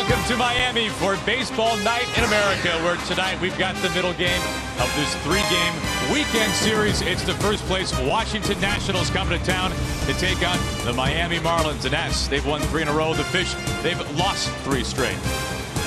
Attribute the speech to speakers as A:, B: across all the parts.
A: Welcome to Miami for Baseball Night in America, where tonight we've got the middle game of this three-game weekend series. It's the first place Washington Nationals coming to town to take on the Miami Marlins. And as they've won 3 in a row, the Fish, they've lost 3 straight.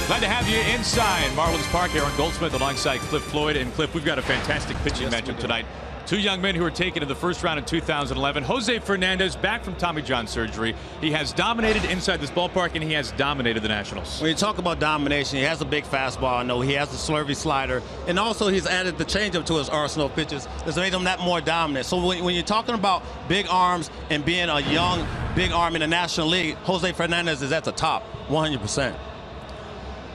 A: Glad to have you inside Marlins Park. Aaron Goldsmith alongside Cliff Floyd. And Cliff, we've got a fantastic pitching matchup tonight. 2 young men who were taken in the first round in 2011. Jose Fernandez, back from Tommy John surgery. He has dominated inside this ballpark, and he has dominated the Nationals.
B: When you talk about domination, he has a big fastball. I know he has the slurvy slider, and also he's added the changeup to his arsenal of pitches that's made him that more dominant. So when you're talking about big arms and being a young big arm in the National League, Jose Fernandez is at the top, 100%.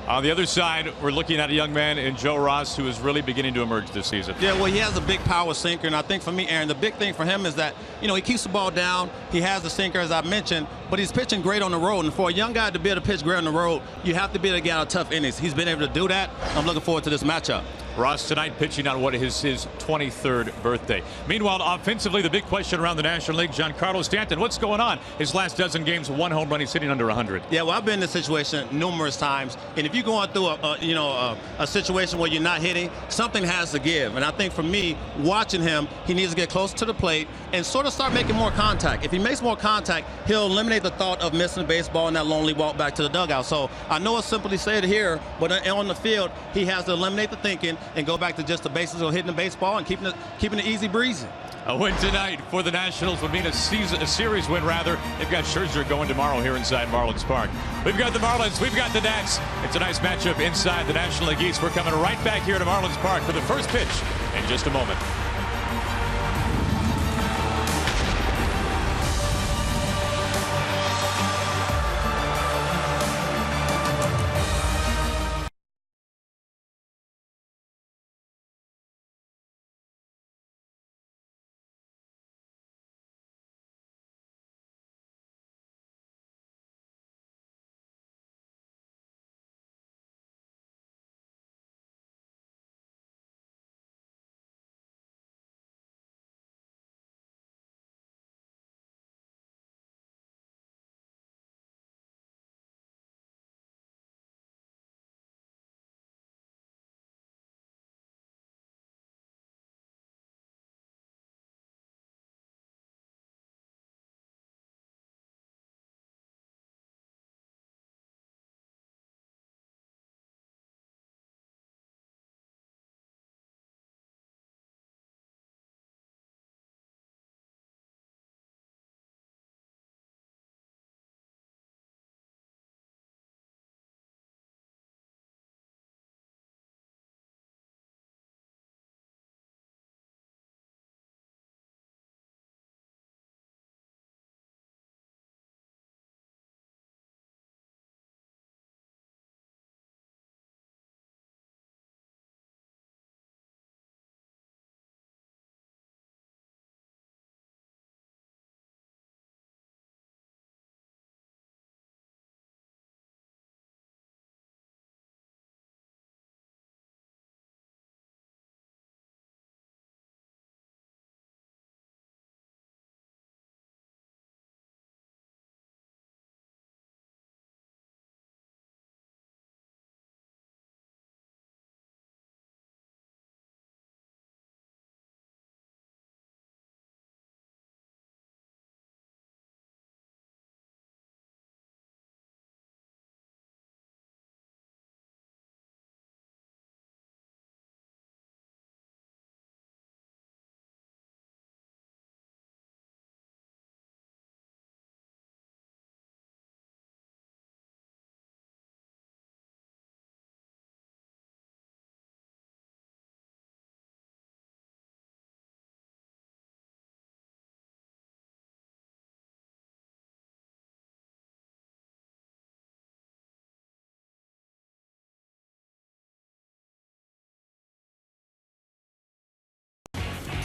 A: On the other side, we're looking at a young man in Joe Ross who is really beginning to emerge this season.
B: Yeah, well, he has a big power sinker, and I think for me, Aaron, the big thing for him is that, you know, he keeps the ball down. He has the sinker, as I mentioned, but he's pitching great on the road. And for a young guy to be able to pitch great on the road, you have to be able to get out tough innings. He's been able to do that. I'm looking forward to this matchup.
A: Ross tonight pitching on what is his 23rd birthday. Meanwhile, offensively, the big question around the National League, Giancarlo Stanton, what's going on? His last dozen games, 1 home run, he's sitting under 100.
B: Yeah, well, I've been in this situation numerous times, and if you're going through a situation where you're not hitting, something has to give. And I think for me, watching him, he needs to get closer to the plate and sort of start making more contact. If he makes more contact, he'll eliminate the thought of missing the baseball and that lonely walk back to the dugout. So I know it's simply said here, but on the field, he has to eliminate the thinking and go back to just the bases of hitting the baseball and keeping it easy breezy.
A: A win tonight for the Nationals would mean a series win, rather. They've got Scherzer going tomorrow here inside Marlins Park. We've got the Marlins, we've got the Nats. It's a nice matchup inside the National League East. We're coming right back here to Marlins Park for the first pitch in just a moment.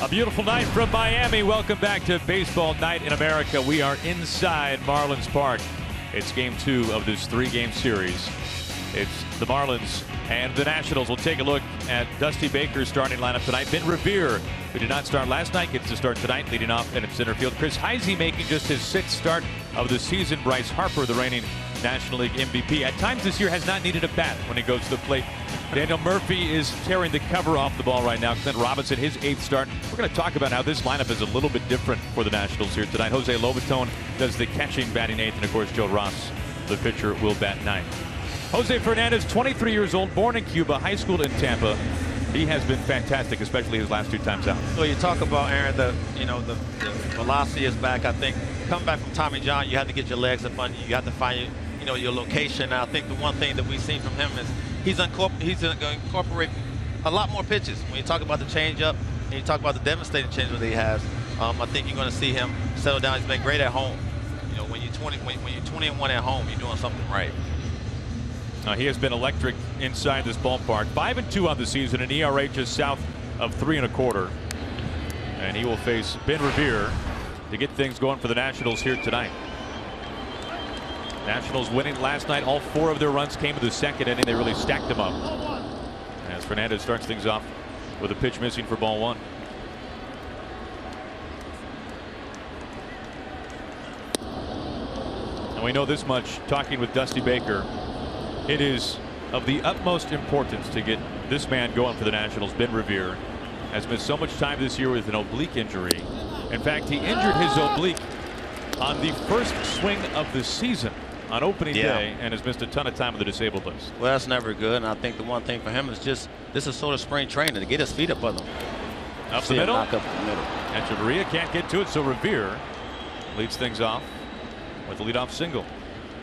A: A beautiful night from Miami. Welcome back to Baseball Night in America. We are inside Marlins Park. It's game 2 of this 3-game series. It's the Marlins and the Nationals. We'll take a look at Dusty Baker's starting lineup tonight. Ben Revere, who did not start last night, gets to start tonight, leading off in center field. Chris Heisey making just his 6th start of the season. Bryce Harper, the reigning National League MVP. At times this year has not needed a bat when he goes to the plate. Daniel Murphy is tearing the cover off the ball right now. Clint Robinson, his 8th start. We're going to talk about how this lineup is a little bit different for the Nationals here tonight. Jose Lobaton does the catching, batting 8th, and of course Joe Ross, the pitcher, will bat 9th. Jose Fernandez, 23 years old, born in Cuba, high school in Tampa. He has been fantastic, especially his last 2 times out.
C: Well, you talk about, Aaron, the velocity is back. I think coming back from Tommy John, you have to get your legs up under you. You have to find your location. And I think the one thing that we've seen from him is he's going to incorporate a lot more pitches. When you talk about the changeup and you talk about the devastating changeup that he has, I think you're going to see him settle down. He's been great at home. When you're 20-1 at home, you're doing something right.
A: He has been electric inside this ballpark. 5-2 on the season, an ERA just south of 3.25. And he will face Ben Revere to get things going for the Nationals here tonight. Nationals winning last night. All 4 of their runs came in the 2nd inning. They really stacked them up. As Fernandez starts things off with a pitch missing for ball 1. And we know this much, talking with Dusty Baker, it is of the utmost importance to get this man going for the Nationals. Ben Revere has missed so much time this year with an oblique injury. In fact, he injured his oblique on the first swing of the season on opening day and has missed a ton of time with the disabled list.
C: Well, that's never good, and I think the one thing for him is just this is sort of spring training to get his feet up on them.
A: Up the middle.
C: Knock up the middle.
A: And Chavarria can't get to it, so Revere leads things off with the leadoff single.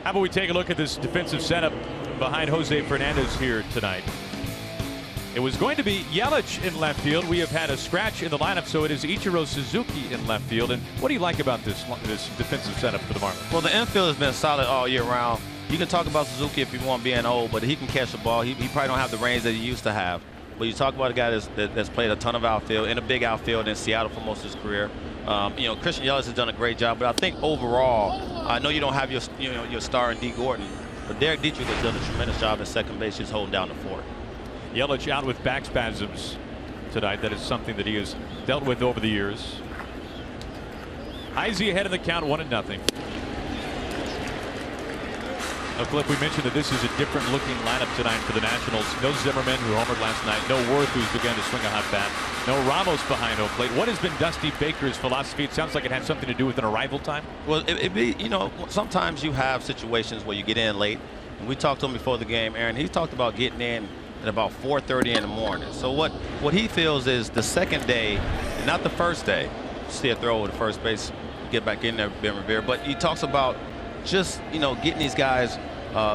A: How about we take a look at this defensive setup behind Jose Fernandez here tonight. It was going to be Yelich in left field. We have had a scratch in the lineup, so it is Ichiro Suzuki in left field. And what do you like about this defensive setup for the Marlins?
C: Well, the infield has been solid all year round. You can talk about Suzuki if you want being old, but he can catch the ball. He probably don't have the range that he used to have. But you talk about a guy that's played a ton of outfield, in a big outfield in Seattle for most of his career. Christian Yelich has done a great job, but I think overall, I know you don't have your star in D. Gordon, but Derek Dietrich has done a tremendous job at second base, just holding down the fort.
A: Yelich out with back spasms tonight. That is something that he has dealt with over the years. Heisey ahead in the count, 1-0. Now, Cliff, we mentioned that this is a different looking lineup tonight for the Nationals. No Zimmerman, who homered last night. No Worth, who's begun to swing a hot bat. No Ramos behind home plate. What has been Dusty Baker's philosophy? It sounds like it had something to do with an arrival time.
C: Well, sometimes you have situations where you get in late. And we talked to him before the game, Aaron. He talked about getting in at about 4:30 in the morning. So what he feels is the second day, and not the first day. See a throw over the first base, get back in there, Ben Revere. But he talks about just getting these guys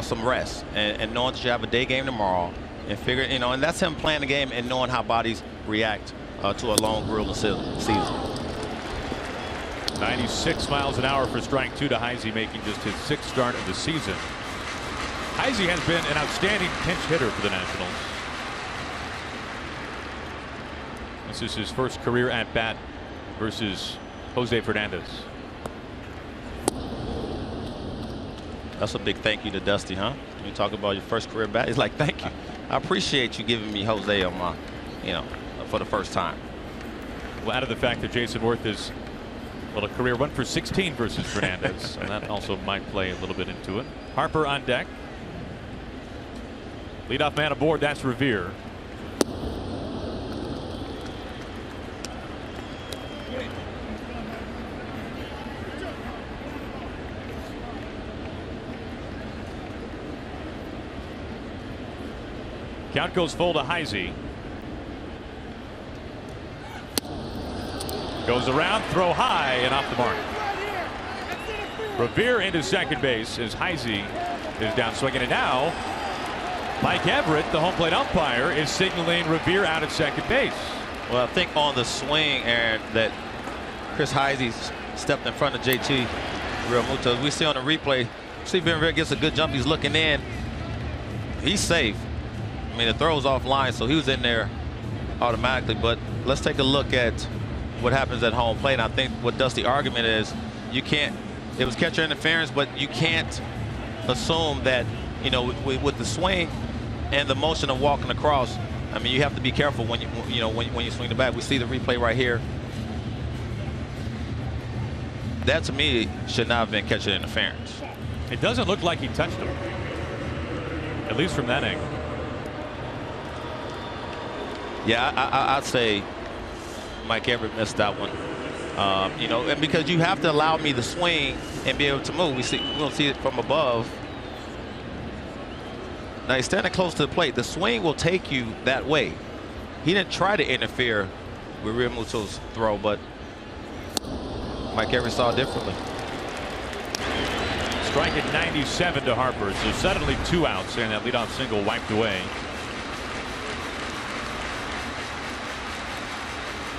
C: some rest and knowing that you have a day game tomorrow, and figure and that's him playing the game and knowing how bodies react to a long grueling season.
A: 96 miles an hour for strike 2 to Heisey, making just his 6th start of the season. Heisey has been an outstanding pinch hitter for the Nationals. This is his first career at bat versus Jose Fernandez.
C: That's a big thank you to Dusty, huh? When you talk about your first career bat, he's like, thank you. I appreciate you giving me Jose on my, for the first time.
A: Well, out of the fact that Jason Worth is, a career 1 for 16 versus Fernandez, and that also might play a little bit into it. Harper on deck. Leadoff man aboard, that's Revere. Count goes full to Heisey. Goes around, throw high and off the mark. Revere into second base as Heisey is down swinging, and now Mike Everett, the home plate umpire, is signaling Revere out at second base.
C: Well, I think on the swing, Aaron, that Chris Heisey stepped in front of JT Realmuto. We see on the replay, see Ben Revere gets a good jump. He's looking in. He's safe. I mean, the throw's offline, so he was in there automatically. But let's take a look at what happens at home plate. And I think what Dusty's argument is, you can't. It was catcher interference, but you can't assume that with the swing and the motion of walking across. I mean, you have to be careful when you swing the bat. We see the replay right here. That to me should not have been catcher interference.
A: It doesn't look like he touched him, at least from that angle.
C: Yeah, I'd say Mike Everett missed that one. You know, and because you have to allow me to swing and be able to move. We don't see it from above. Now he's standing close to the plate. The swing will take you that way. He didn't try to interfere with Realmuto's throw, but Mike Everett saw it differently.
A: Strike at 97 to Harper, so suddenly 2 outs, and that leadoff single wiped away.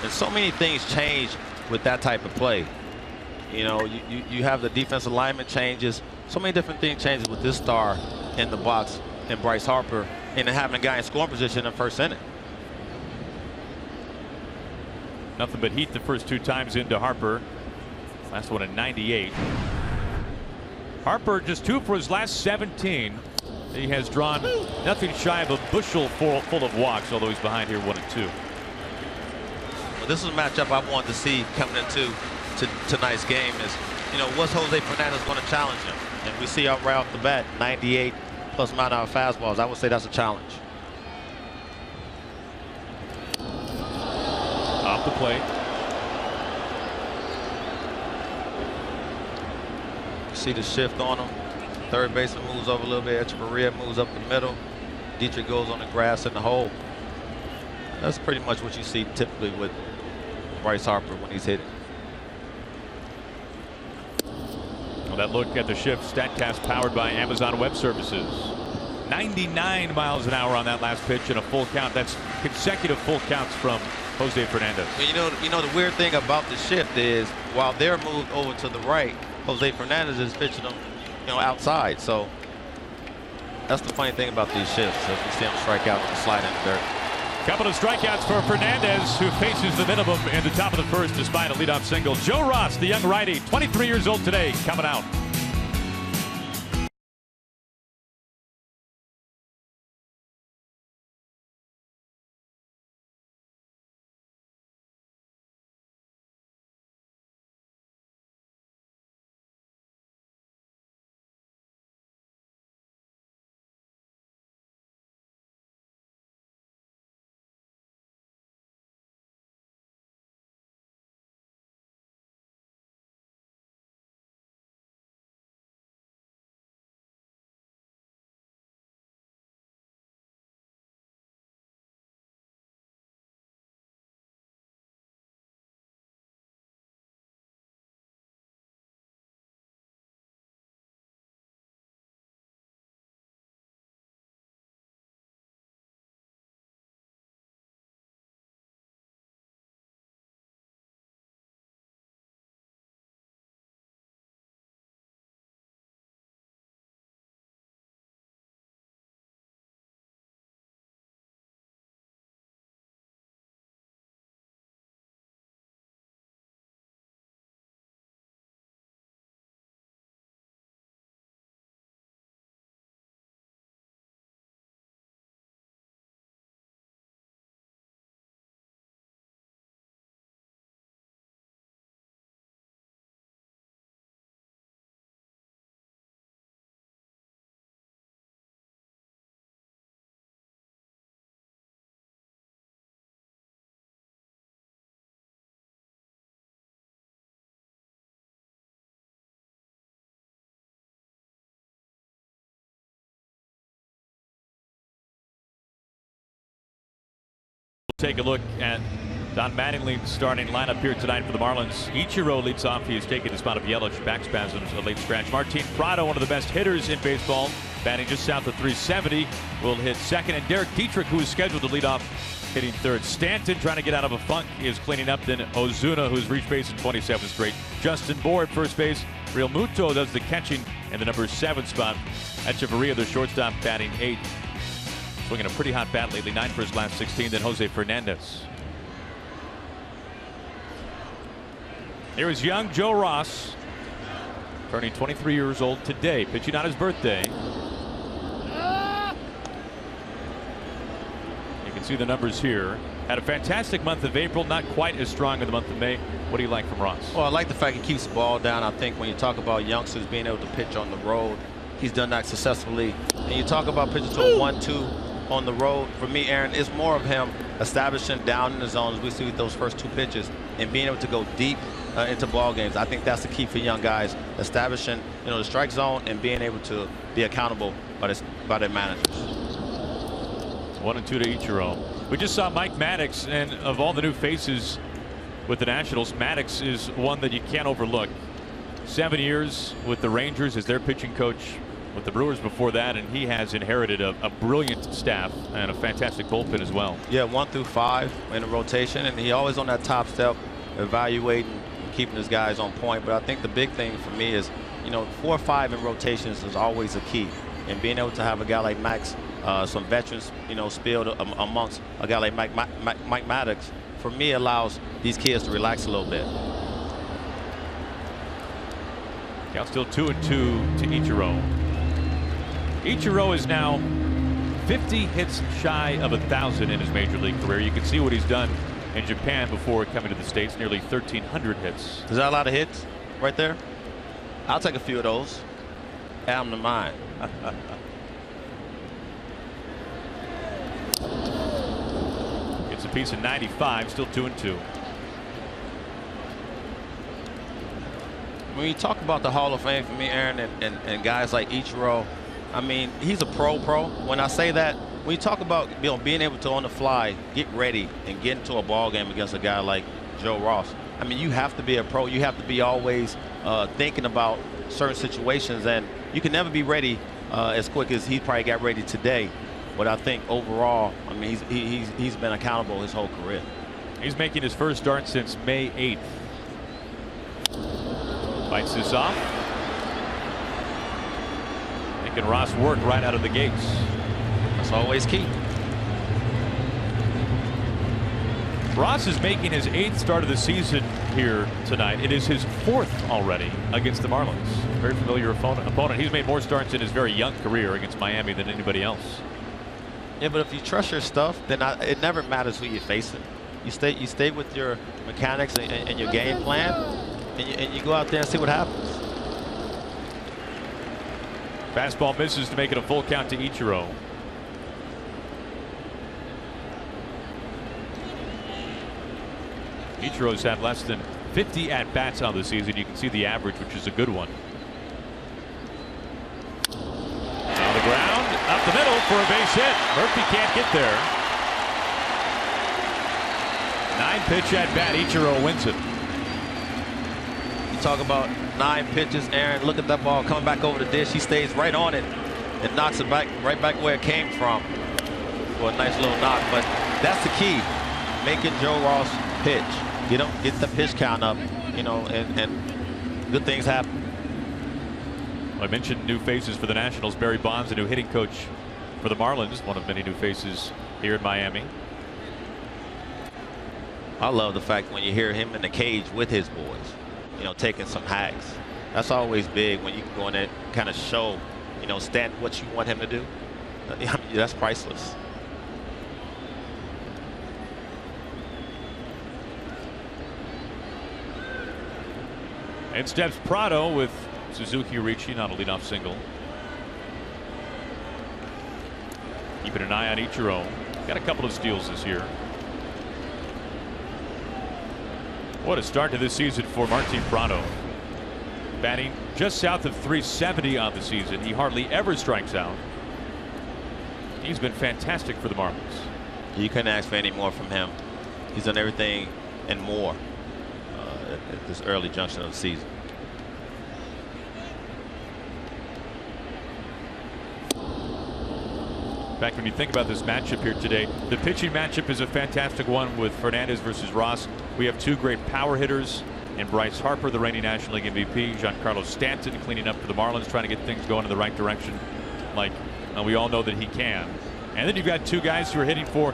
C: And so many things change with that type of play. You know, you have the defensive alignment changes. So many different things changes with this star in the box and Bryce Harper, and then having a guy in scoring position in the first inning.
A: Nothing but heat the first 2 times into Harper. Last one at 98. Harper just 2 for his last 17. He has drawn nothing shy of a bushel full of walks, although he's behind here 1 and 2.
C: Well, this is a matchup I wanted to see coming into tonight's game. Is, you know, what's Jose Fernandez going to challenge him? And we see right off the bat 98 plus mile-an-hour fastballs. I would say that's a challenge.
A: Off the plate.
C: See the shift on him. Third baseman moves over a little bit. Echeverria moves up the middle. Dietrich goes on the grass in the hole. That's pretty much what you see typically with Bryce Harper when he's hitting.
A: Well, that look at the shift, StatCast powered by Amazon Web Services. 99 miles an hour on that last pitch and a full count. That's consecutive full counts from Jose Fernandez.
C: Well, you know the weird thing about the shift is while they're moved over to the right, Jose Fernandez is pitching them, you know, outside. So that's the funny thing about these shifts. So if you see him strike out and slide in the dirt.
A: Couple of strikeouts for Fernandez, who faces the minimum in the top of the first despite a leadoff single. Joe Ross, the young righty, 23 years old today, coming out. Take a look at Don Mattingly's starting lineup here tonight for the Marlins. Ichiro leads off. He has taken his bout of yellowish back spasms, a late scratch. Martin Prado, one of the best hitters in baseball, batting just south of 370, will hit second. And Derek Dietrich, who is scheduled to lead off, hitting third. Stanton, trying to get out of a funk, is cleaning up. Then Ozuna, who's reached base in 27 straight. Justin Bohr at first base. Realmuto does the catching in the number 7 spot. Echeverria, the shortstop, batting 8. Swinging a pretty hot bat lately, 9 for his last 16. Then Jose Fernandez. Here is young Joe Ross, turning 23 years old today, pitching on his birthday. You can see the numbers here. Had a fantastic month of April, not quite as strong in the month of May. What do you like from Ross?
C: Well, I like the fact he keeps the ball down. I think when you talk about youngsters being able to pitch on the road, he's done that successfully. And you talk about pitching to a 1-2 on the road. For me, Aaron, it's more of him establishing down in the zone, as we see with those first 2 pitches, and being able to go deep into ball games. I think that's the key for young guys, establishing the strike zone and being able to be accountable by their managers.
A: 1-2 to Ichiro. We just saw Mike Maddox, and of all the new faces with the Nationals, Maddox is one that you can't overlook. 7 years with the Rangers as their pitching coach, with the Brewers before that, and he has inherited a brilliant staff and a fantastic bullpen as well.
C: Yeah, 1 through 5 in a rotation, and he always on that top step, evaluating, keeping his guys on point. But I think the big thing for me is, 4 or 5 in rotations is always a key, and being able to have a guy like Max, some veterans, spilled amongst a guy like Mike Maddox, for me allows these kids to relax a little bit.
A: Count still 2-2 to Ichiro. Ichiro is now 50 hits shy of 1,000 in his major league career. You can see what he's done in Japan before coming to the States. Nearly 1,300 hits.
C: Is that a lot of hits right there? I'll take a few of those. Add them to mine.
A: It's a piece of 95, still 2-2.
C: When you talk about the Hall of Fame for me, Aaron, and guys like Ichiro, I mean, he's a pro. When I say that, when you talk about being able to on the fly get ready and get into a ball game against a guy like Joe Ross, I mean, you have to be a pro. You have to be always thinking about certain situations, and you can never be ready as quick as he probably got ready today. But I think overall, I mean, he's been accountable his whole career.
A: He's making his first start since May 8th. Bites this off. Making Ross work right out of the gates.
C: That's always key.
A: Ross is making his 8th start of the season here tonight. It is his 4th already against the Marlins. Very familiar opponent. He's made more starts in his very young career against Miami than anybody else.
C: Yeah, but if you trust your stuff, then it never matters who you're facing. You stay with your mechanics and your game plan, and you go out there and see what happens.
A: Fastball misses to make it a full count to Ichiro. Ichiro's had less than 50 at-bats on the season. You can see the average, which is a good one. On the ground, up the middle for a base hit. Murphy can't get there. 9-pitch at-bat. Ichiro wins it.
C: You talk about 9 pitches, Aaron. Look at that ball coming back over the dish. He stays right on it and knocks it right back where it came from for a nice little knock. But that's the key, making Joe Ross pitch. Get the pitch count up, and good things happen.
A: I mentioned new faces for the Nationals. Barry Bonds, a new hitting coach for the Marlins, one of many new faces here in Miami.
C: I love the fact when you hear him in the cage with his boys, taking some hacks. That's always big when you can go in there and kind of show, stand what you want him to do. That's priceless.
A: In steps Prado with Suzuki reaching on a leadoff single. Keeping an eye on Ichiro. Got a couple of steals this year. What a start to this season for Martin Prado. Batting just south of 370 on the season. He hardly ever strikes out. He's been fantastic for the Marlins.
C: You couldn't ask for any more from him. He's done everything and more at this early junction of the season.
A: In fact, when you think about this matchup here today, the pitching matchup is a fantastic one with Fernandez versus Ross. We have 2 great power hitters in Bryce Harper, the reigning National League MVP, Giancarlo Stanton cleaning up for the Marlins, trying to get things going in the right direction, like we all know that he can. And then you've got 2 guys who are hitting for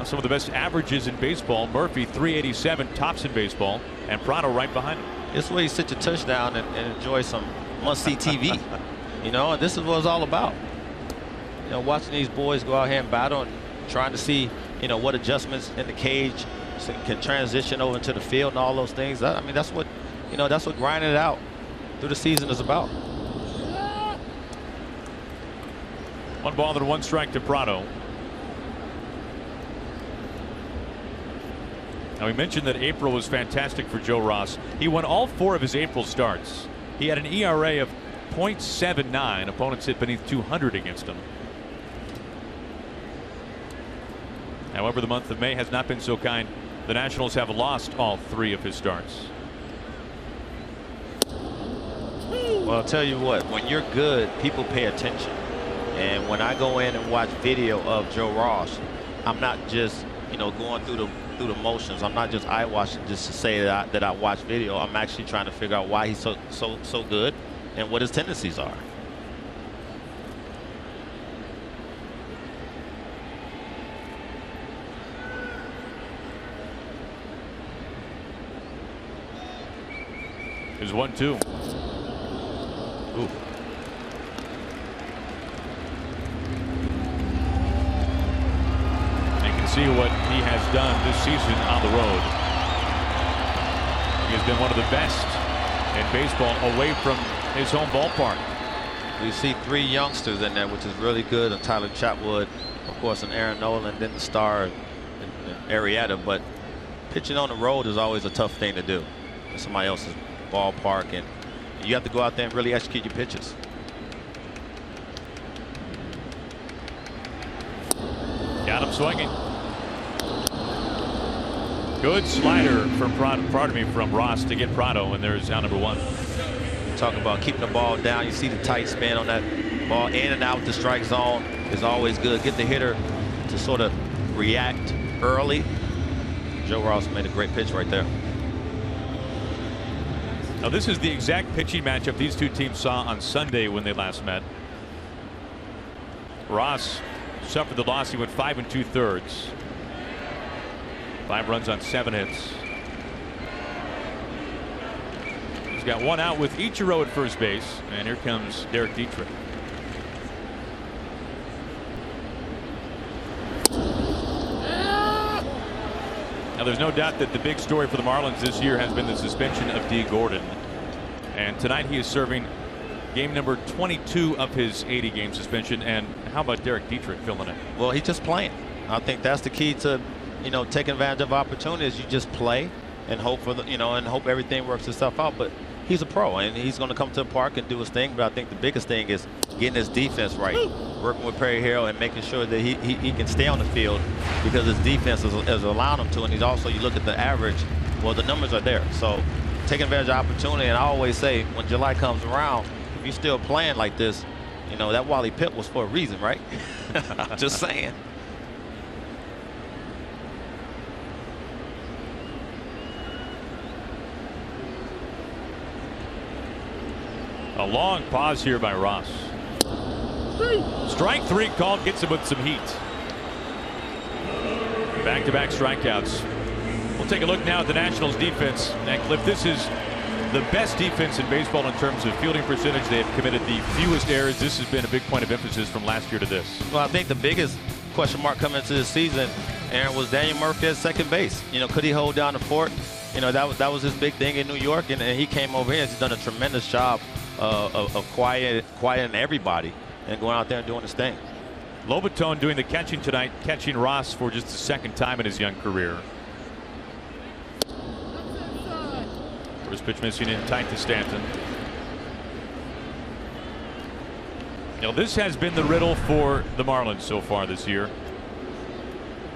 A: some of the best averages in baseball. Murphy, 387, tops in baseball, and Prado right behind him.
C: This way you sit your touchdown and enjoy some must-see TV. And this is what it's all about. Watching these boys go out here and battle and trying to see you know, what adjustments in the cage can transition over into the field and all those things. I mean, that's what, you know, that's what grinding it out through the season is about.
A: 1 ball and 1 strike to Prado. Now, we mentioned that April was fantastic for Joe Ross. He won all 4 of his April starts. He had an ERA of .79. Opponents hit beneath 200 against him. However, the month of May has not been so kind. The Nationals have lost all 3 of his starts.
C: Well, I'll tell you what, when you're good, people pay attention. And when I go in and watch video of Joe Ross, I'm not just, you know, going through the motions. I'm not just eye watching just to say that I watch video. I'm actually trying to figure out why he's so good and what his tendencies are.
A: Here's 1-2. Ooh. See what he has done this season on the road. He has been one of the best in baseball away from his home ballpark.
C: We see 3 youngsters in there, which is really good. And Tyler Chatwood, of course, and Aaron Nolan, then the star and Arrieta. But pitching on the road is always a tough thing to do. It's somebody else's ballpark, and you have to go out there and really execute your pitches.
A: Got him swinging. Good slider from from Ross to get Prado, and there's out number 1.
C: Talk about keeping the ball down. You see the tight spin on that ball in and out the strike zone is always good. Get the hitter to sort of react early. Joe Ross made a great pitch right there.
A: Now, this is the exact pitching matchup these 2 teams saw on Sunday when they last met. Ross suffered the loss. He went 5 2/3. 5 runs on 7 hits. He's got 1 out with Ichiro at first base, and here comes Derek Dietrich. Now, there's no doubt that the big story for the Marlins this year has been the suspension of D. Gordon, and tonight he is serving game number 22 of his 80-game suspension. And how about Derek Dietrich filling it?
C: Well, he's just playing. I think that's the key to, you know, taking advantage of opportunities. You just play and hope for the, you know, and hope everything works itself out. But he's a pro, and he's going to come to the park and do his thing. But I think the biggest thing is getting his defense right, working with Perry Harrell and making sure that he can stay on the field, because his defense is allowing him to. And he's also, you look at the average, well, the numbers are there. So taking advantage of opportunity. And I always say, when July comes around, if you're still playing like this, you know, that Wally Pipp was for a reason, right? Just saying.
A: A long pause here by Ross. Strike 3 called, gets him with some heat. Back-to-back strikeouts. We'll take a look now at the Nationals defense. And Cliff, this is the best defense in baseball in terms of fielding percentage. They have committed the fewest errors. This has been a big point of emphasis from last year to this.
C: Well, I think the biggest question mark coming into this season, Aaron, was Daniel Murphy at second base. You know, could he hold down the fort? You know, that was his big thing in New York, and he came over here and he's done a tremendous job of quieting everybody and going out there and doing his thing.
A: Lobaton doing the catching tonight, catching Ross for just the 2nd time in his young career. First pitch missing in tight to Stanton. Now, this has been the riddle for the Marlins so far this year.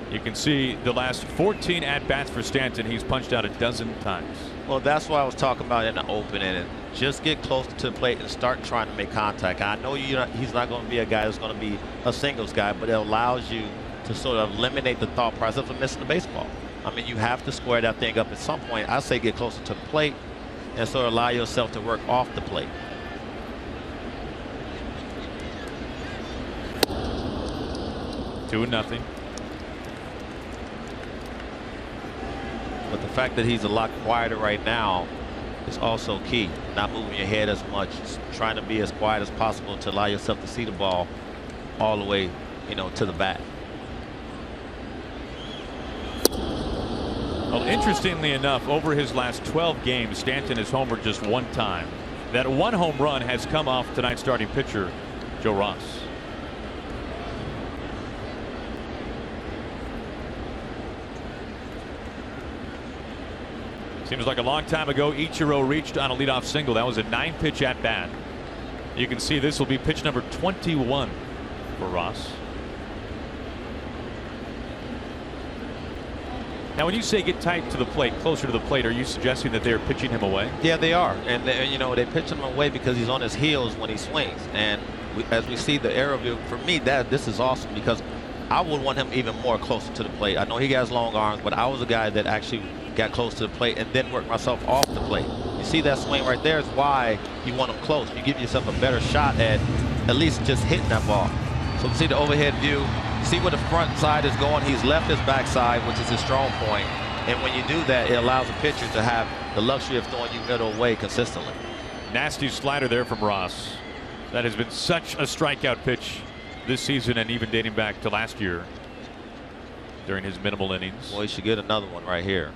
A: You can see the last 14 at-bats for Stanton, he's punched out 12 times.
C: Well, that's what I was talking about in the open inning. Just get close to the plate and start trying to make contact. I know he's not going to be a guy that's going to be a singles guy, but it allows you to sort of eliminate the thought process of missing the baseball. I mean, you have to square that thing up at some point. I say get closer to the plate and sort of allow yourself to work off the plate.
A: Two and nothing.
C: But the fact that he's a lot quieter right now is also key. Not moving your head as much, trying to be as quiet as possible to allow yourself to see the ball all the way, you know, to the bat.
A: Well, interestingly enough, over his last 12 games, Stanton has homered just one time. That one home run has come off tonight's starting pitcher, Joe Ross. Seems like a long time ago, Ichiro reached on a leadoff single. That was a 9-pitch at bat. You can see this will be pitch number 21 for Ross. Now, when you say get tight to the plate, closer to the plate, are you suggesting that they're pitching him away?
C: Yeah, they are. And they pitch him away because he's on his heels when he swings. And as we see the aerial view, for me, this is awesome because I would want him even more closer to the plate. I know he has long arms, but I was a guy that actually got close to the plate and then worked myself off the plate. You see that swing right there is why you want him close. You give yourself a better shot at least just hitting that ball. So see the overhead view. See where the front side is going. He's left his backside, which is his strong point. And when you do that, it allows the pitcher to have the luxury of throwing you middle away consistently.
A: Nasty slider there from Ross. That has been such a strikeout pitch this season and even dating back to last year during his minimal innings.
C: Well, he should get another one right here.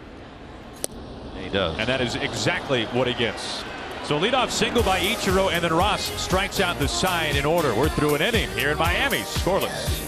C: And he does.
A: And that is exactly what he gets. So leadoff single by Ichiro, and then Ross strikes out the side in order. We're through an inning here in Miami, scoreless.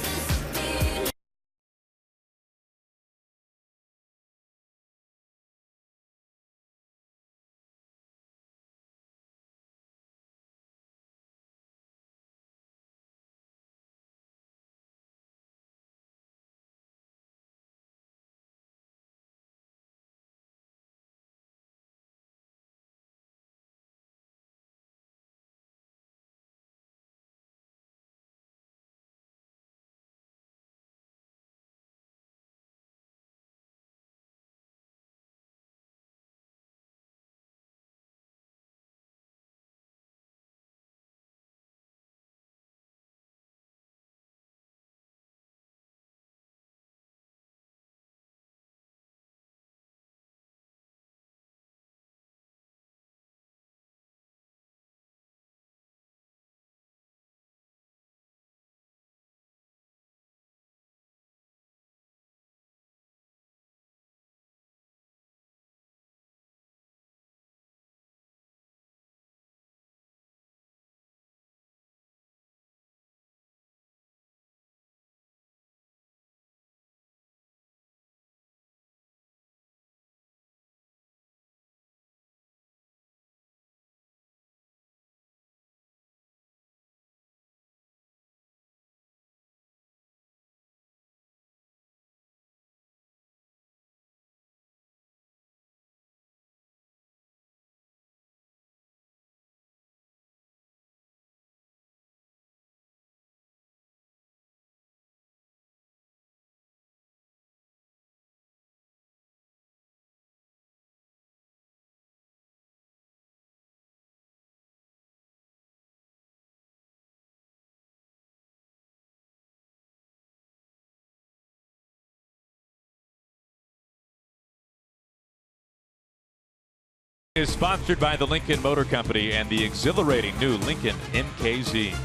A: Is sponsored by the Lincoln Motor Company and the exhilarating new Lincoln MKZ.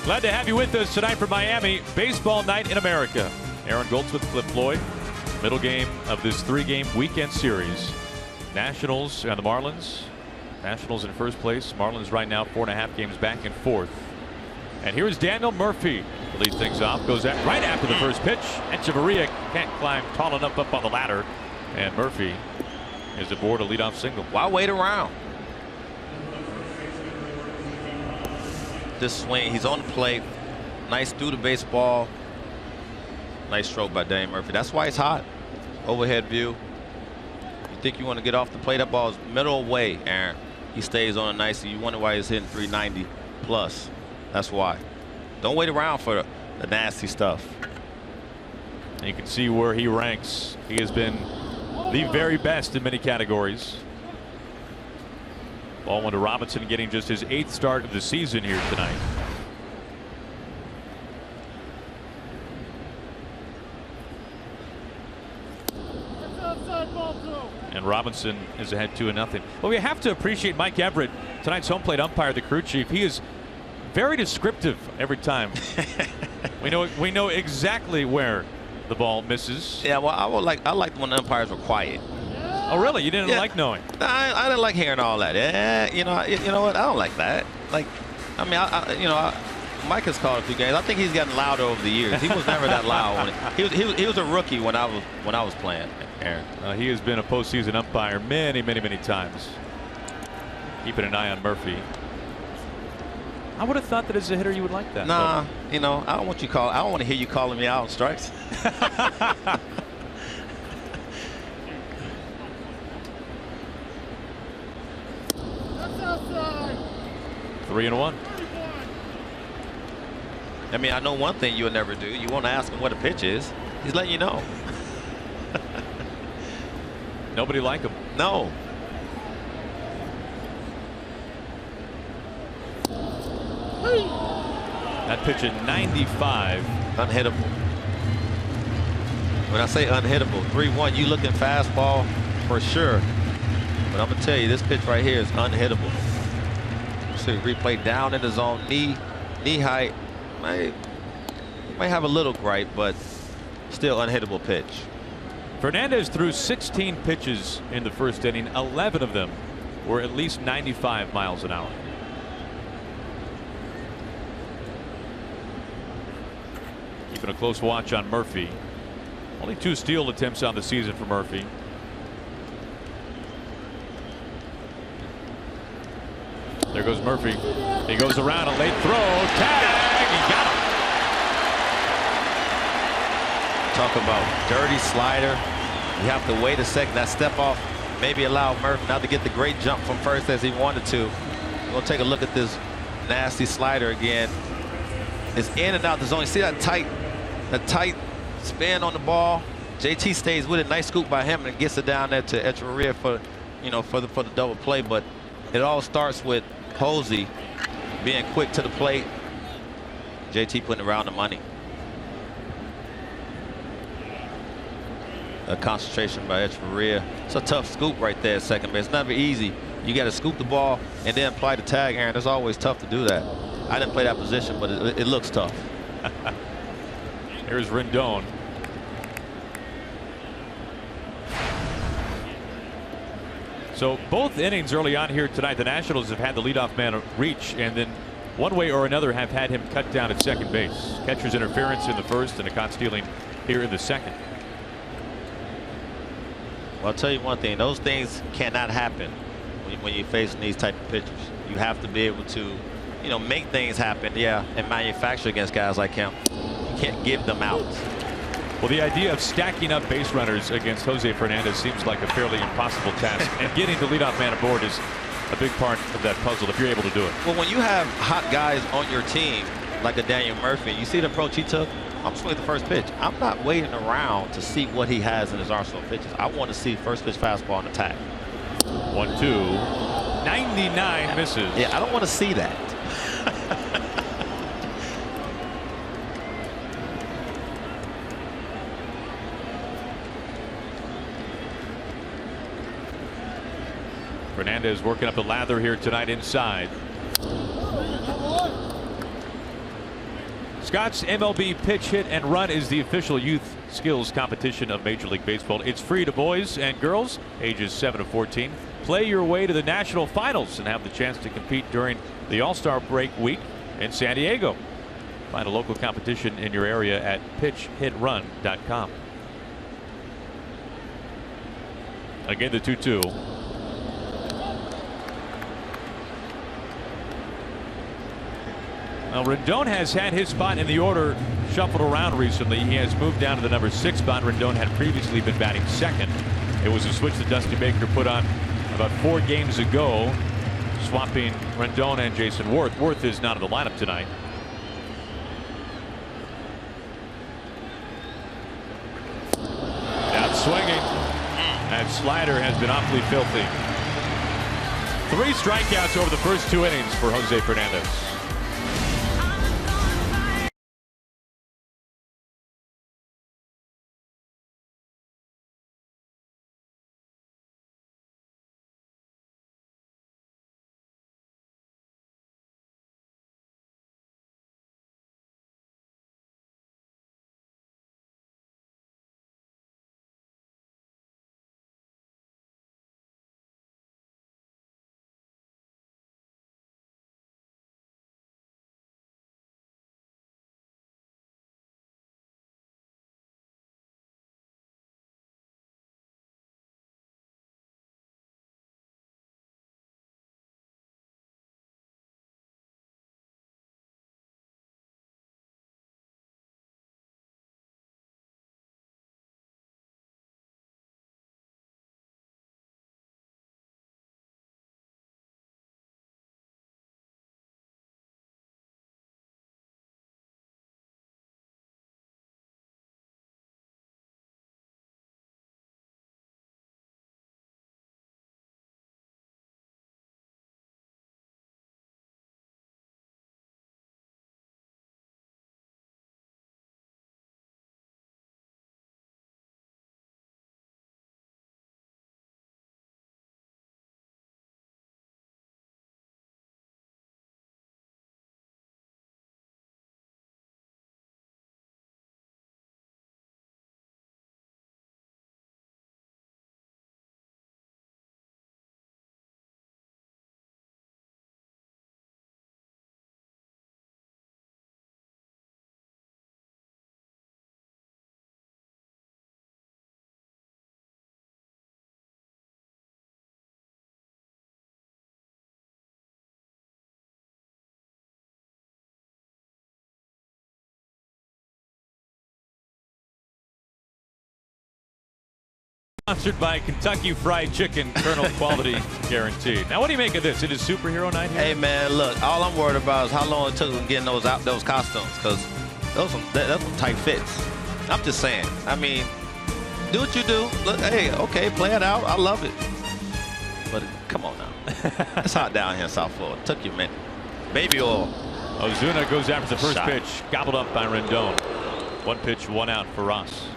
A: Glad to have you with us tonight from Miami. Baseball night in America. Aaron Goldsmith, Cliff Floyd. Middle game of this 3-game weekend series. Nationals and the Marlins. Nationals in first place. Marlins right now 4.5 games back in fourth. And here's Daniel Murphy to lead things off. Goes right after the first pitch. Echeverria can't climb tall enough up on the ladder. And Murphy is aboard a leadoff single.
C: Why wait around? This swing, he's on the plate. Nice through the baseball. Nice stroke by Daniel Murphy. That's why it's hot. Overhead view. You think you want to get off the plate? That ball is middle away, Aaron. He stays on it nicely. You wonder why he's hitting 390 plus. That's why. Don't wait around for the nasty stuff.
A: And you can see where he ranks. He has been the very best in many categories. Ball went to Robinson, getting just his 8th start of the season here tonight. And Robinson is ahead 2-0. Well, we have to appreciate Mike Everett, tonight's home plate umpire, the crew chief. He is very descriptive every time. we know exactly where The ball misses.
C: Yeah, well, I liked when the umpires were quiet.
A: Oh, really? You didn't like knowing?
C: I didn't like hearing all that. Yeah, you know what? I don't like that. Like, I mean, Mike has called a few games. I think he's gotten louder over the years. He was never that loud. He was a rookie when I was playing. Aaron.
A: He has been a postseason umpire many times. Keeping an eye on Murphy. I would have thought that as a hitter you would like that.
C: Nah, you know, I don't want to hear you calling me out on strikes.
A: 3-1.
C: I mean, I know one thing you'll never do. You won't ask him what a pitch is. He's letting you know.
A: Nobody like him.
C: No.
A: That pitch at 95.
C: Unhittable. When I say unhittable, 3-1, you looking fastball for sure. But I'm going to tell you, this pitch right here is unhittable. So replay down in the zone, knee height. Might have a little gripe, but still unhittable pitch.
A: Fernandez threw 16 pitches in the first inning. 11 of them were at least 95 miles an hour. Keeping a close watch on Murphy. Only 2 steal attempts on the season for Murphy. There goes Murphy. He goes around, a late throw. Tag! He got him.
C: Talk about dirty slider. You have to wait a second. That step off maybe allow Murphy not to get the great jump from first as he wanted to. We'll take a look at this nasty slider again. It's in and out the zone. You see that tight spin on the ball. JT stays with it. Nice scoop by him and gets it down there to Echeverria for the double play. But it all starts with Posey being quick to the plate. JT putting it around the money. A concentration by Echeverria. It's a tough scoop right there at second base. It's never easy. You got to scoop the ball and then apply the tag, Aaron. It's always tough to do that. I didn't play that position, but it looks tough.
A: Here's Rendon. So both innings early on here tonight, the Nationals have had the leadoff man reach, and then one way or another have had him cut down at second base. Catcher's interference in the first and a caught stealing here in the second.
C: Well, I'll tell you one thing. Those things cannot happen when you're facing these type of pitchers. You have to be able to, make things happen, and manufacture against guys like him. You can't give them outs.
A: Well, the idea of stacking up base runners against Jose Fernandez seems like a fairly impossible task, and getting the leadoff man aboard is a big part of that puzzle if you're able to do it.
C: Well, when you have hot guys on your team like a Daniel Murphy, you see the approach he took. I'm swinging the first pitch. I'm not waiting around to see what he has in his arsenal of pitches. I want to see first pitch fastball on attack.
A: 1-2. 99 misses.
C: Yeah, I don't want to see that.
A: Fernandez working up the lather here tonight inside. Scott's MLB Pitch Hit and Run is the official youth skills competition of Major League Baseball. It's free to boys and girls ages 7 to 14. Play your way to the national finals and have the chance to compete during the All-Star break week in San Diego. Find a local competition in your area at pitchhitrun.com. Again, the 2-2. Well, Rendon has had his spot in the order shuffled around recently. He has moved down to the number 6 spot. Rendon had previously been batting second. It was a switch that Dusty Baker put on about 4 games ago, swapping Rendon and Jason Worth. Worth is not in the lineup tonight. Out swinging. That slider has been awfully filthy. 3 strikeouts over the first 2 innings for Jose Fernandez. Sponsored by Kentucky Fried Chicken, Colonel Quality Guaranteed. Now, what do you make of this? It is superhero night here?
C: Hey, man, look, all I'm worried about is how long it took them getting those costumes, because those some tight fits. I'm just saying. I mean, do what you do. Look, hey, okay, play it out. I love it. But come on now. It's hot down here in South Florida. Took you a minute. Baby oil.
A: Ozuna goes after the first
C: Shot.
A: pitch. Gobbled up by Rendon. 1 pitch, 1 out for Ross.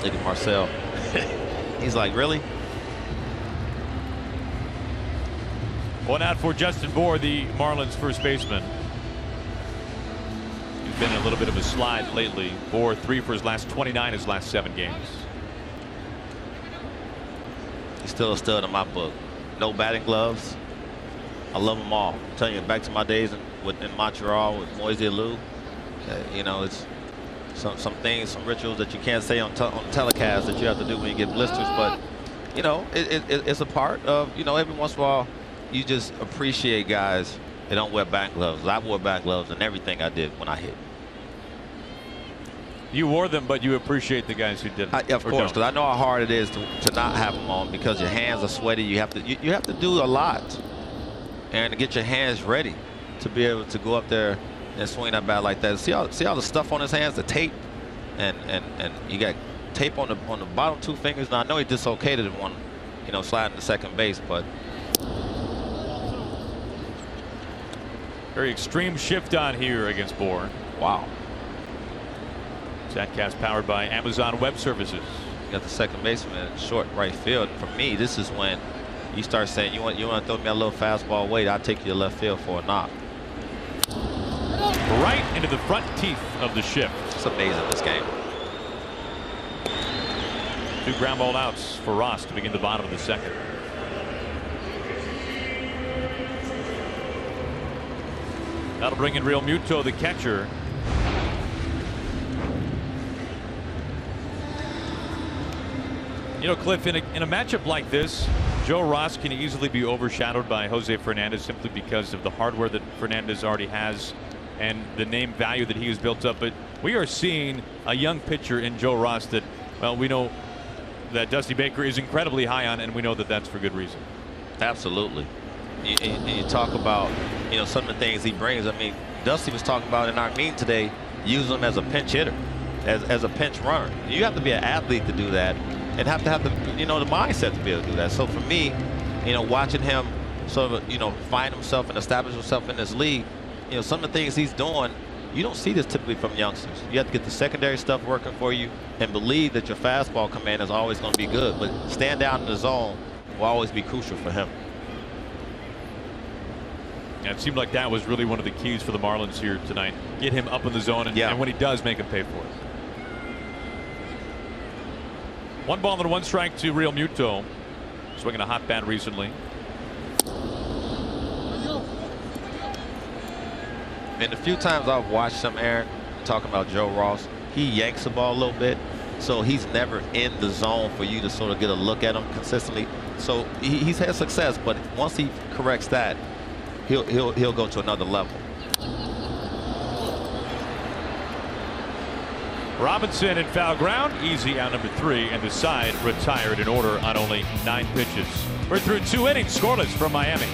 C: Look at Marcel. He's like, really?
A: 1 out for Justin Bour, the Marlins first baseman. He's been in a little bit of a slide lately. Bour 3 for his last 29, his last 7 games.
C: He's still a stud in my book. No batting gloves. I love them all. I'm telling you, back to my days in Montreal with Moise Alou. You know, it's some things, some rituals that you can't say on telecast that you have to do when you get blisters. But, you know, it's a part of, you know, every once in a while you just appreciate guys that don't wear back gloves. I wore back gloves in everything I did when I hit.
A: You wore them, but you appreciate the guys who didn't.
C: Of course, because I know how hard it is to not have them on, because your hands are sweaty. You have to do a lot, and to get your hands ready to be able to go up there and swing that bat like that. See all the stuff on his hands, the tape, and you got tape on the bottom 2 fingers. Now I know he dislocated one, you know, sliding to second base, but
A: very extreme shift on here against Bour.
C: wow.
A: Statcast powered by Amazon Web Services.
C: You got the second baseman in short right field. For me, this is when you start saying, you want to throw me a little fastball, wait, I'll take you to left field for a knock.
A: Right into the front teeth of the shift.
C: It's amazing, this game.
A: 2 ground ball outs for Ross to begin the bottom of the second. That'll bring in Real Muto, the catcher. You know, Cliff, in a matchup like this, Joe Ross can easily be overshadowed by Jose Fernandez simply because of the hardware that Fernandez already has and the name value that he has built up. But we are seeing a young pitcher in Joe Ross that, well, we know that Dusty Baker is incredibly high on, and we know that that's for good reason.
C: Absolutely. You talk about, you know, some of the things he brings. I mean, Dusty was talking about in our meeting today, using him as a pinch hitter, as a pinch runner. You have to be an athlete to do that, and have to have the, you know, the mindset to be able to do that. So for me, you know, watching him sort of, you know, find himself and establish himself in this league, you know, some of the things he's doing, you don't see this typically from youngsters. You have to get the secondary stuff working for you and believe that your fastball command is always going to be good, but stand down in the zone will always be crucial for him.
A: Yeah, it seemed like that was really one of the keys for the Marlins here tonight. Get him up in the zone, and when he does, make him pay for it. 1 ball and 1 strike to Real Muto. Swinging a hot bat recently.
C: And the few times I've watched him, Aaron, talking about Joe Ross, he yanks the ball a little bit, so he's never in the zone for you to sort of get a look at him consistently. So he's had success, but once he corrects that, he'll go to another level.
A: Robinson in foul ground, easy out number 3, and the side retired in order on only 9 pitches. We're through 2 innings, scoreless from Miami.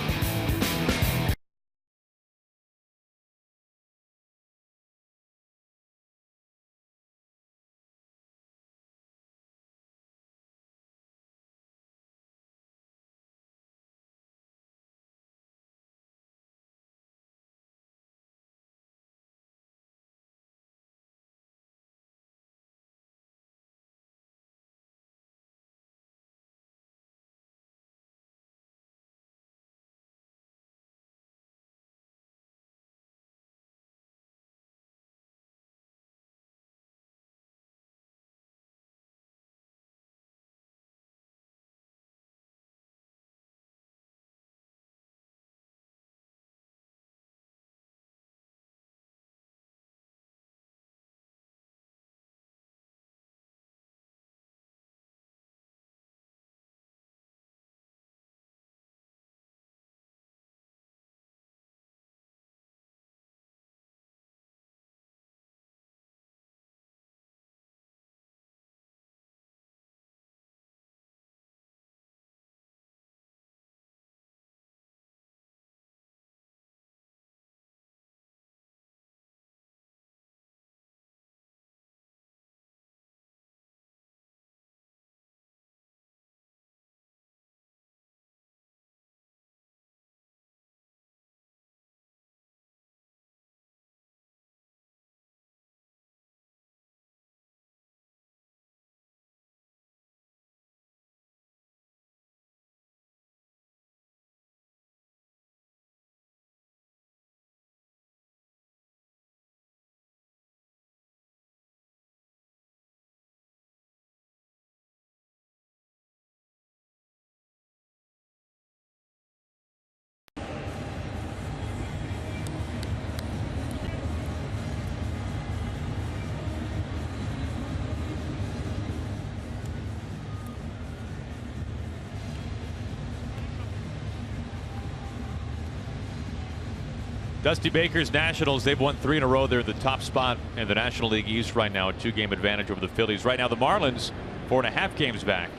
A: Dusty Baker's Nationals, they've won 3 in a row. They're the top spot in the National League East right now, a 2-game advantage over the Phillies. Right now, the Marlins 4.5 games back.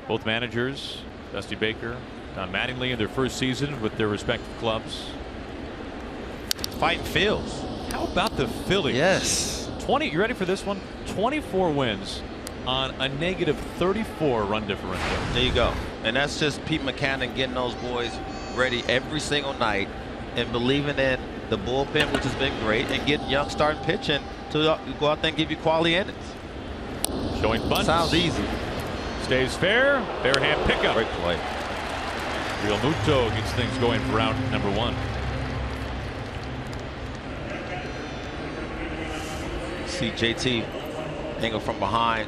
A: Both managers, Dusty Baker, Don Mattingly, in their first season with their respective clubs.
C: Fighting Phils.
A: How about the Phillies?
C: Yes.
A: 20. You ready for this one? 24 wins on a negative 34 run differential.
C: There you go. And that's just Pete Mechanic getting those boys ready every single night and believing in the bullpen, which has been great, and getting young starting pitching to go out there and give you quality innings.
A: Showing bunts.
C: Sounds easy.
A: Stays fair. Bare hand pickup.
C: Great play.
A: Real Muto gets things going for round number 1.
C: See JT angle from behind.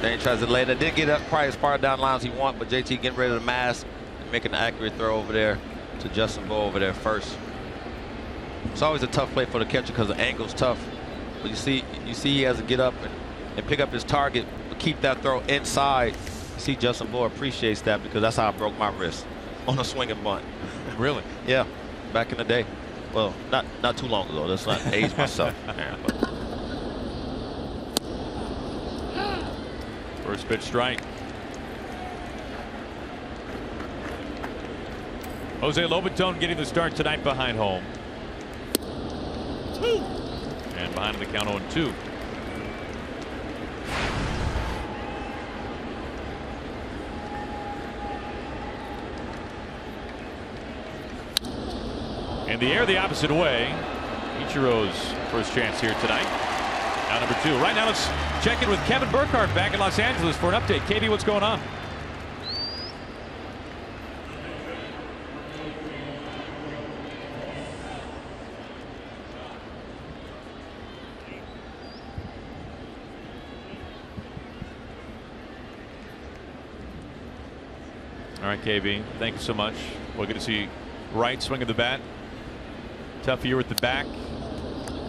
C: Then he tries to lay that. Didn't get up quite as far down the line as he wanted, but JT getting rid of the mask and making an accurate throw over there to Justin Bowe over there first. It's always a tough play for the catcher because the angle's tough. But you see he has to get up and pick up his target, but keep that throw inside. You see Justin Bowe appreciates that because that's how I broke my wrist on a swinging bunt.
A: Really?
C: Yeah, back in the day. Well, not too long ago. Let's not age myself. But.
A: First pitch strike. Jose Lobaton getting the start tonight behind home. And behind the count 0-2. In the air the opposite way. Ichiro's first chance here tonight. Now number 2. Right now let's check in with Kevin Burkhardt back in Los Angeles for an update. KB, what's going on? All right, KB, thank you so much. We're good to see Wright swinging the bat. Tough year with the back.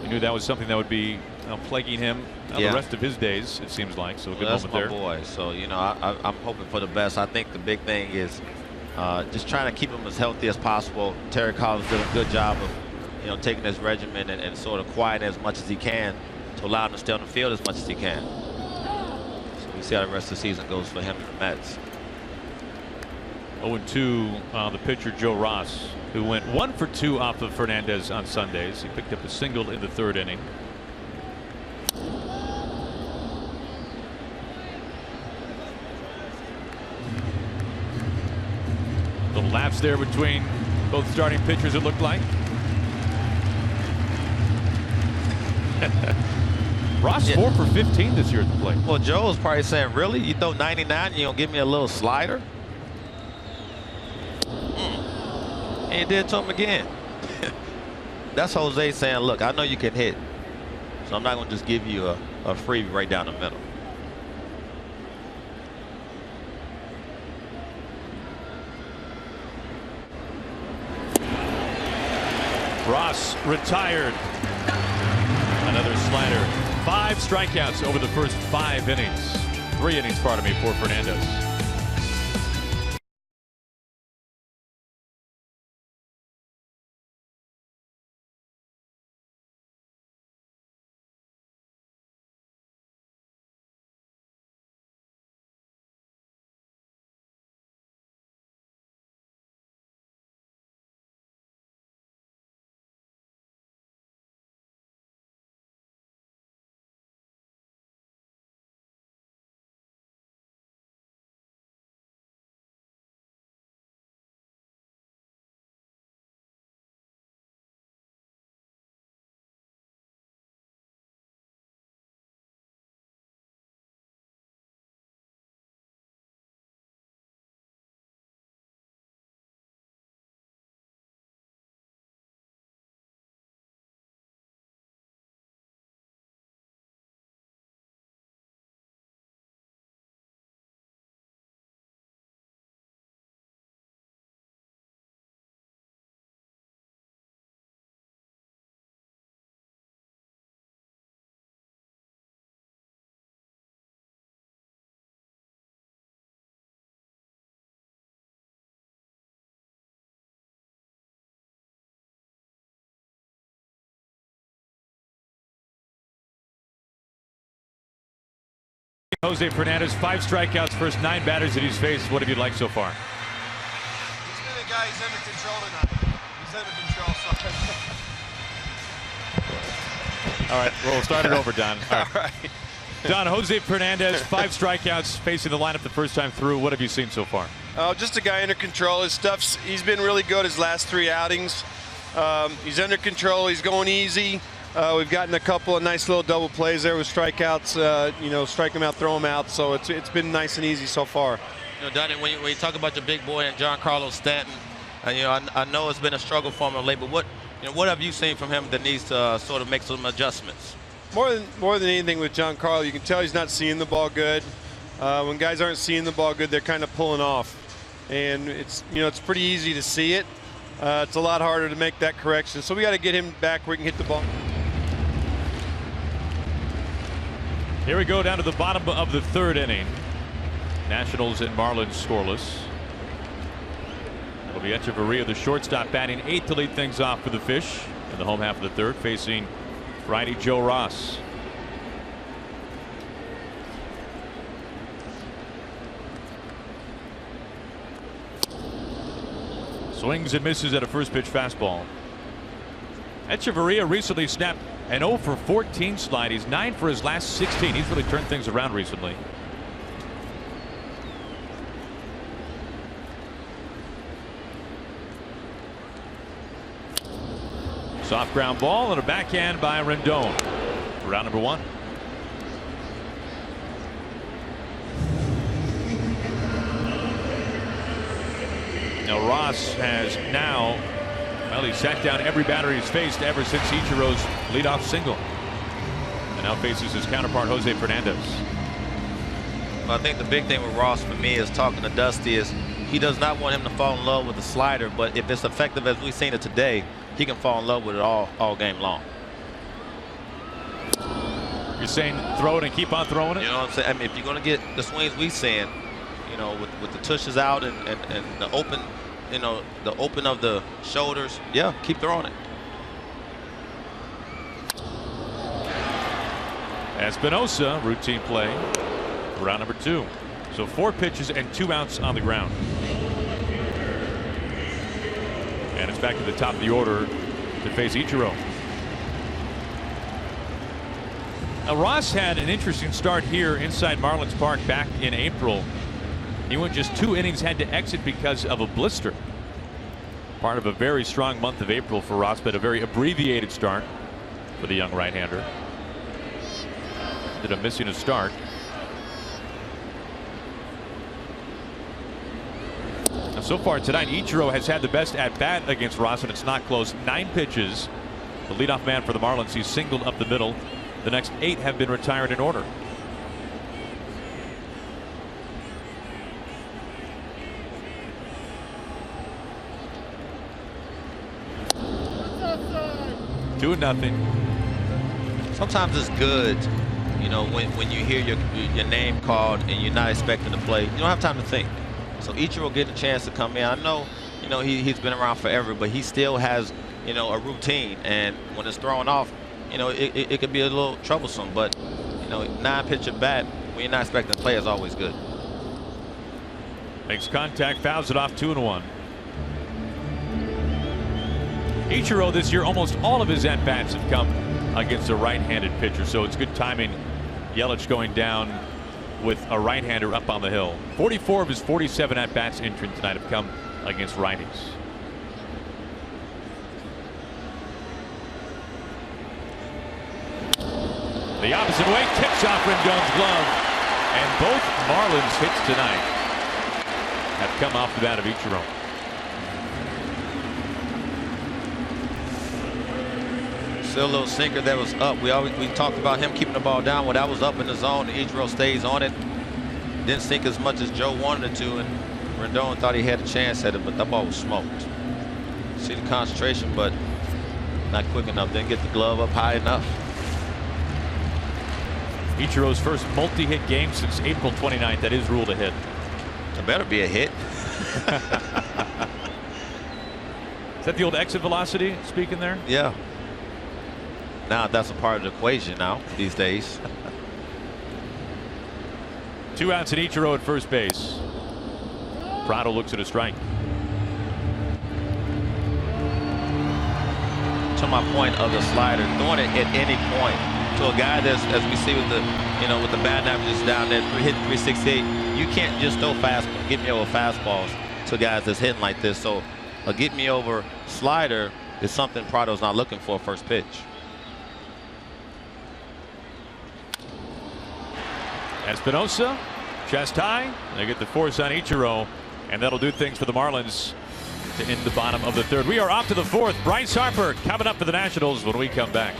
A: We knew that was something that would be plaguing him the rest of his days, it seems like. So a good moment there.
C: That's my boy. So, you know, I'm hoping for the best. I think the big thing is just trying to keep him as healthy as possible. Terry Collins did a good job of, you know, taking his regimen and sort of quieting as much as he can to allow him to stay on the field as much as he can. So we see how the rest of the season goes for him and the Mets.
A: 0-2 the pitcher Joe Ross, who went 1 for 2 off of Fernandez on Sundays. He picked up a single in the 3rd inning. Little lapse there between both starting pitchers, it looked like. Ross 4 for 15 this year at the plate.
C: Well, Joe was probably saying, really? You throw 99 and you don't give me a little slider? And he did to him again. That's Jose saying, look, I know you can hit, so I'm not going to just give you a freebie right down the middle.
A: Ross retired. Another slider. 5 strikeouts over the first 5 innings. 3 innings, pardon me, for Fernandez. Jose Fernandez, 5 strikeouts, first 9 batters that he's faced. What have you liked so far?
D: He's been a guy who's under control tonight. He's under control.
A: All right, we'll start it over, Don. All right. Don, Jose Fernandez, 5 strikeouts, facing the lineup the first time through. What have you seen so far?
D: Just a guy under control. He's been really good his last 3 outings. He's under control. He's going easy. We've gotten a couple of nice little double plays there with strikeouts. Strike him out, throw him out. So it's been nice and easy so far.
C: Donnie, when you talk about the big boy and Giancarlo Stanton, I know it's been a struggle for him of late, but what have you seen from him that needs to sort of make some adjustments?
D: More than anything with Giancarlo, you can tell he's not seeing the ball good. When guys aren't seeing the ball good, they're kind of pulling off, and it's pretty easy to see it. It's a lot harder to make that correction. So we got to get him back where he can hit the ball.
A: Here we go down to the bottom of the 3rd inning. Nationals and Marlins scoreless. It'll be Echeverria, the shortstop, batting 8th to lead things off for the Fish in the home half of the 3rd, facing righty Joe Ross. Swings and misses at a first pitch fastball. Echeverria recently snapped an 0 for 14 slide. He's 9 for his last 16. He's really turned things around recently. Soft ground ball and a backhand by Rendon. Round number 1. Now Ross has he sat down every batter he's faced ever since Ichiro's leadoff single, and now faces his counterpart Jose Fernandez.
C: Well, I think the big thing with Ross for me is talking to Dusty is he does not want him to fall in love with the slider, but if it's effective as we've seen it today, he can fall in love with it all game long.
A: You're saying throw it and keep on throwing it?
C: You know what I'm saying? I mean, if you're going to get the swings we've seen, with the tushes out and the open, the open of the shoulders, yeah, keep throwing it.
A: Espinosa, routine play, round number 2. So 4 pitches and 2 outs on the ground. And it's back to the top of the order to face Ichiro. Now Ross had an interesting start here inside Marlins Park back in April. He went just 2 innings, had to exit because of a blister. Part of a very strong month of April for Ross, but a very abbreviated start for the young right-hander. Ended up missing a start. Now, so far tonight, Ichiro has had the best at-bat against Ross, and it's not close. 9 pitches. The leadoff man for the Marlins, he's singled up the middle. The next 8 have been retired in order. Two nothing.
C: Sometimes it's good, when you hear your name called and you're not expecting to play. You don't have time to think. So Ichiro getting a chance to come in. I know, he's been around forever, but he still has, a routine. And when it's thrown off, it could be a little troublesome. But, 9-pitch at bat when you're not expecting to play is always good.
A: Makes contact, fouls it off, 2-1. Ichiro this year, almost all of his at-bats have come against a right-handed pitcher, so it's good timing. Yelich going down with a right-hander up on the hill. 44 of his 47 at-bats entering tonight have come against righties. The opposite way, tips off Rendon's glove, and both Marlins hits tonight have come off the bat of Ichiro.
C: Still a little sinker that was up. We talked about him keeping the ball down. When that was up in the zone, Ichiro stays on it. Didn't sink as much as Joe wanted it to, and Rendon thought he had a chance at it, but that ball was smoked. See the concentration, but not quick enough. Didn't get the glove up high enough.
A: Ichiro's first multi-hit game since April 29th. That is ruled a hit.
C: It better be a hit.
A: Is that the old exit velocity speaking there?
C: Yeah. Now that's a part of the equation now these days.
A: 2 outs in Ichiro at first base. Prado looks at a strike.
C: To my point of the slider, throwing it at any point to a guy that's, as we see with the, with the batting averages down there, hitting 368. You can't just throw fastball, get me over fastballs to guys that's hitting like this. So a get me over slider is something Prado's not looking for first pitch.
A: Espinosa, chest high. They get the force on Ichiro, and that'll do things for the Marlins to end the bottom of the 3rd. We are off to the 4th. Bryce Harper coming up for the Nationals when we come back.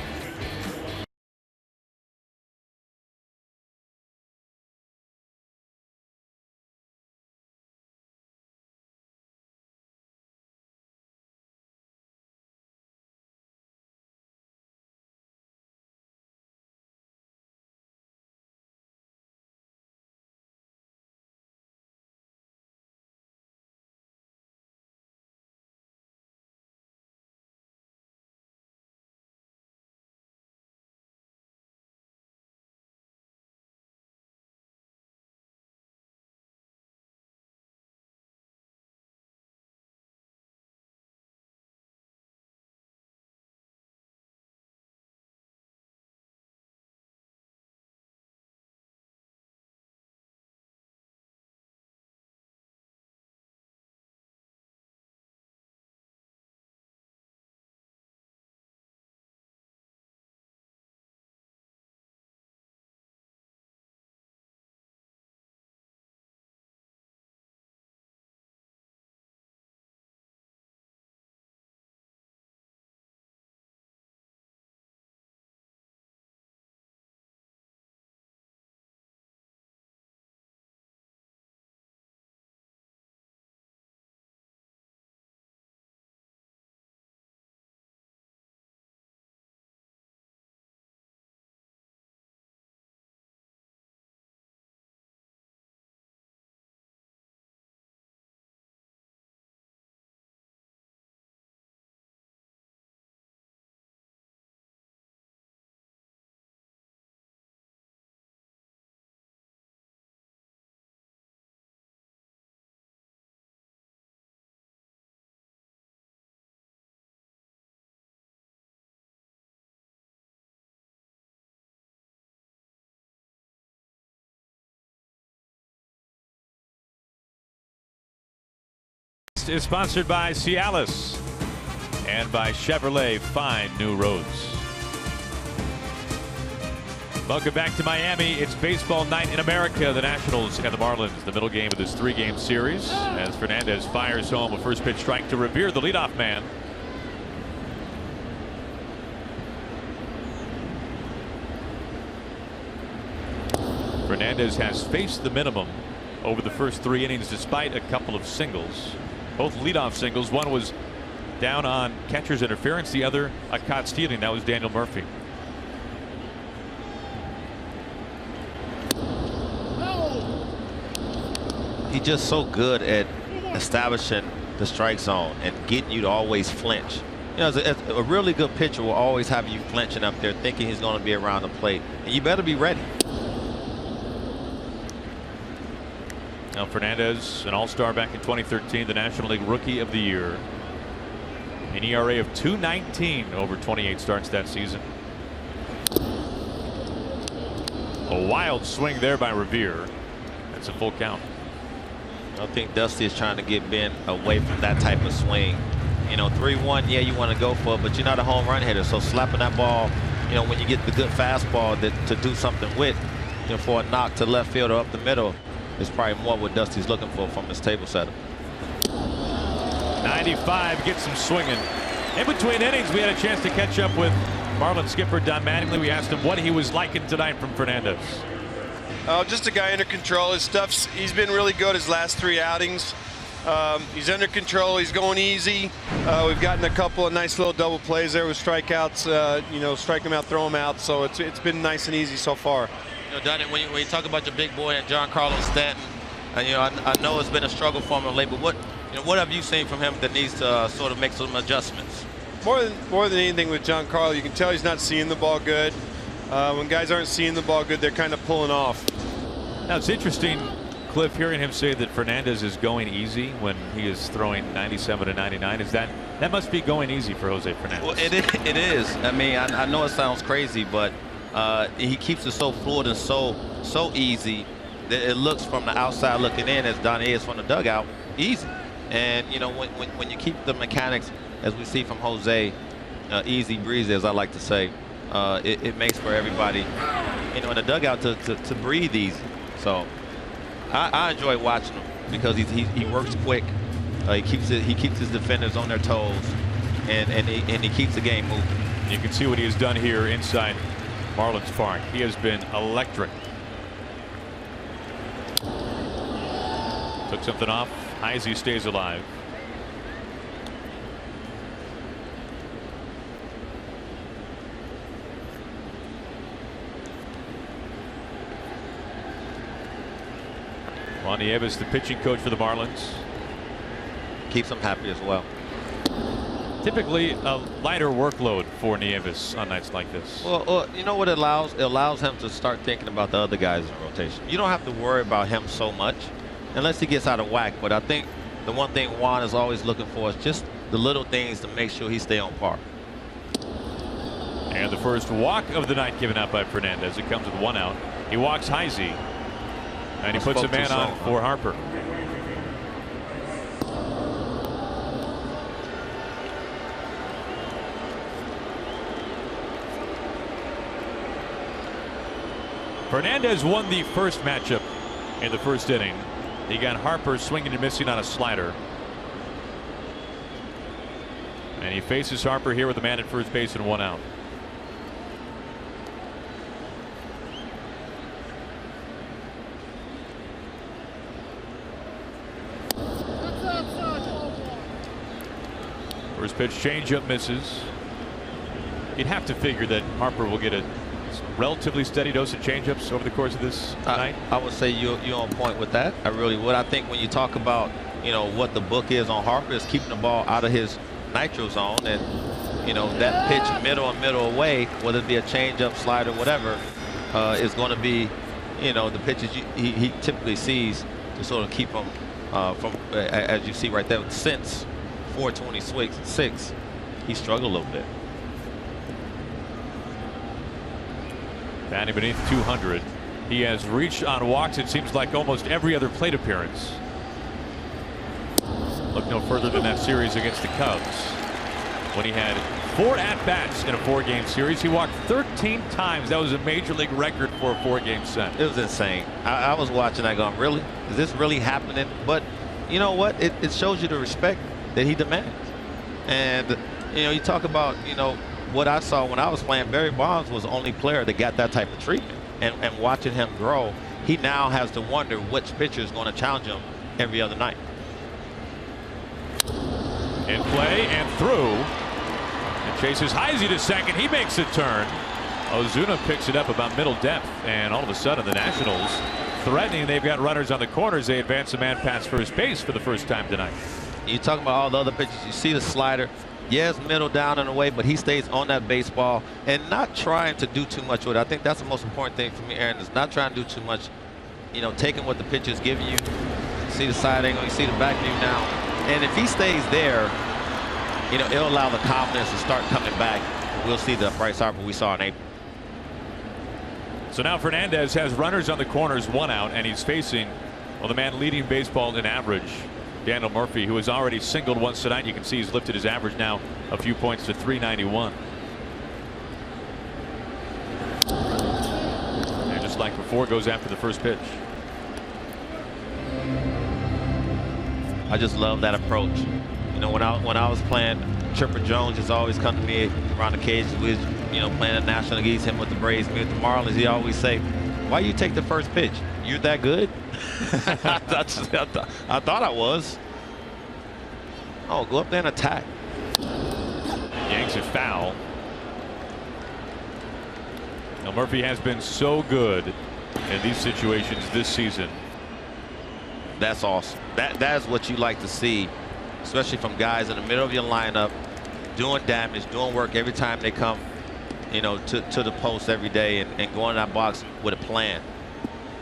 A: Is sponsored by Cialis and by Chevrolet. Find new roads. Welcome back to Miami. It's baseball night in America. The Nationals and the Marlins, the middle game of this 3-game series, as Fernandez fires home a first pitch strike to Revere, the leadoff man. Fernandez has faced the minimum over the first 3 innings despite a couple of singles. Both leadoff singles. One was down on catcher's interference, the other a caught stealing. That was Daniel Murphy.
C: He's just so good at establishing the strike zone and getting you to always flinch. A really good pitcher will always have you flinching up there thinking he's going to be around the plate, and you better be ready.
A: Now Fernandez, an all-star back in 2013, the National League Rookie of the Year. An ERA of .219 over 28 starts that season. A wild swing there by Revere. That's a full count.
C: I think Dusty is trying to get Ben away from that type of swing. 3-1, yeah, you want to go for it, but you're not a home run hitter. So slapping that ball, when you get the good fastball to do something with, for a knock to left field or up the middle, is probably more what Dusty's looking for from his table setup.
A: 95 gets him swinging. In between innings, we had a chance to catch up with Marlins skipper Don Mattingly. We asked him what he was liking tonight from Fernandez.
D: Just a guy under control. He's been really good his last 3 outings. He's under control. He's going easy. We've gotten a couple of nice little double plays there with strikeouts. Strike him out, throw him out. So it's been nice and easy so far.
C: Donnie, when you talk about your big boy and Giancarlo Stanton, I know it's been a struggle for him of late, but what have you seen from him that needs to sort of make some adjustments?
D: More than anything with Giancarlo, you can tell he's not seeing the ball good. When guys aren't seeing the ball good, they're kind of pulling off.
A: Now it's interesting, Cliff, hearing him say that Fernandez is going easy when he is throwing 97 to 99. Is that must be going easy for Jose Fernandez?
C: Well, it is. I mean, I know it sounds crazy, but he keeps it so fluid and so easy that it looks from the outside looking in, as Donnie is from the dugout, easy. And you know, when you keep the mechanics, as we see from Jose, easy breezy, as I like to say, it makes for everybody, you know, in the dugout to breathe easy. So I enjoy watching him because he works quick. He keeps his defenders on their toes, and he keeps the game moving.
A: You can see what he has done here inside Marlins Park. He has been electric. Took something off. Heisey stays alive. Juan Nieves, the pitching coach for the Marlins.
C: Keeps them happy as well.
A: Typically a lighter workload for Nieves on nights like this.
C: Well, you know what it allows? It allows him to start thinking about the other guys in the rotation. You don't have to worry about him so much unless he gets out of whack. But I think the one thing Juan is always looking for is just the little things to make sure he stay on par.
A: And the first walk of the night given out by Fernandez. It comes with 1 out. He walks Heisey. And he puts a man on for Harper. Fernandez won the first matchup in the first inning. He got Harper swinging and missing on a slider. And he faces Harper here with a man at first base and 1 out. First pitch changeup misses. You'd have to figure that Harper will get a relatively steady dose of changeups over the course of this night.
C: I would say you're on point with that. I really would. I think when you talk about, you know, what the book is on Harper is keeping the ball out of his nitro zone, and you know that pitch middle and middle away, whether it be a changeup, slider, whatever, is going to be, you know, the pitches he typically sees to sort of keep him from, as you see right there, since 426, he struggled a little bit.
A: Batting beneath 200. He has reached on walks, it seems like, almost every other plate appearance. Look no further than that series against the Cubs, when he had 4 at-bats in a 4-game series. He walked 13 times. That was a major league record for a 4-game set.
C: It was insane. I was watching that going, really? Is this really happening? But you know what? It shows you the respect that he demands. And you know, you talk about, you know, what I saw when I was playing. Barry Bonds was the only player that got that type of treatment. And watching him grow, he now has to wonder which pitcher is going to challenge him every other night.
A: In play and through. And chases Heisey to second. He makes a turn. Ozuna picks it up about middle depth. And all of a sudden the Nationals threatening. They've got runners on the corners. They advance a man past first base for the first time tonight.
C: You talking about all the other pitches. You see the slider. Yes, middle down and away, but he stays on that baseball and not trying to do too much with it. I think that's the most important thing for me, Aaron, is not trying to do too much. You know, taking what the pitcher is giving you. You see the side angle, you see the back view now. And if he stays there, you know, it'll allow the confidence to start coming back. We'll see the Bryce Harper we saw in April.
A: So now Fernandez has runners on the corners, 1 out, and he's facing, well, the man leading baseball in average, Daniel Murphy, who has already singled once tonight. You can see he's lifted his average now a few points to 391. And just like before, goes after the first pitch.
C: I just love that approach. You know, when I was playing, Chipper Jones just always come to me around the cage. We was, you know, playing the National League, him with the Braves, me with the Marlins. He always say, "Why you take the first pitch? You're that good?" I thought I was. Oh, go up there and attack.
A: Yanks it foul. Now Murphy has been so good in these situations this season.
C: That's awesome. That's what you like to see, especially from guys in the middle of your lineup, doing damage, doing work every time they come, you know, to the post every day, and going in that box with a plan.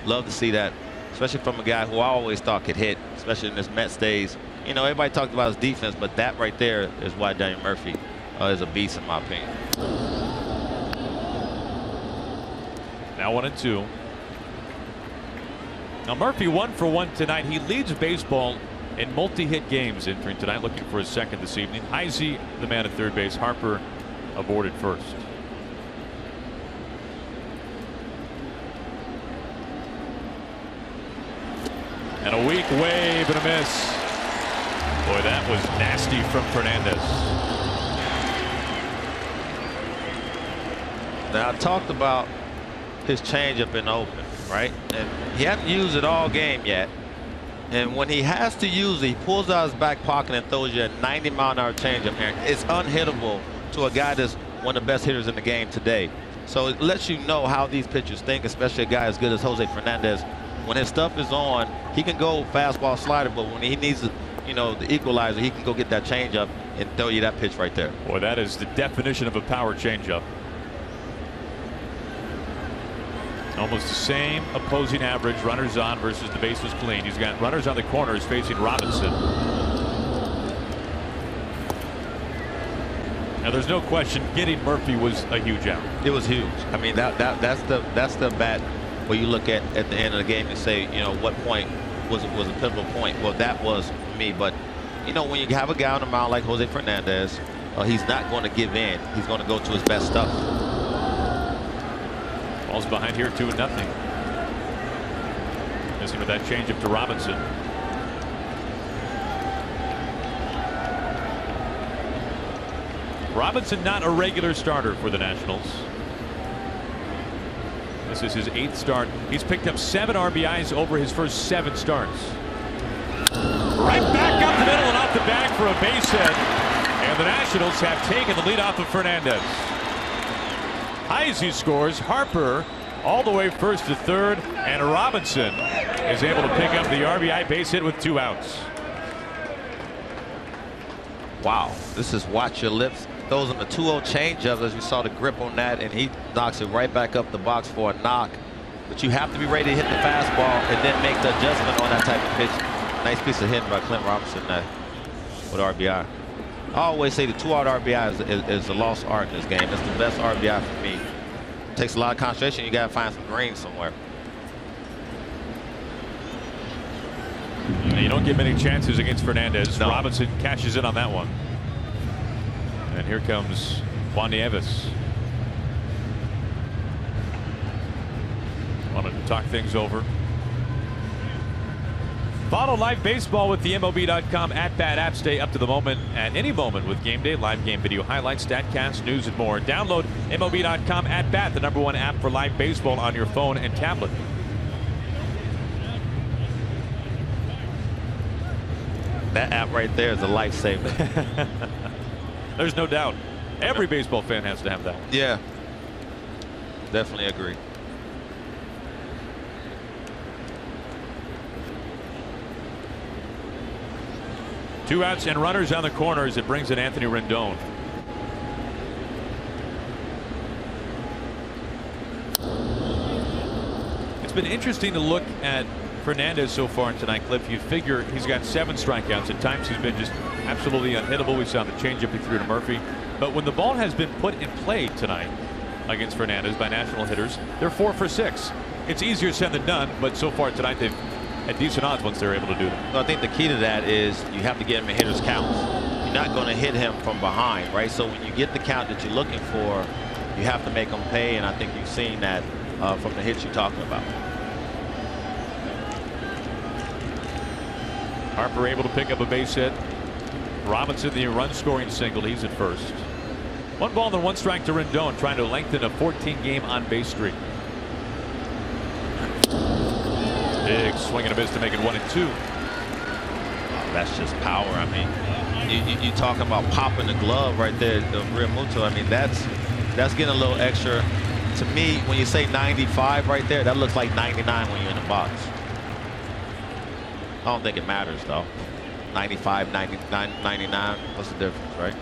C: Love to see that, especially from a guy who I always thought could hit, especially in this Mets days. You know, everybody talked about his defense, but that right there is why Daniel Murphy is a beast in my opinion.
A: Now 1-2. Now Murphy 1 for 1 tonight. He leads baseball in multi-hit games entering tonight, looking for his second this evening. Heisey, the man at third base. Harper aboard at first. And a weak wave and a miss. Boy, that was nasty from Fernandez.
C: Now, I talked about his changeup in Oakland, right? And he hadn't used it all game yet. And when he has to use it, he pulls out his back pocket and throws you a 90-mile-an-hour changeup. And it's unhittable to a guy that's one of the best hitters in the game today. So it lets you know how these pitchers think, especially a guy as good as Jose Fernandez. When his stuff is on, he can go fastball slider, but when he needs, you know, the equalizer, he can go get that changeup and throw you that pitch right there.
A: Boy, that is the definition of a power changeup. Almost the same opposing average, runners on versus the bases clean. He's got runners on the corners facing Robinson. Now there's no question getting Murphy was a huge out.
C: It was huge. I mean, that's the bat where you look at the end of the game and say, you know, what point was a pivotal point. Well, that was me. But you know, when you have a guy on the mound like Jose Fernandez, he's not going to give in. He's going to go to his best stuff.
A: Ball's behind here 2-0. Missing with that changeup to Robinson. Robinson not a regular starter for the Nationals. This is his 8th start. He's picked up 7 RBIs over his first 7 starts. Right back up the middle and off the bag for a base hit. And the Nationals have taken the lead off of Fernandez. Heisey scores. Harper all the way first to third. And Robinson is able to pick up the RBI base hit with 2 outs.
C: Wow. This is watch your lips. Throws him a 2-0 changeup, as you saw the grip on that, and he knocks it right back up the box for a knock. But you have to be ready to hit the fastball and then make the adjustment on that type of pitch. Nice piece of hitting by Clint Robinson with RBI. I always say the 2-out RBI is the lost art in this game. It's the best RBI for me. It takes a lot of concentration. You got to find some green somewhere.
A: You don't get many chances against Fernandez.
C: No.
A: Robinson cashes in on that one. And here comes Juan Nieves. Wanted to talk things over. Follow live baseball with the MLB.com at-bat app. Stay up to the moment at any moment with game day, live game video highlights, StatCast, news, and more. Download MLB.com at-bat, the #1 app for live baseball on your phone and tablet.
C: That app right there is a lifesaver.
A: There's no doubt. Every baseball fan has to have that.
C: Yeah. Definitely agree.
A: Two outs and runners on the corners. It brings in Anthony Rendon. It's been interesting to look at Fernandez so far tonight, Cliff. You figure he's got 7 strikeouts. At times he's been just absolutely unhittable. We saw the changeup he threw to Murphy. But when the ball has been put in play tonight against Fernandez by national hitters, they're 4 for 6. It's easier said than done, but so far tonight they've had decent odds once they're able to do that.
C: So I think the key to that is you have to get him in hitters' counts. You're not going to hit him from behind, right? So when you get the count that you're looking for, you have to make them pay, and I think you've seen that from the hits you're talking about.
A: Harper able to pick up a base hit. Robinson the run scoring single. He's at first. 1 ball and 1 strike to Rendon, trying to lengthen a 14-game on base streak. Big swing and a miss to make it 1-2.
C: That's just power. I mean, you talking about popping the glove right there, the Real Muto. I mean, that's getting a little extra. To me, when you say 95 right there, that looks like 99 when you're in the box. I don't think it matters, though. 95, 99, 99. What's the difference, right?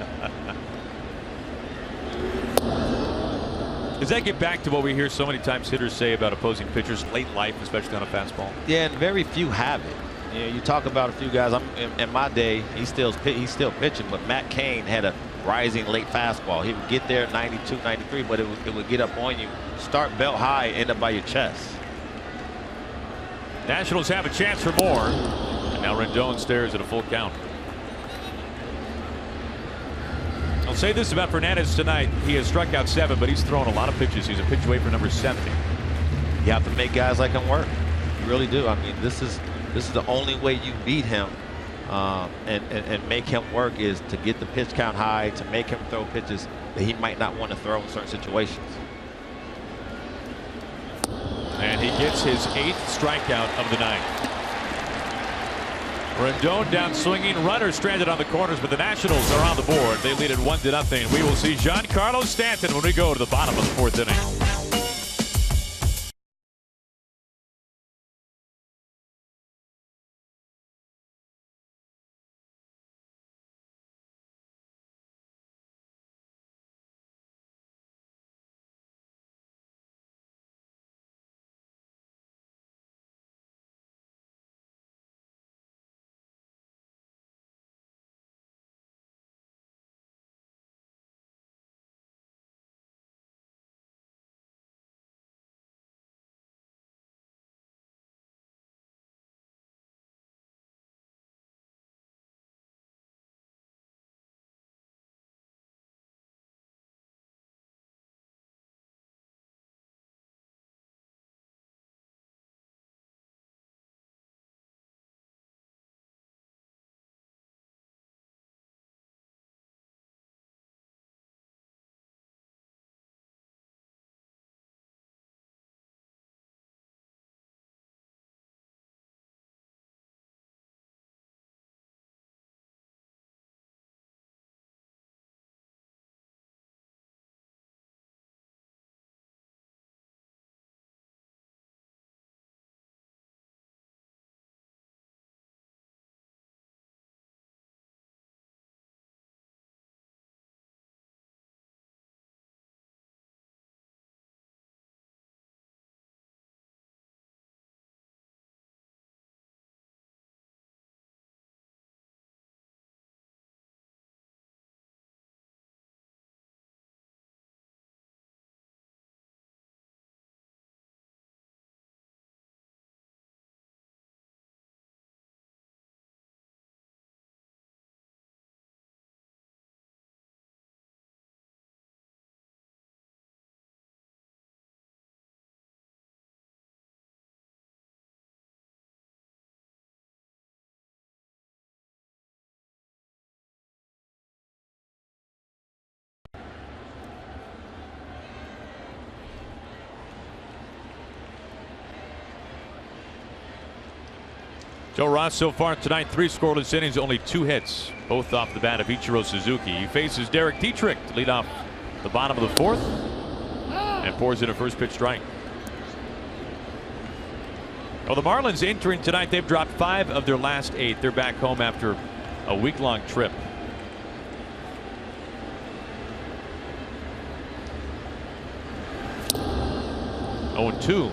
A: Does that get back to what we hear so many times hitters say about opposing pitchers late in life, especially on a fastball?
C: Yeah, and very few have it. You know, you talk about a few guys. In my day, he's still pitching, but Matt Cain had a rising late fastball. He would get there 92, 93, but it would get up on you. Start belt high, end up by your chest.
A: Nationals have a chance for more. And now Rendon stares at a full count. I'll say this about Fernandez tonight. He has struck out 7, but he's thrown a lot of pitches. He's a pitch away for number 70.
C: You have to make guys like him work. You really do. I mean, this is the only way you beat him and make him work, is to get the pitch count high, to make him throw pitches that he might not want to throw in certain situations.
A: And he gets his 8th strikeout of the night. Rendon down swinging, runner stranded on the corners, but the Nationals are on the board. They lead it 1-0. We will see Giancarlo Stanton when we go to the bottom of the 4th inning. Joe Ross so far tonight, 3 scoreless innings, only 2 hits, both off the bat of Ichiro Suzuki. He faces Derek Dietrich to lead off the bottom of the 4th and pours in a first pitch strike. Well, the Marlins entering tonight, they've dropped 5 of their last 8. They're back home after a week-long trip. Oh, 2.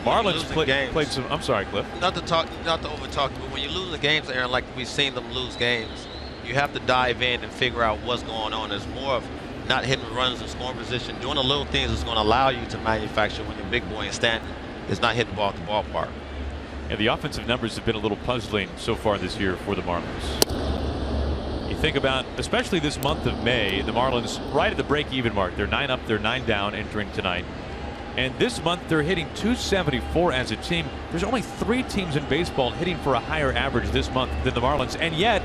A: Marlins played some. I'm sorry, Cliff.
C: Not to overtalk, but when you lose the games, Aaron, like we've seen them lose games, you have to dive in and figure out what's going on. It's more of not hitting runners in scoring position, doing the little things that's going to allow you to manufacture when your big boy and Stanton is not hitting the ball at the ballpark.
A: And the offensive numbers have been a little puzzling so far this year for the Marlins. You think about, especially this month of May, the Marlins right at the break-even mark. They're 9 up, they're 9 down entering tonight. And this month they're hitting .274 as a team. There's only 3 teams in baseball hitting for a higher average this month than the Marlins, and yet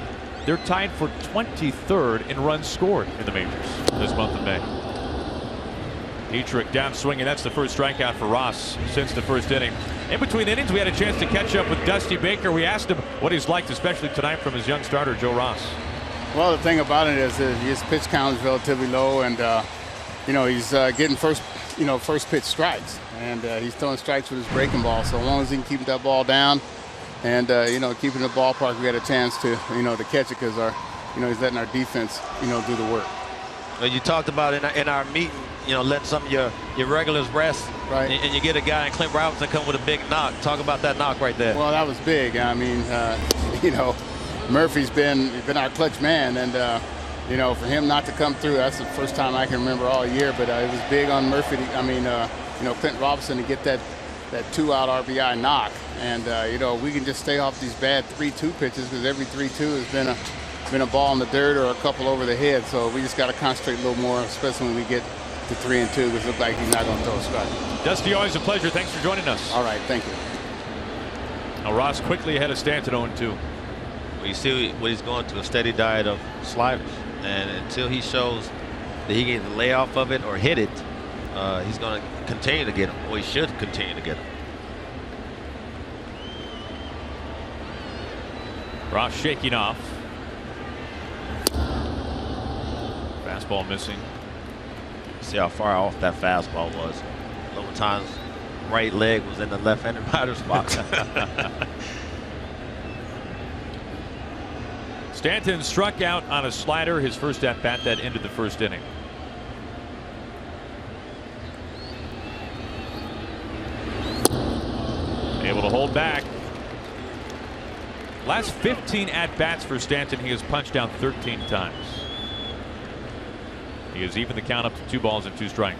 A: they're tied for 23rd in runs scored in the majors this month of May. Dietrich down swinging. That's the first strikeout for Ross since the first inning. In between innings, we had a chance to catch up with Dusty Baker. We asked him what he's liked, especially tonight, from his young starter Joe Ross.
E: Well, the thing about it is that his pitch count is relatively low, and he's getting first pitch strikes, and he's throwing strikes with his breaking ball. So as long as he can keep that ball down, and keeping the ballpark, we had a chance to to catch it, because he's letting our defense do the work.
C: You talked about in our meeting let some of your regulars rest,
E: Right.
C: and you get a guy in Clint Robinson come with a big knock. Talk about that knock right there.
E: Well, that was big. I mean, Murphy's been our clutch man, and for him not to come through, that's the first time I can remember all year. But it was big on Murphy. Clint Robinson to get that 2-out RBI knock, and we can just stay off these bad 3-2 pitches, because every 3-2 has been a ball in the dirt or a couple over the head. So we just got to concentrate a little more, especially when we get to 3-2, because it looks like he's not going to throw a strike.
A: Dusty, always a pleasure. Thanks for joining us.
E: All right, thank you.
A: Now Ross quickly ahead of Stanton 0-2.
C: Well, you see what he's going to, a steady diet of sliders, and until he shows that he can either lay off of it or hit it, he's going to continue to get him, or he should continue to get him.
A: Ross shaking off. Fastball missing.
C: See how far off that fastball was. A couple times, right leg was in the left-handed batter's box.
A: Stanton struck out on a slider, his first at bat that ended the first inning. Able to hold back. Last 15 at bats for Stanton, he has punched out 13 times. He has evened the count up to 2 balls and 2 strikes.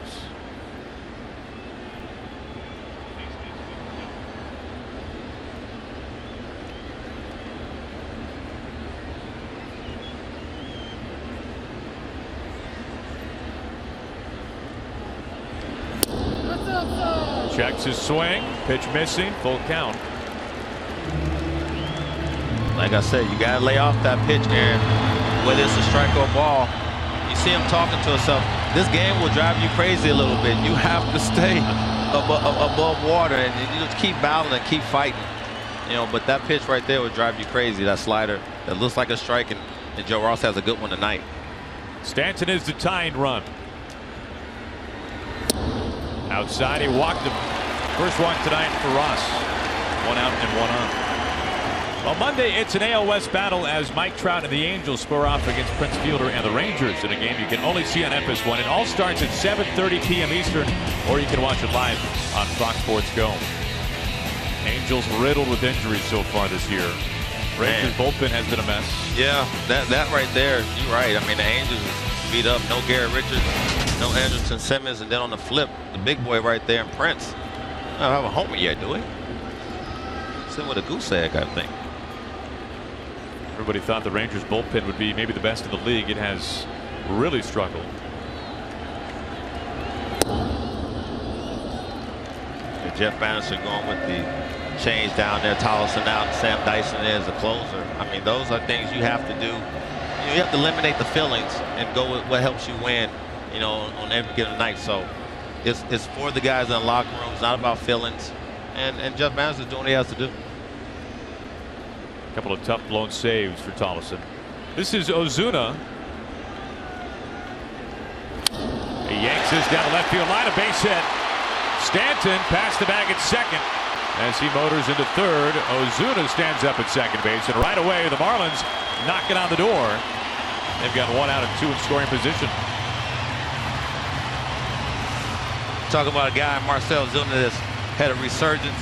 A: Checks his swing, pitch missing, full count.
C: Like I said, you got to lay off that pitch, Aaron, whether it's a strike or a ball. You see him talking to himself. This game will drive you crazy a little bit. You have to stay above water, and you just keep battling, keep fighting. But that pitch right there would drive you crazy, that slider that looks like a strike, and Joe Ross has a good one tonight.
A: Stanton is the tying run. Outside, he walked him. First walk tonight for Ross. 1 out and 1 on. Well, Monday, it's an AL West battle as Mike Trout and the Angels square off against Prince Fielder and the Rangers in a game you can only see on FS1. It all starts at 7:30 p.m. Eastern, or you can watch it live on Fox Sports Go. Angels riddled with injuries so far this year. Rangers bullpen has been a mess. Yeah,
C: that right there, you're right. I mean, the Angels beat up. No Garrett Richards, no Anderson Simmons, and then on the flip, the big boy right there in Prince. I don't have a homer yet, do we? Sitting with a goose egg, I think.
A: Everybody thought the Rangers bullpen would be maybe the best in the league. It has really struggled.
C: And Jeff Bannister going with the change down there. Tollison out, and Sam Dyson there as a closer. I mean, those are things you have to do. You have to eliminate the feelings and go with what helps you win, on every given night. So it's for the guys in the locker room. It's not about feelings. And Jeff Bannister is doing what he has to do.
A: A couple of tough blown saves for Tollison. This is Ozuna. He yanks this down the left field line, a base hit. Stanton past the bag at second. As he motors into third, Ozuna stands up at second base, and right away the Marlins knock it on the door. They've got 1 out and 2 in scoring position.
C: Talk about a guy, Marcell Ozuna, that's had a resurgence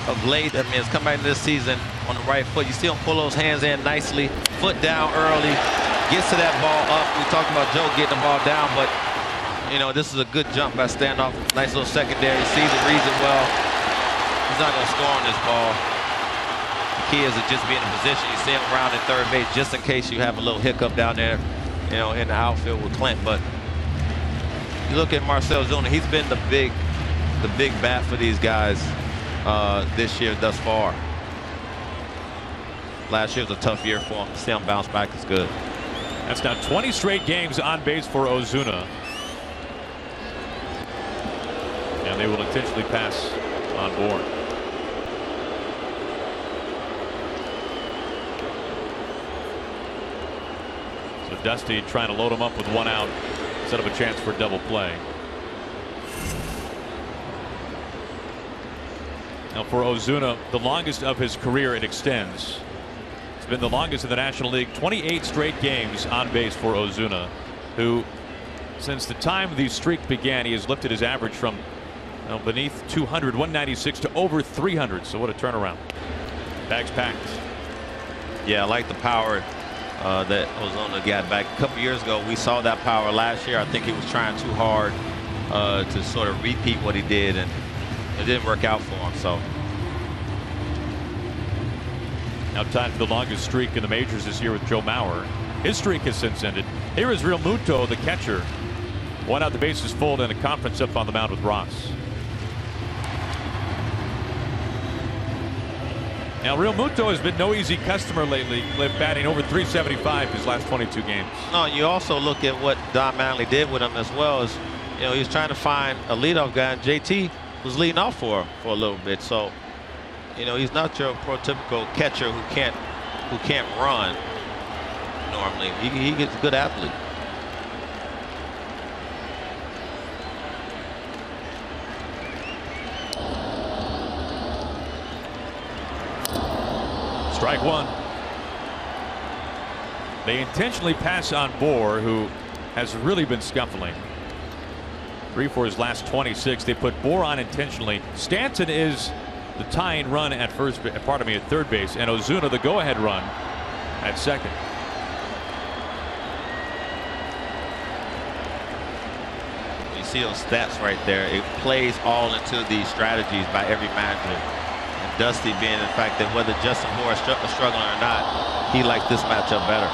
C: of late. I mean, it's come back this season on the right foot. You see him pull those hands in nicely, foot down early, gets to that ball up. We talked about Joe getting the ball down, but this is a good jump by standoff. Nice little secondary. Sees it, reads it well. He's not going to score on this ball. The key is to just be in a position. You see him around at third base just in case you have a little hiccup down there, in the outfield with Clint. But you look at Marcell Ozuna, he's been the big bat for these guys this year thus far. Last year was a tough year for him. To see him bounce back is good.
A: That's now 20 straight games on base for Ozuna. And they will intentionally pass on board. So Dusty trying to load him up with 1 out, set up a chance for a double play. Now for Ozuna, the longest of his career it extends. It's been the longest in the National League, 28 straight games on base for Ozuna, who Since the time the streak began, he has lifted his average from beneath 200, 196 to over 300. So what a turnaround. Bags packed.
C: Yeah, I like the power that Ozuna got back a couple years ago. We saw that power last year. I think he was trying too hard to sort of repeat what he did, and it didn't work out for him. So
A: now tied for the longest streak in the majors this year with Joe Mauer. His streak has since ended. Here is Real Muto, the catcher. One out, the bases full, and a conference up on the mound with Ross. Now, Real Muto has been no easy customer lately, batting over 375 his last 22 games.
C: No, you also look at what Don Manley did with him as well. As he was trying to find a leadoff guy, and JT was leading off for him for a little bit. So, he's not your prototypical catcher who can't run normally. He gets a good athlete.
A: Strike one. They intentionally pass on Bohr, who has really been scuffling. 3 for his last 26. They put Bohr on intentionally. Stanton is the tying run at at third base, and Ozuna the go-ahead run at second.
C: You see those stats right there. It plays all into the strategies by every manager. Dusty being the fact that whether Justin Moore is struggling or not, he likes this matchup better.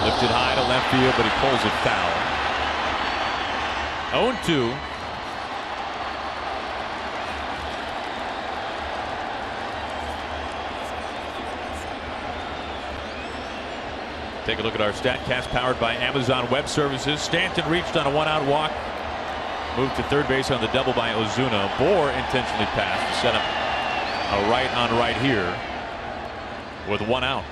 A: Lifted high to left field, but he pulls it foul. 0-2. Take a look at our StatCast powered by Amazon Web Services. Stanton reached on a one-out walk. Moved to third base on the double by Ozuna. Bohr intentionally passed to set up a right on right here with one out.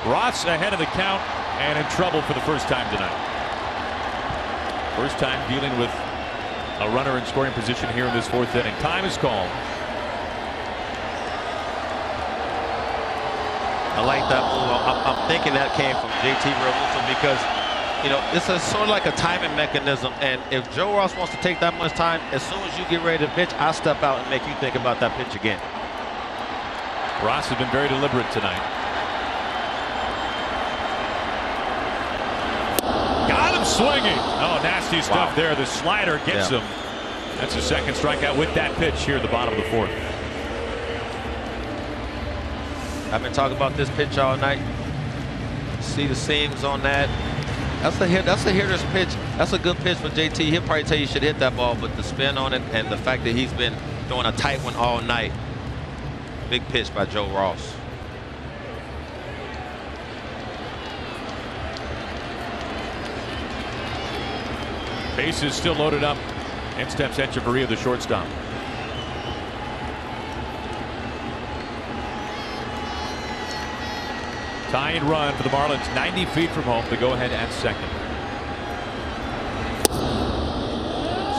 A: Ross ahead of the count and in trouble for the first time tonight. First time dealing with a runner in scoring position here in this fourth inning. Time is called.
C: I like that move. I'm thinking that came from JT Realmuto because, it's sort of like a timing mechanism. And if Joe Ross wants to take that much time, as soon as you get ready to pitch, I'll step out and make you think about that pitch again.
A: Ross has been very deliberate tonight. Got him swinging. Oh, nasty stuff there. The slider gets him. That's the second strikeout with that pitch here at the bottom of the fourth.
C: I've been talking about this pitch all night. See the seams on that. That's a hitter's pitch. That's a good pitch for JT. He'll probably tell you should hit that ball, but the spin on it and the fact that he's been throwing a tight one all night. Big pitch by Joe Ross.
A: Bases still loaded up. In steps Echeverria, the shortstop. Tying run for the Marlins, 90 feet from home. The go-ahead at second.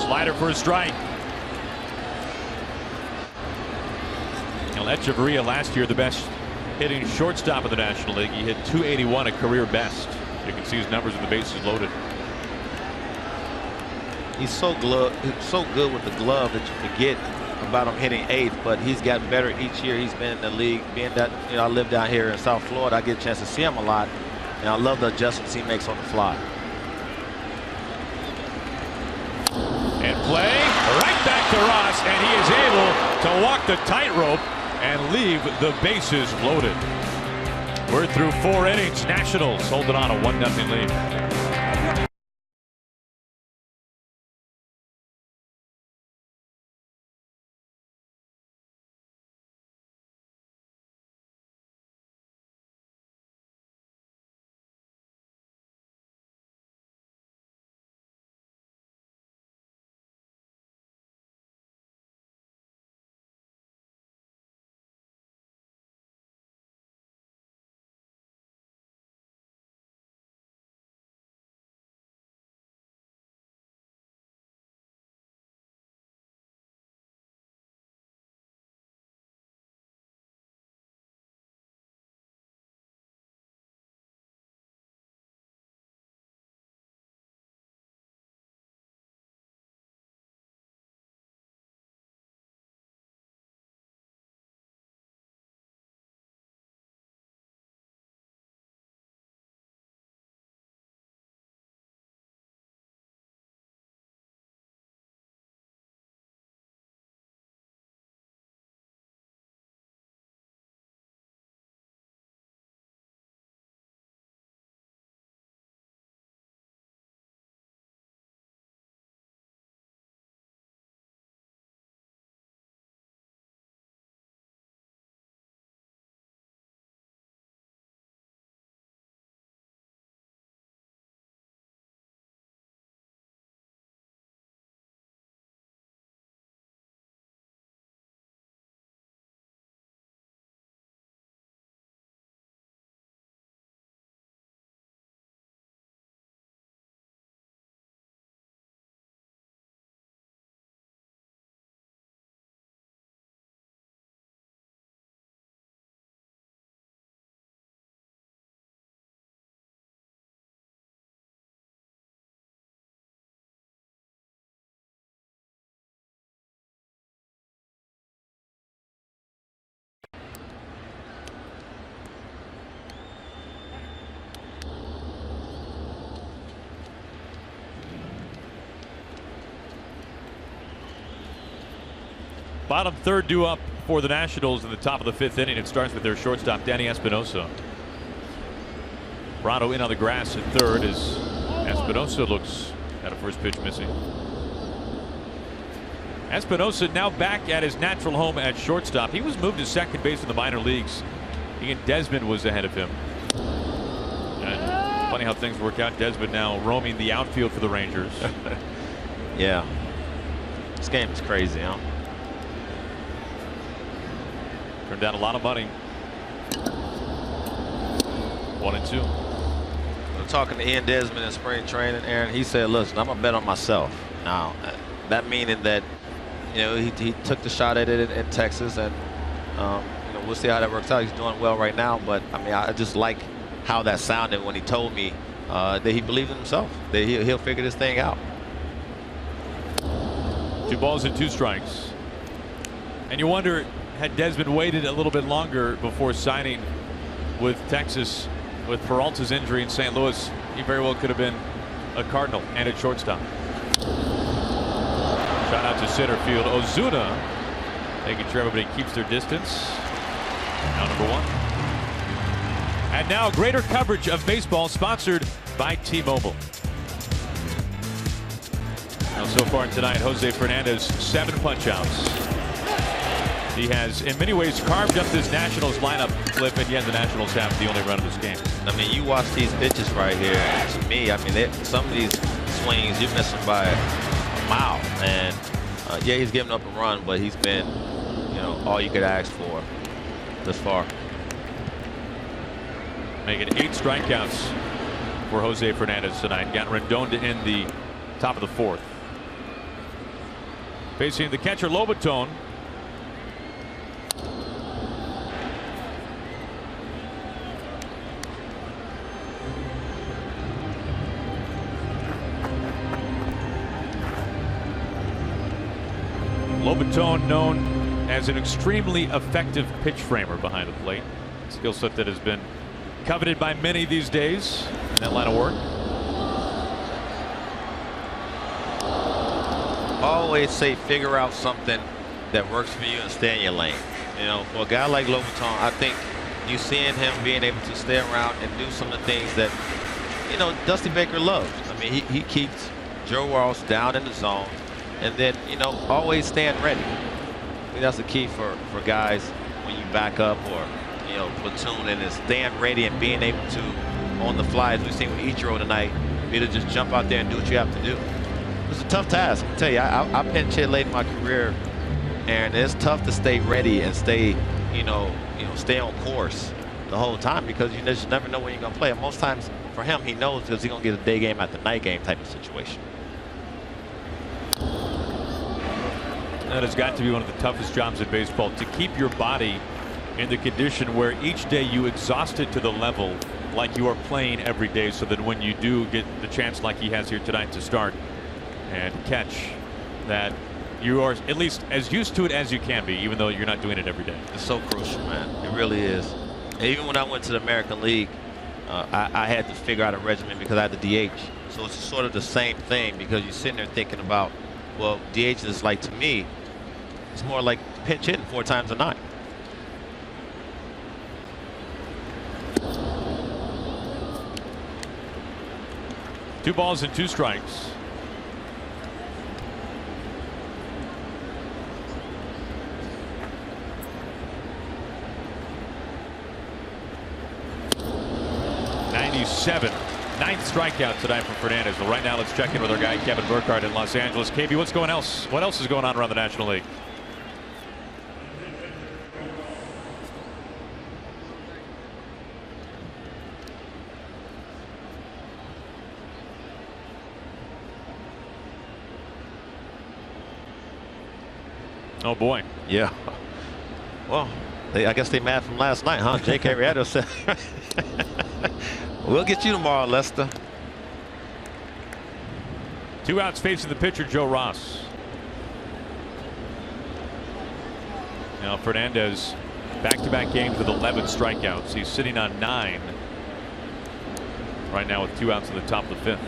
A: Slider for a strike. Now Echeverria last year the best hitting shortstop in the National League. He hit 281, a career best. You can see his numbers with the bases loaded.
C: He's so good with the glove that you forget about him hitting eighth, but he's gotten better each year he's been in the league. Being that I live down here in South Florida, I get a chance to see him a lot, and I love the adjustments he makes on the fly.
A: And play right back to Ross, and he is able to walk the tightrope and leave the bases loaded. We're through 4 innings. Nationals holding on a 1-0 lead. Bottom third due up for the Nationals in the top of the 5th inning. It starts with their shortstop, Danny Espinosa. Brado in on the grass at third as Espinosa looks at a first pitch missing. Espinosa now back at his natural home at shortstop. He was moved to second base in the minor leagues. Ian Desmond was ahead of him. And funny how things work out. Desmond now roaming the outfield for the Rangers.
C: Yeah. This game is crazy, huh?
A: Turned down a lot of money. 1-2.
C: I'm talking to Ian Desmond in spring training, Aaron. He said, listen, I'm going to bet on myself. Now, that meaning that, you know, he took the shot at it in Texas, and, you know, we'll see how that works out. He's doing well right now, but, I mean, I just like how that sounded when he told me that he believed in himself, that he'll figure this thing out.
A: 2 balls and 2 strikes. And you wonder, had Desmond waited a little bit longer before signing with Texas, with Peralta's injury in St. Louis, he very well could have been a Cardinal and at shortstop. Shot out to center field. Ozuna making sure everybody keeps their distance. Now number 1. And now greater coverage of baseball sponsored by T-Mobile. Now so far tonight, Jose Fernandez 7 punch-outs. He has in many ways carved up this Nationals lineup, Cliff, and yet the Nationals have the only run of this game.
C: I mean, you watch these pitches right here, and to me, I mean, some of these swings you're missing by a mile, and yeah, he's giving up a run, but he's been, you know, all you could ask for this far.
A: Making 8 strikeouts for Jose Fernandez tonight. Got Rendon to end the top of the 4th. Facing the catcher Lobaton. Lobaton, known as an extremely effective pitch framer behind the plate. Skill set that has been coveted by many these days in that line of work.
C: Always say figure out something that works for you and stay in your lane. You know, for a guy like Lobaton, I think you seeing him being able to stay around and do some of the things that, you know, Dusty Baker loves. I mean, he keeps Joe Ross down in the zone, and then, you know, always staying ready. I think that's the key for guys when you back up or, you know, platoon, and is staying ready and being able to, on the fly, as we've seen with Ichiro tonight, be able to just jump out there and do what you have to do. It's a tough task. I tell you, I pinch hit late in my career, and it's tough to stay ready and stay, you know, stay on course the whole time, because you just never know when you're gonna play. And most times for him, he knows because he's gonna get a day game at the night game type of situation.
A: That has got to be one of the toughest jobs in baseball, to keep your body in the condition where each day you exhaust it to the level like you are playing every day, so that when you do get the chance like he has here tonight to start and catch, that you are at least as used to it as you can be, even though you're not doing it every day.
C: It's so crucial, man. It really is. And even when I went to the American League, I had to figure out a regimen because I had the DH. So it's sort of the same thing, because you're sitting there thinking about, well, DH is like, to me, it's more like pinch hitting 4 times a night.
A: Two balls and 2 strikes. Ninth strikeout tonight from Fernandez. Well, right now let's check in with our guy Kevin Burkhardt in Los Angeles. KB, what else is going on around the National League? Oh boy.
C: Yeah. Well, I guess they mad from last night, huh? Jake Arrieta said, we'll get you tomorrow, Lester.
A: 2 outs facing the pitcher, Joe Ross. Now Fernandez, back-to-back games with 11 strikeouts. He's sitting on 9 right now with 2 outs in the top of the 5th.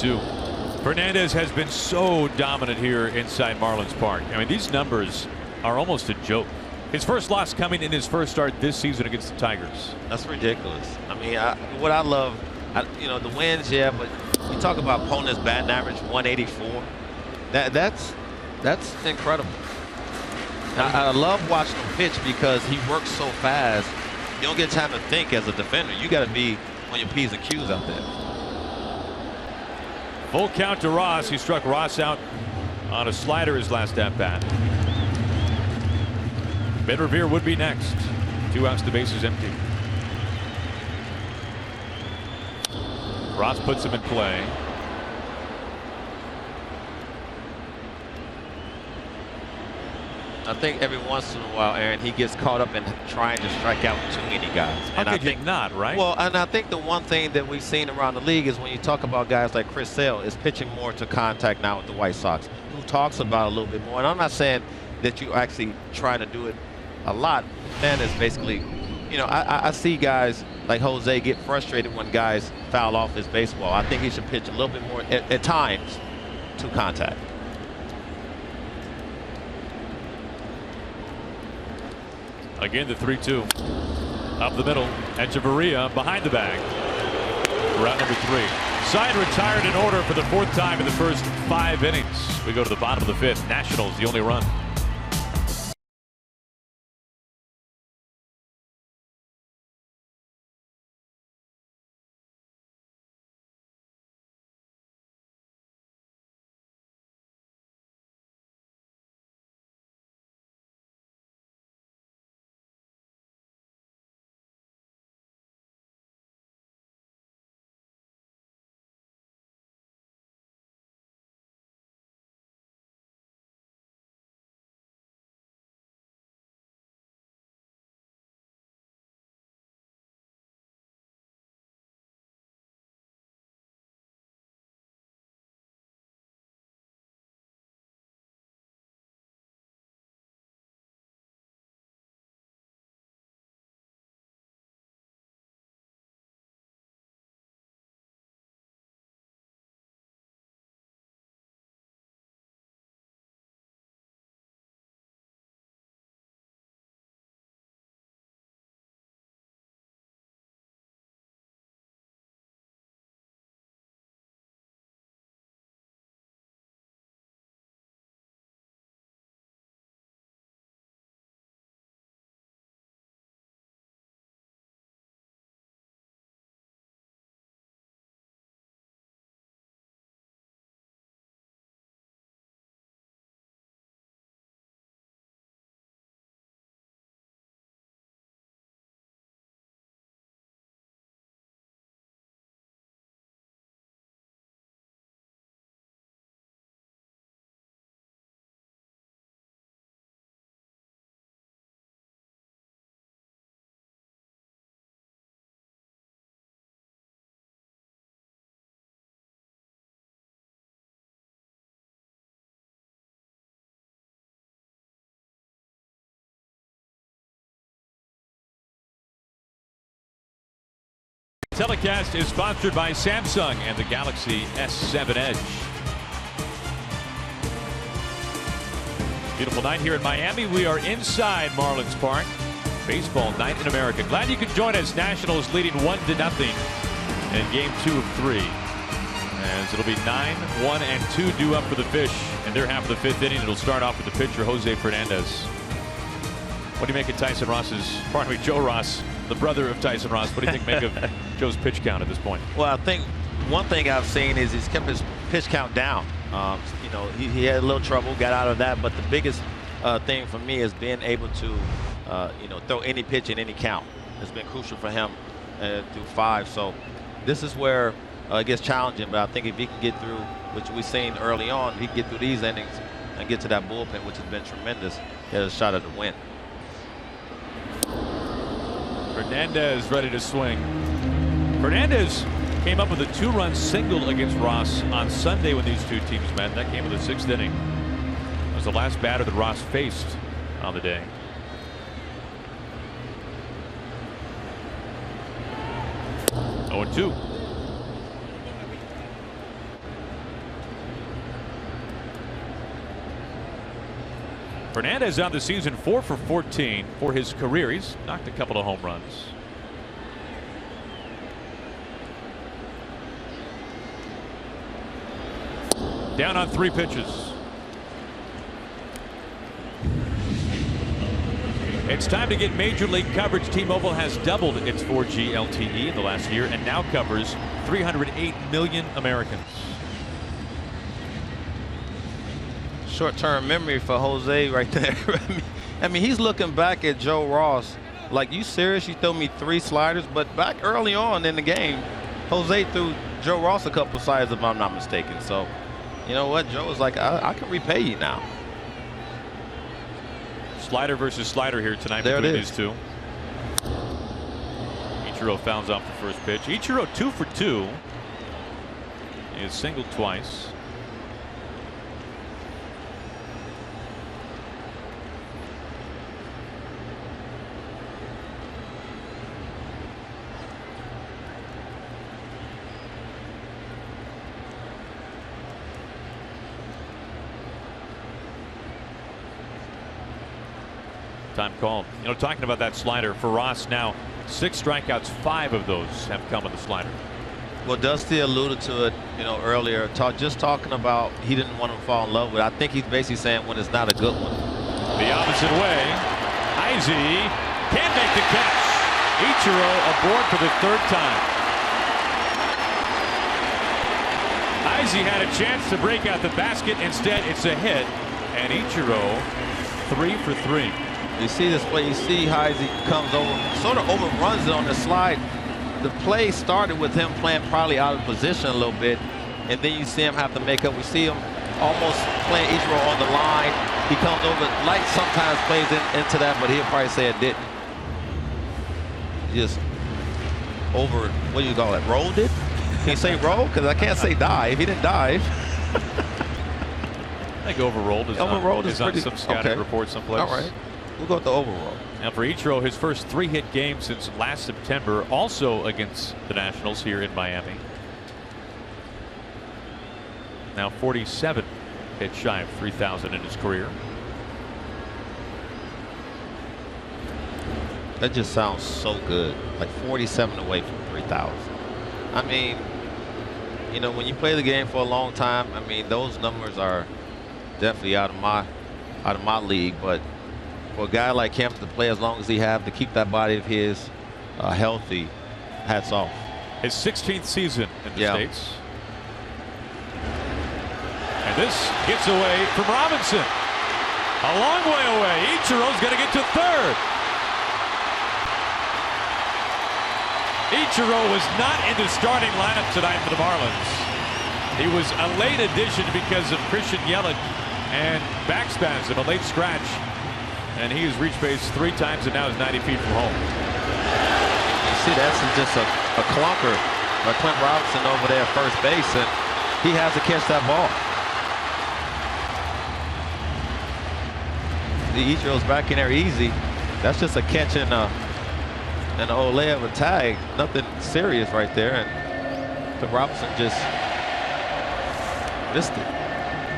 A: 0-2. Fernandez has been so dominant here inside Marlins Park. I mean, these numbers are almost a joke. His first loss coming in his first start this season against the Tigers.
C: That's ridiculous. I mean, what I love, you know, the wins, yeah, but you talk about opponent's batting average 184. That's incredible. I love watching him pitch because he works so fast. You don't get time to think as a defender. You got to be on your P's and Q's out there.
A: Full count to Ross. He struck Ross out on a slider his last at bat. Ben Revere would be next. 2 outs, the base is empty. Ross puts him in play.
C: I think every once in a while, Aaron, he gets caught up in trying to strike out too many guys.
A: And I think not, right?
C: Well, and I think the one thing that we've seen around the league is when you talk about guys like Chris Sale is pitching more to contact now with the White Sox, who talks about it a little bit more. And I'm not saying that you actually trying to do it a lot. Then it's basically, you know, I see guys like Jose get frustrated when guys foul off his baseball. I think he should pitch a little bit more at times to contact.
A: Again, the 3-2. Up the middle. Echeverria behind the bag. Round number 3. Side retired in order for the 4th time in the first 5 innings. We go to the bottom of the 5th. Nationals, the only run. Telecast is sponsored by Samsung and the Galaxy S7 Edge. Beautiful night here in Miami. We are inside Marlins Park. Baseball night in America. Glad you could join us. Nationals leading 1-0 in game 2 of 3. As it'll be 9-1 and 2 due up for the Fish in their half of the 5th inning. It'll start off with the pitcher Jose Fernandez. What do you make of Tyson Ross's, pardon me, Joe Ross, the brother of Tyson Ross? What do you think make of Joe's pitch count at this point?
C: Well, I think one thing I've seen is he's kept his pitch count down. You know, he had a little trouble, got out of that, but the biggest thing for me is being able to, you know, throw any pitch in any count. It's been crucial for him through 5. So this is where it gets challenging, but I think if he can get through, which we've seen early on, he can get through these innings and get to that bullpen, which has been tremendous, he has a shot at the win.
A: Fernandez ready to swing. Fernandez came up with a 2-run single against Ross on Sunday when these two teams met. That came in the 6th inning. It was the last batter that Ross faced on the day. Fernandez on the season 4 for 14 for his career. He's knocked a couple of home runs. Down on 3 pitches. It's time to get Major League coverage. T-Mobile has doubled its 4G LTE in the last year and now covers 308 million Americans.
C: Short-term memory for Jose right there. I mean, he's looking back at Joe Ross like, you serious? You threw me 3 sliders? But back early on in the game, Jose threw Joe Ross a couple sliders, if I'm not mistaken. So, you know what? Joe was like, I can repay you now.
A: Slider versus slider here tonight
C: there
A: between these two. Ichiro fouls off the first pitch. Ichiro 2 for 2. He has singled twice. Time called. You know, talking about that slider for Ross now, 6 strikeouts, 5 of those have come on the slider.
C: Well, Dusty alluded to it, you know, earlier. Just talking about he didn't want to fall in love with it. I think he's basically saying when it's not a good one.
A: The opposite way. Izzy can't make the catch. Ichiro aboard for the 3rd time. Izzy had a chance to break out the basket. Instead, it's a hit. And Ichiro 3 for 3.
C: You see this play, you see Heisey comes over, sort of overruns it on the slide. The play started with him playing probably out of position a little bit, and then you see him have to make up. We see him almost playing Ichiro on the line. He comes over, Light sometimes plays into that, but he'll probably say it didn't. Just over, what do you call it, rolled it? Can you say roll? Because I can't say dive. He didn't dive.
A: I think overrolled is on some scouting report someplace.
C: All right. We'll go with the overall.
A: Now for Ichiro, his first 3-hit game since last September, also against the Nationals here in Miami. Now 47 hits shy of 3,000 in his career.
C: That just sounds so good. Like 47 away from 3,000. I mean, you know, when you play the game for a long time, I mean, those numbers are definitely out of my league, but for a guy like him to play as long as he have, to keep that body of his healthy, hats off.
A: His 16th season in the States. And this gets away from Robinson. A long way away. Ichiro's going to get to 3rd. Ichiro was not in the starting lineup tonight for the Marlins. He was a late addition because of Christian Yelich and back spasm, a late scratch. And he has reached base 3 times and now is 90 feet from home.
C: You see, that's just a clunker by Clint Robinson over there at first base, and he has to catch that ball. The Ichiro's back in there easy. That's just a catch and an olay of a tag. Nothing serious right there, and Clint Robinson just missed it.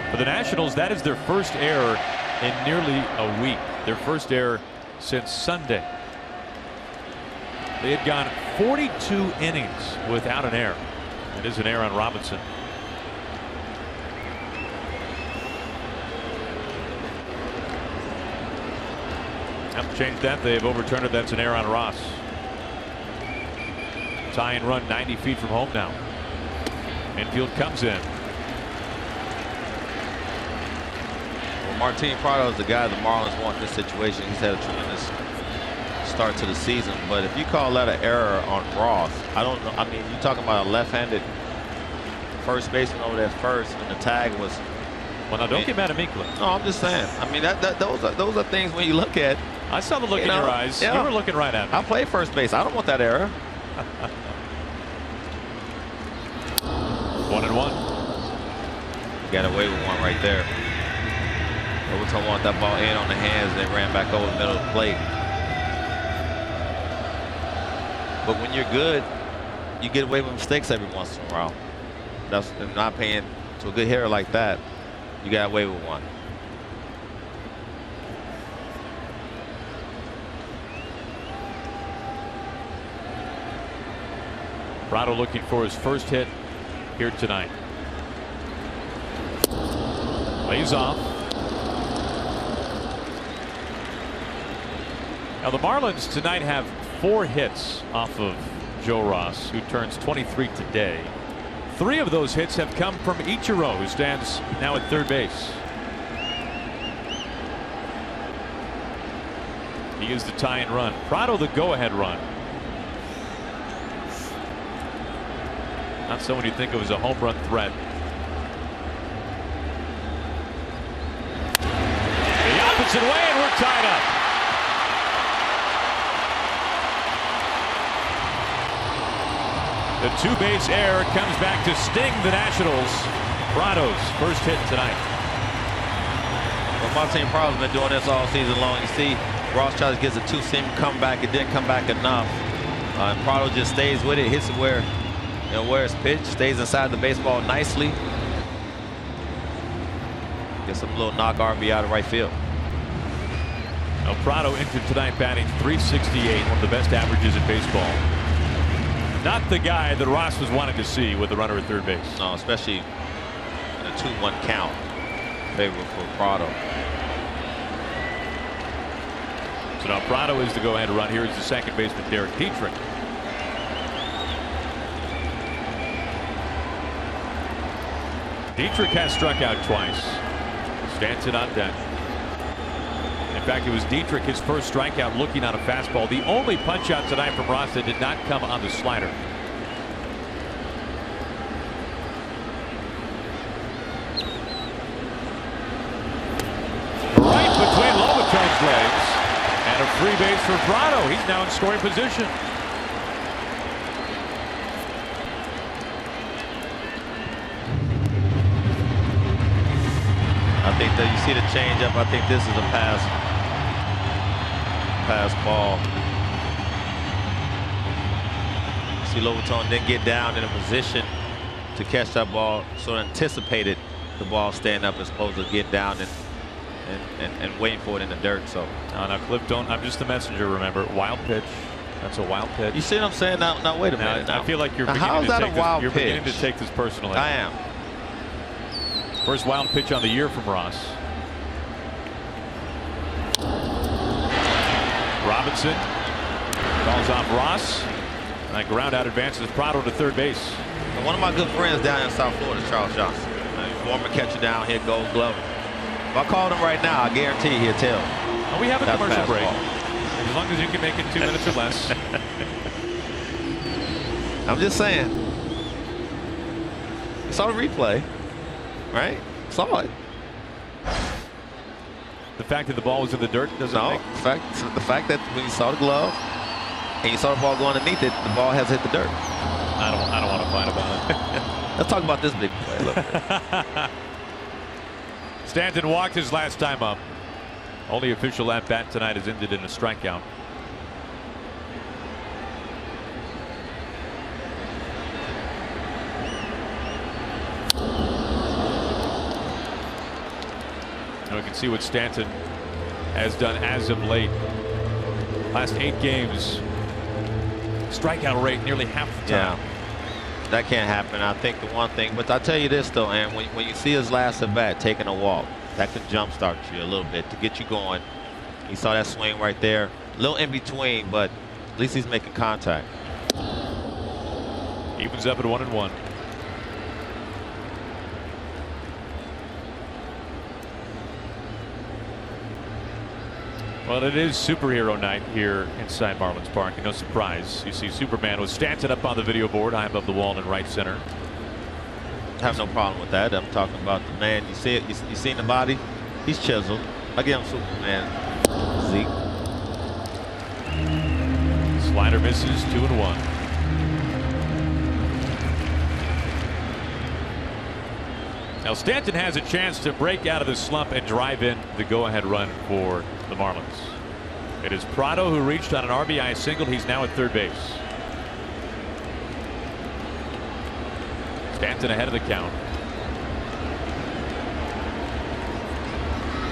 A: For the Nationals, that is their first error in nearly a week. Their first error since Sunday. They had gone 42 innings without an error. It is an error on Robinson. Have to change that. They've overturned it. That's an error on Ross. Tie and run 90 feet from home now. Infield comes in.
C: Martin Prado is the guy the Marlins want in this situation. He's had a tremendous start to the season, but if you call that an error on Ross, I don't know. I mean, you're talking about a left-handed first baseman over there first, and the tag was.
A: Well, now don't get mad at me, Cliff.
C: No, I'm just saying. I mean, those are things when you look at.
A: I saw the look in your eyes.
C: Yeah.
A: You were looking right at me.
C: I play first base. I don't want that error.
A: 1-1.
C: Got away with one right there. Overton wanted that ball in on the hands, and they ran back over the middle of the plate. But when you're good, you get away with mistakes every once in a while. That's not paying to a good hitter like that. You got away with one.
A: Prado looking for his first hit here tonight. Lays off. Now the Marlins tonight have 4 hits off of Joe Ross, who turns 23 today. 3 of those hits have come from Ichiro, who stands now at third base. He is the tie-in run. Prado the go-ahead run. Not someone you think of as a home run threat. The opposite way, and we're tied up. The 2-base error comes back to sting the Nationals. Prado's first hit tonight.
C: Well, Martin Prado's been doing this all season long. You see, Ross tries to get a 2-seam comeback. It didn't come back enough. And Prado just stays with it, hits it where it's pitched, stays inside the baseball nicely. Gets some little knock RB out of right field.
A: Now Prado into tonight batting .368, one of the best averages in baseball. Not the guy that Ross was wanting to see with the runner at third base.
C: No, especially in a 2-1 count. Favorable for Prado.
A: So now Prado is the go-ahead run. Here is the second baseman, Derek Dietrich. Dietrich has struck out twice. Stanton on deck. In fact, it was Dietrich, his first strikeout, looking on a fastball. The only punch out tonight from Ross that did not come on the slider. Right between Lobaton's legs. And a free base for Prado. He's now in scoring position.
C: I think that you see the changeup. I think this is a pass ball. See, Lobaton didn't get down in a position to catch that ball, so anticipated the ball staying up as opposed to get down and waiting for it in the dirt. So
A: now Cliff, I'm just the messenger, remember. Wild pitch. That's a wild pitch.
C: You see what I'm saying? Now wait a minute.
A: I feel like you're
C: beginning
A: beginning to take this personally.
C: I am.
A: First wild pitch on the year from Ross. Robinson calls off Ross. And that ground out advances Prado to third base.
C: And one of my good friends down in South Florida, Charles Johnson. Former catcher down here, Gold Glove. If I called him right now, I guarantee he'll tell.
A: Well, we have a commercial break. As long as you can make it 2 minutes or less.
C: I'm just saying. I saw the replay. Right? Saw it.
A: The fact that the ball was in the dirt doesn't make...
C: the fact that when you saw the glove and you saw the ball go underneath it, the ball has hit the dirt.
A: I don't want to fight about it.
C: Let's talk about this big play. Look.
A: Stanton walked his last time up. Only official at bat tonight is ended in a strikeout. We can see what Stanton has done as of late. Last 8 games, strikeout rate nearly half the time.
C: Yeah, that can't happen. I think the one thing, but I'll tell you this though, and when you see his last at bat taking a walk, that can jumpstart you a little bit to get you going. You saw that swing right there, a little in between, but at least he's making contact.
A: Evens up at 1-1. Well, it is superhero night here inside Marlins Park. No surprise. You see Superman with Stanton up on the video board high above the wall in right center.
C: I have no problem with that. I'm talking about the man. You see it. You seen the body? He's chiseled. I give him Superman. Zeke.
A: Slider misses. 2-1. Now Stanton has a chance to break out of the slump and drive in the go-ahead run for the Marlins. It is Prado who reached on an RBI single. He's now at third base. Stanton ahead of the count.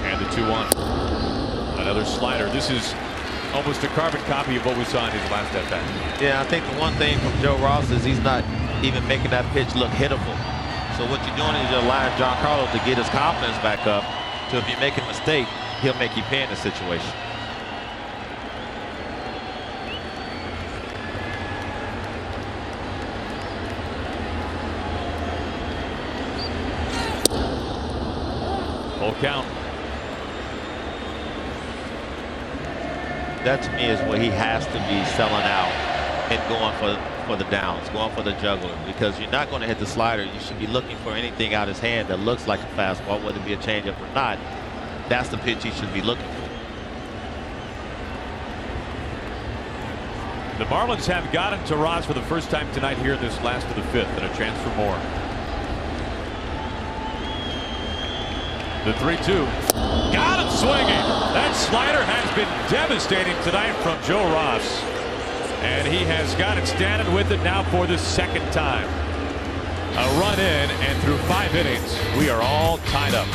A: And the 2-1. Another slider. This is almost a carbon copy of what we saw in his last at-bat.
C: Yeah, I think the one thing from Joe Ross is he's not even making that pitch look hittable. So what you're doing is you're allowing Giancarlo to get his confidence back up. So if you make a mistake, he'll make you pay in the situation.
A: Full count.
C: That to me is where he has to be selling out and going for the downs, going for the juggler, because you're not going to hit the slider. You should be looking for anything out his hand that looks like a fastball, whether it be a changeup or not. That's the pitch he should be looking for.
A: The Marlins have gotten to Ross for the first time tonight here in this last of the fifth, and a chance for more. The 3-2. Got him swinging. That slider has been devastating tonight from Joe Ross. And he has got it standing with it now for the second time. A run in, and through 5 innings, we are all tied up.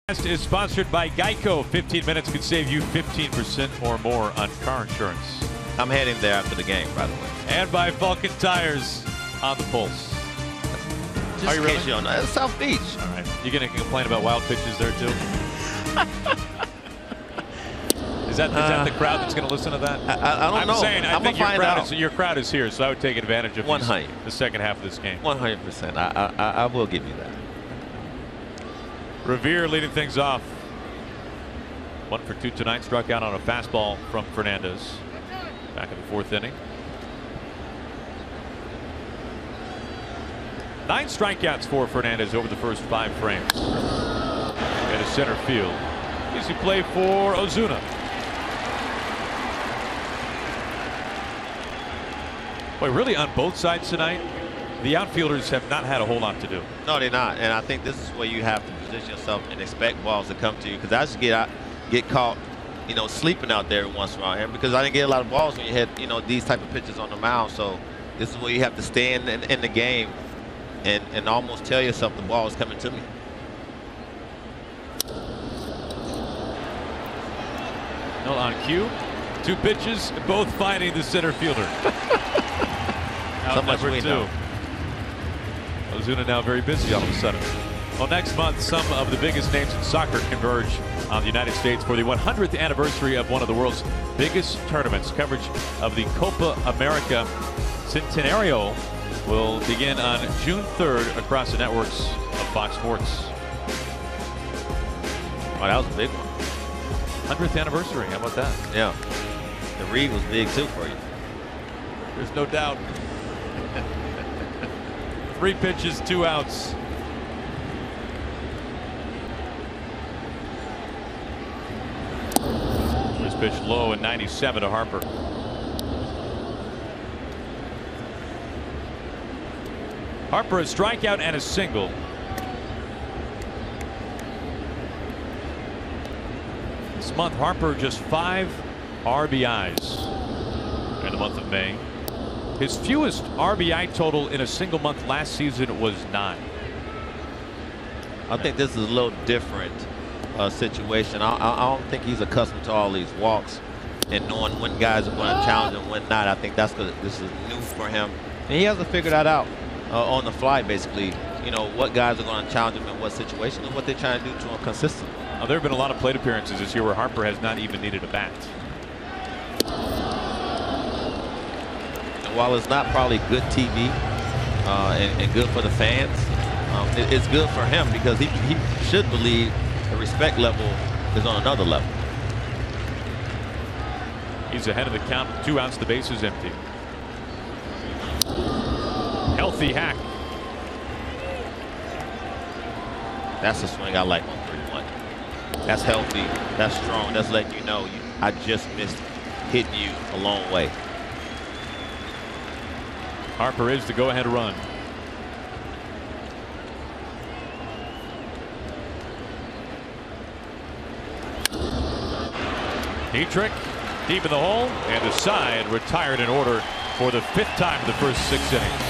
A: Is sponsored by Geico. 15 minutes could save you 15% or more on car insurance.
C: I'm heading there after the game, by the way.
A: And by Vulcan Tires on the pulse.
C: Just
A: Are you
C: in
A: really?
C: case you don't know. South Beach.
A: All right. You going to complain about wild pitches there, too? Is that the crowd that's going to listen to that?
C: I don't know.
A: I'm saying I think your crowd is here, so I would take advantage of
C: 100.
A: the second half of this game.
C: 100%. I will give you that.
A: Revere leading things off. 1 for 2 tonight. Struck out on a fastball from Fernandez. Back in the 4th inning. 9 strikeouts for Fernandez over the first 5 frames. At his center field. Easy play for Ozuna. Boy, really on both sides tonight, the outfielders have not had a whole lot to do.
C: No, they're not. And I think this is where you have to position yourself and expect balls to come to you. Because I just get caught, sleeping out there once in a while here, because I didn't get a lot of balls when you had, these type of pitches on the mound. So this is where you have to stand in the game and almost tell yourself the ball is coming to me.
A: No, on cue, 2 pitches, both finding the center fielder. Out
C: much
A: number
C: we
A: 2.
C: know.
A: Ozuna now very busy all of a sudden. Well, next month, some of the biggest names in soccer converge on the United States for the 100th anniversary of one of the world's biggest tournaments. Coverage of the Copa America Centenario will begin on June 3rd across the networks of Fox Sports.
C: Oh, that was a big one.
A: 100th anniversary. How about that?
C: Yeah. The read was big too for you.
A: There's no doubt. 3 pitches, 2 outs. First pitch low and 97 to Harper. Harper a strikeout and a single. This month Harper just 5 RBIs in the month of May. His fewest RBI total in a single month last season was 9.
C: I think this is a little different situation. I don't think he's accustomed to all these walks and knowing when guys are going to challenge and when not. I think that's because this is new for him, and he has to figure that out on the fly. Basically, you know what guys are going to challenge him in what situation and what they're trying to do to him consistently.
A: Now, there have been a lot of plate appearances this year where Harper has not even needed a bat.
C: And while it's not probably good TV and good for the fans, it's good for him because he should believe the respect level is on another level.
A: He's ahead of the count, 2 outs, the base is empty. Healthy hack.
C: That's a swing I like on 3-1. That's healthy. That's strong. That's letting you know I just missed hitting you a long way.
A: Harper is the go-ahead run. Dietrich deep in the hole and aside, retired in order for the 5th time in the first 6 innings.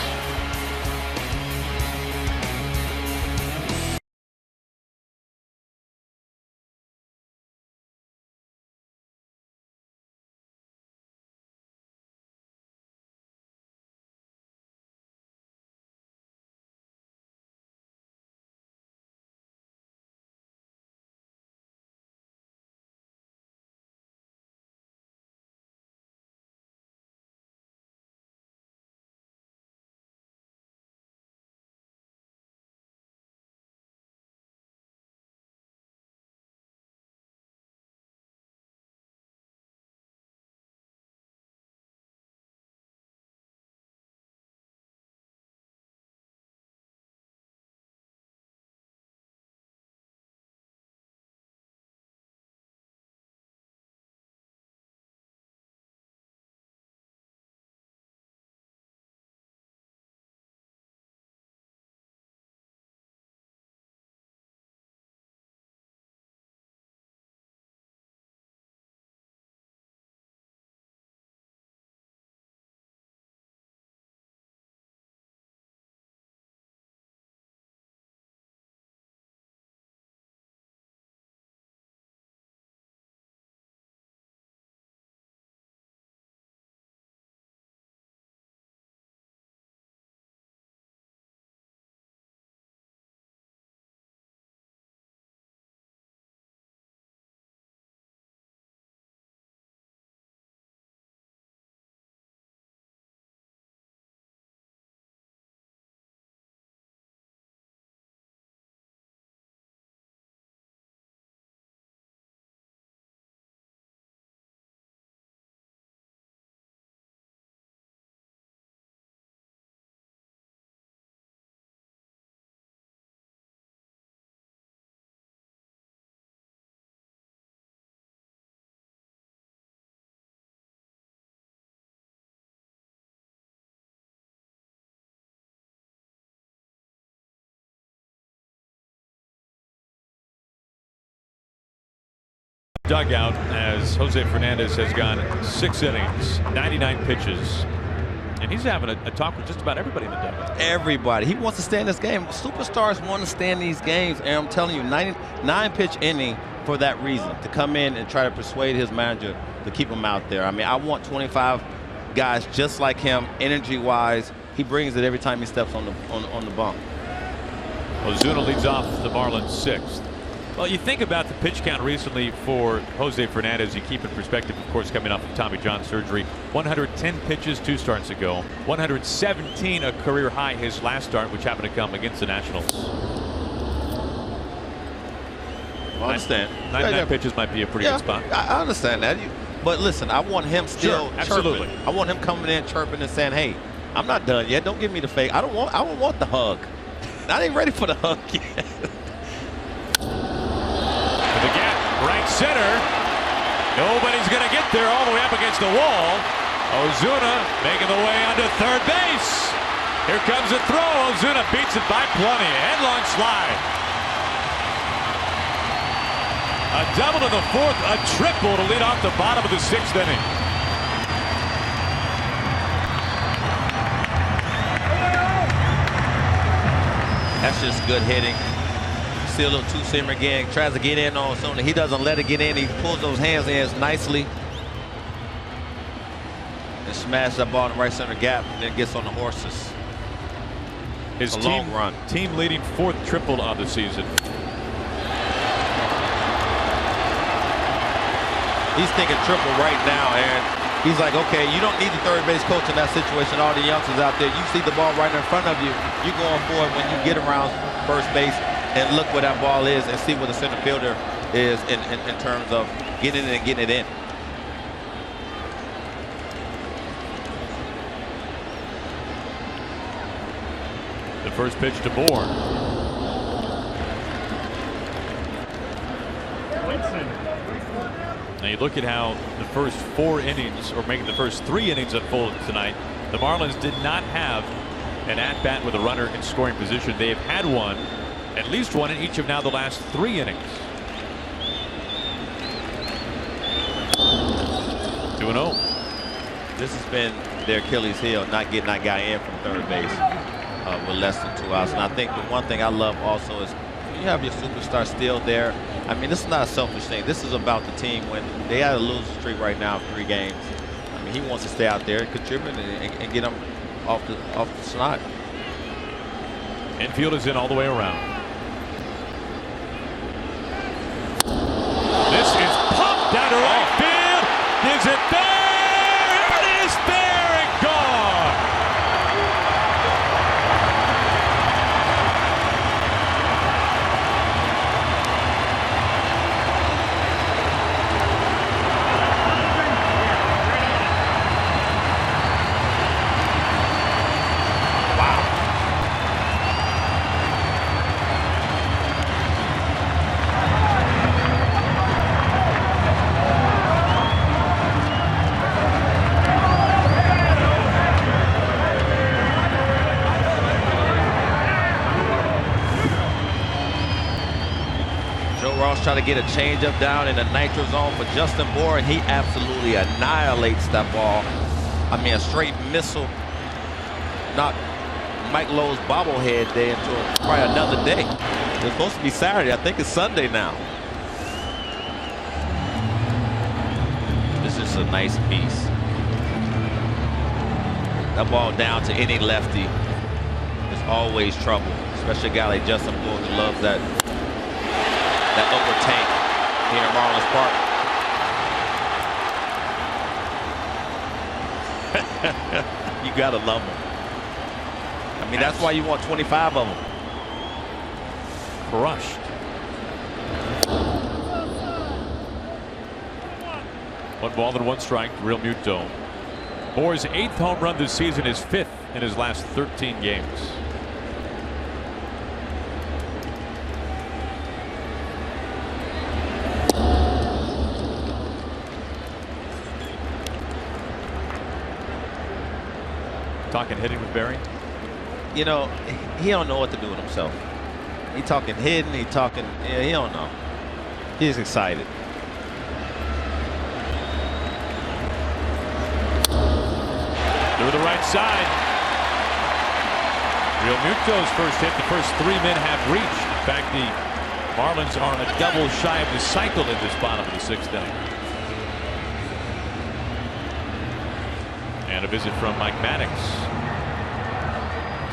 A: Dugout as Jose Fernandez has gone 6 innings, 99 pitches. And he's having a talk with just about everybody in the dugout.
C: Everybody. He wants to stay in this game. Superstars want to stay in these games. And I'm telling you, 99 pitch inning for that reason, to come in and try to persuade his manager to keep him out there. I mean, I want 25 guys just like him, energy-wise. He brings it every time he steps on the bump.
A: Ozuna leads off the Marlins 6th. Well, you think about the pitch count recently for Jose Fernandez. You keep in perspective, of course, coming off of Tommy John surgery. 110 pitches 2 starts ago. 117 a career high his last start, which happened to come against the Nationals.
C: I understand.
A: 99 pitches might be a pretty good spot.
C: I understand that. But listen, I want him still
A: absolutely.
C: chirping. I want him coming in chirping and saying, "Hey, I'm not done yet. Don't give me the fake. I don't want the hug. I ain't ready for the hug yet."
A: To the gap, right center. Nobody's going to get there, all the way up against the wall. Ozuna making the way onto third base. Here comes a throw. Ozuna beats it by plenty. Headlong slide. A double to the fourth, a triple to lead off the bottom of the sixth inning.
C: That's just good hitting. See a little two-seamer again. Tries to get in on Ozuna. He doesn't let it get in. He pulls those hands in nicely. And smashes that ball in the right center gap and then gets on the horses.
A: His
C: long run.
A: Team leading fourth triple on the season.
C: He's thinking triple right now, and he's like, okay, you don't need the third base coach in that situation. All the youngsters out there, you see the ball right in front of you. You're going for it when you get around first base and look where that ball is and see where the center fielder is in terms of getting it and getting it in.
A: The first pitch to Bourne. Now you look at how the first 4 innings, or making the first 3 innings unfolded tonight. The Marlins did not have an at-bat with a runner in scoring position. They have had one, at least one, in each of now the last 3 innings. 2-0.
C: This has been their Achilles heel, not getting that guy in from third base with less than 2 outs. And I think the one thing I love also is you have your superstar still there. I mean, this is not a selfish thing. This is about the team. When they had a losing streak right now of 3 games, I mean, he wants to stay out there and contribute and get them off the snot.
A: Infield is in all the way around. This is pumped down to right field. Is it there? It is there and gone.
C: Try to get a changeup down in the nitro zone for Justin Bour, and he absolutely annihilates that ball. I mean, a straight missile. Knocked Mike Lowe's bobblehead day into probably another day. It's supposed to be Saturday. I think it's Sunday now. This is a nice piece. That ball down to any lefty is always trouble, especially a guy like Justin Bour who loves that upper tank here in Marlins Park. You gotta love them. I mean, that's why you want 25 of them.
A: Crushed. One ball and 1 strike. Real Muto. Bour's 8th home run this season, is 5th in his last 13 games. Talking hitting with Barry?
C: You know, he don't know what to do with himself. He talking hitting, he talking, he don't know. He's excited.
A: Through the right side. Real Muto's first hit, the first 3 men have reached. In fact, the Marlins are a double shy of the cycle in this bottom of the 6th inning. And a visit from Mike Maddox.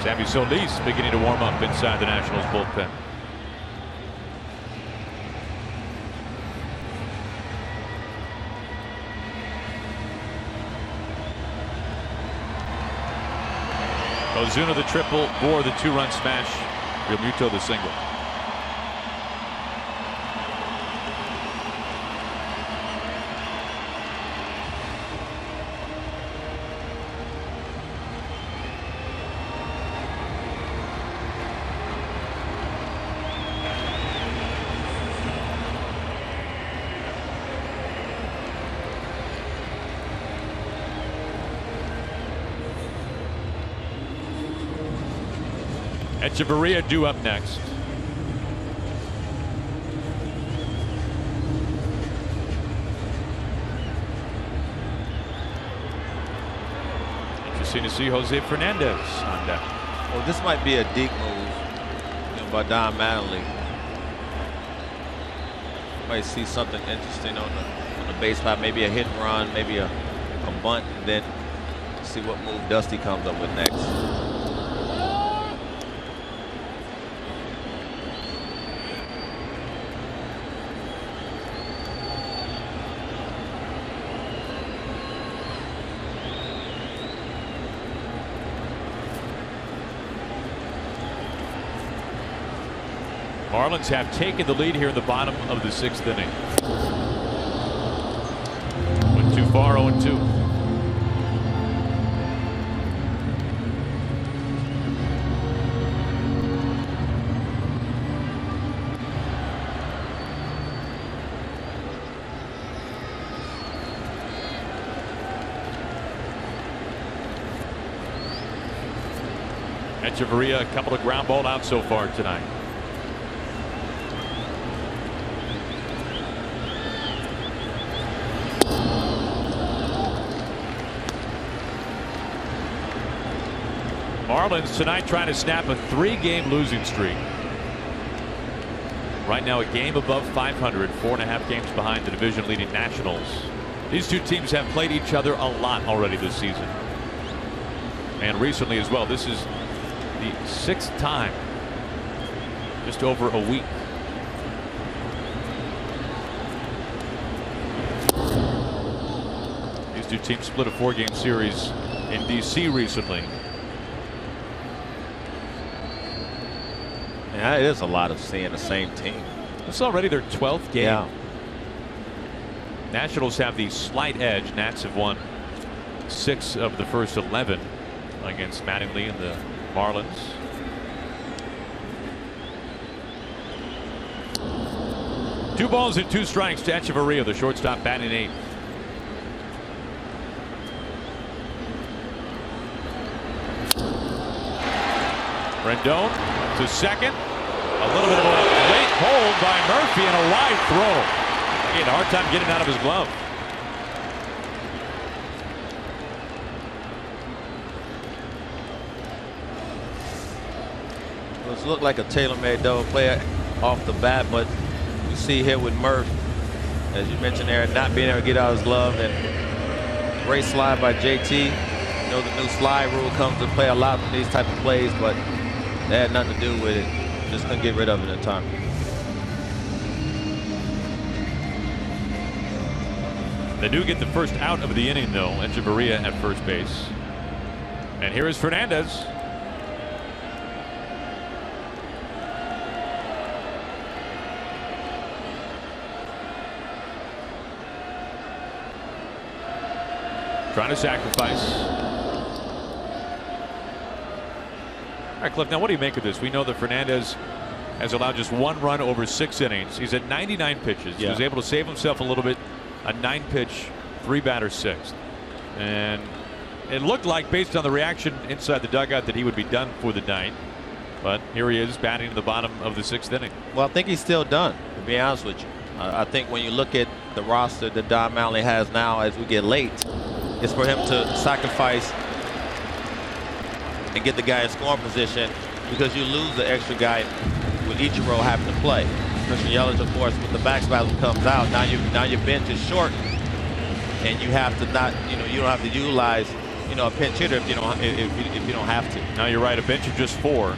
A: Sammy Solis beginning to warm up inside the Nationals bullpen. Ozuna the triple, Bour the 2-run smash, Real Muto the single. Echeverria due up next. Interesting to see Jose Fernandez on deck.
C: Well, this might be a deep move, by Don Mattingly. Might see something interesting on the base path, maybe a hit and run, maybe a bunt, and then see what move Dusty comes up with next.
A: Marlins have taken the lead here in the bottom of the 6th inning. Went too far, 0-2. Echeverria, a couple of ground ball outs so far tonight. Marlins tonight trying to snap a 3-game losing streak. Right now a game above 500, 4.5 games behind the division leading Nationals. These two teams have played each other a lot already this season. And recently as well. This is the 6th time. Just over a week. These two teams split a 4-game series in DC recently.
C: Yeah, it is a lot of seeing the same team.
A: It's already their 12th game.
C: Yeah.
A: Nationals have the slight edge. Nats have won 6 of the first 11 against Mattingly and the Marlins. Two balls and 2 strikes to Echeverria, the shortstop, batting 8th. Rendon to second. A little bit of a late hold by Murphy and a wide throw. He had a hard time getting out of his glove.
C: It looked like a tailor-made double play off the bat, but you see here with Murph, as you mentioned there, not being able to get out of his glove, and great slide by JT. You know the new slide rule comes to play a lot in these type of plays, but that had nothing to do with it. Just couldn't get rid of it in time.
A: They do get the first out of the inning, though. Echeverria at first base. And here is Fernandez. Trying to sacrifice. All right, Cliff, now what do you make of this? We know that Fernandez has allowed just 1 run over 6 innings. He's at 99 pitches. He was able to save himself a little bit. A 9-pitch, 3-batter 6th. And it looked like, based on the reaction inside the dugout, that he would be done for the night. But here he is batting in the bottom of the 6th inning.
C: Well, I think he's still done, to be honest with you. I think when you look at the roster that Don Mattingly has now as we get late, it's for him to sacrifice and get the guy in scoring position, because you lose the extra guy with Ichiro having to play. Christian Yelich, of course, with the back spasm comes out. Now your bench is short, and you have to not, you don't have to utilize, a pinch hitter if you don't have to.
A: Now you're right, a bench of just 4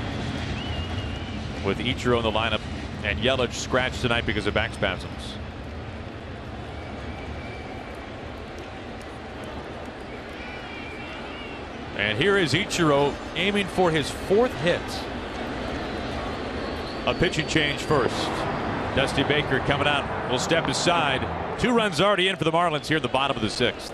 A: with Ichiro in the lineup, and Yelich scratched tonight because of back spasms. And here is Ichiro aiming for his 4th hit. A pitching change first. Dusty Baker coming out, will step aside. 2 runs already in for the Marlins here at the bottom of the 6th.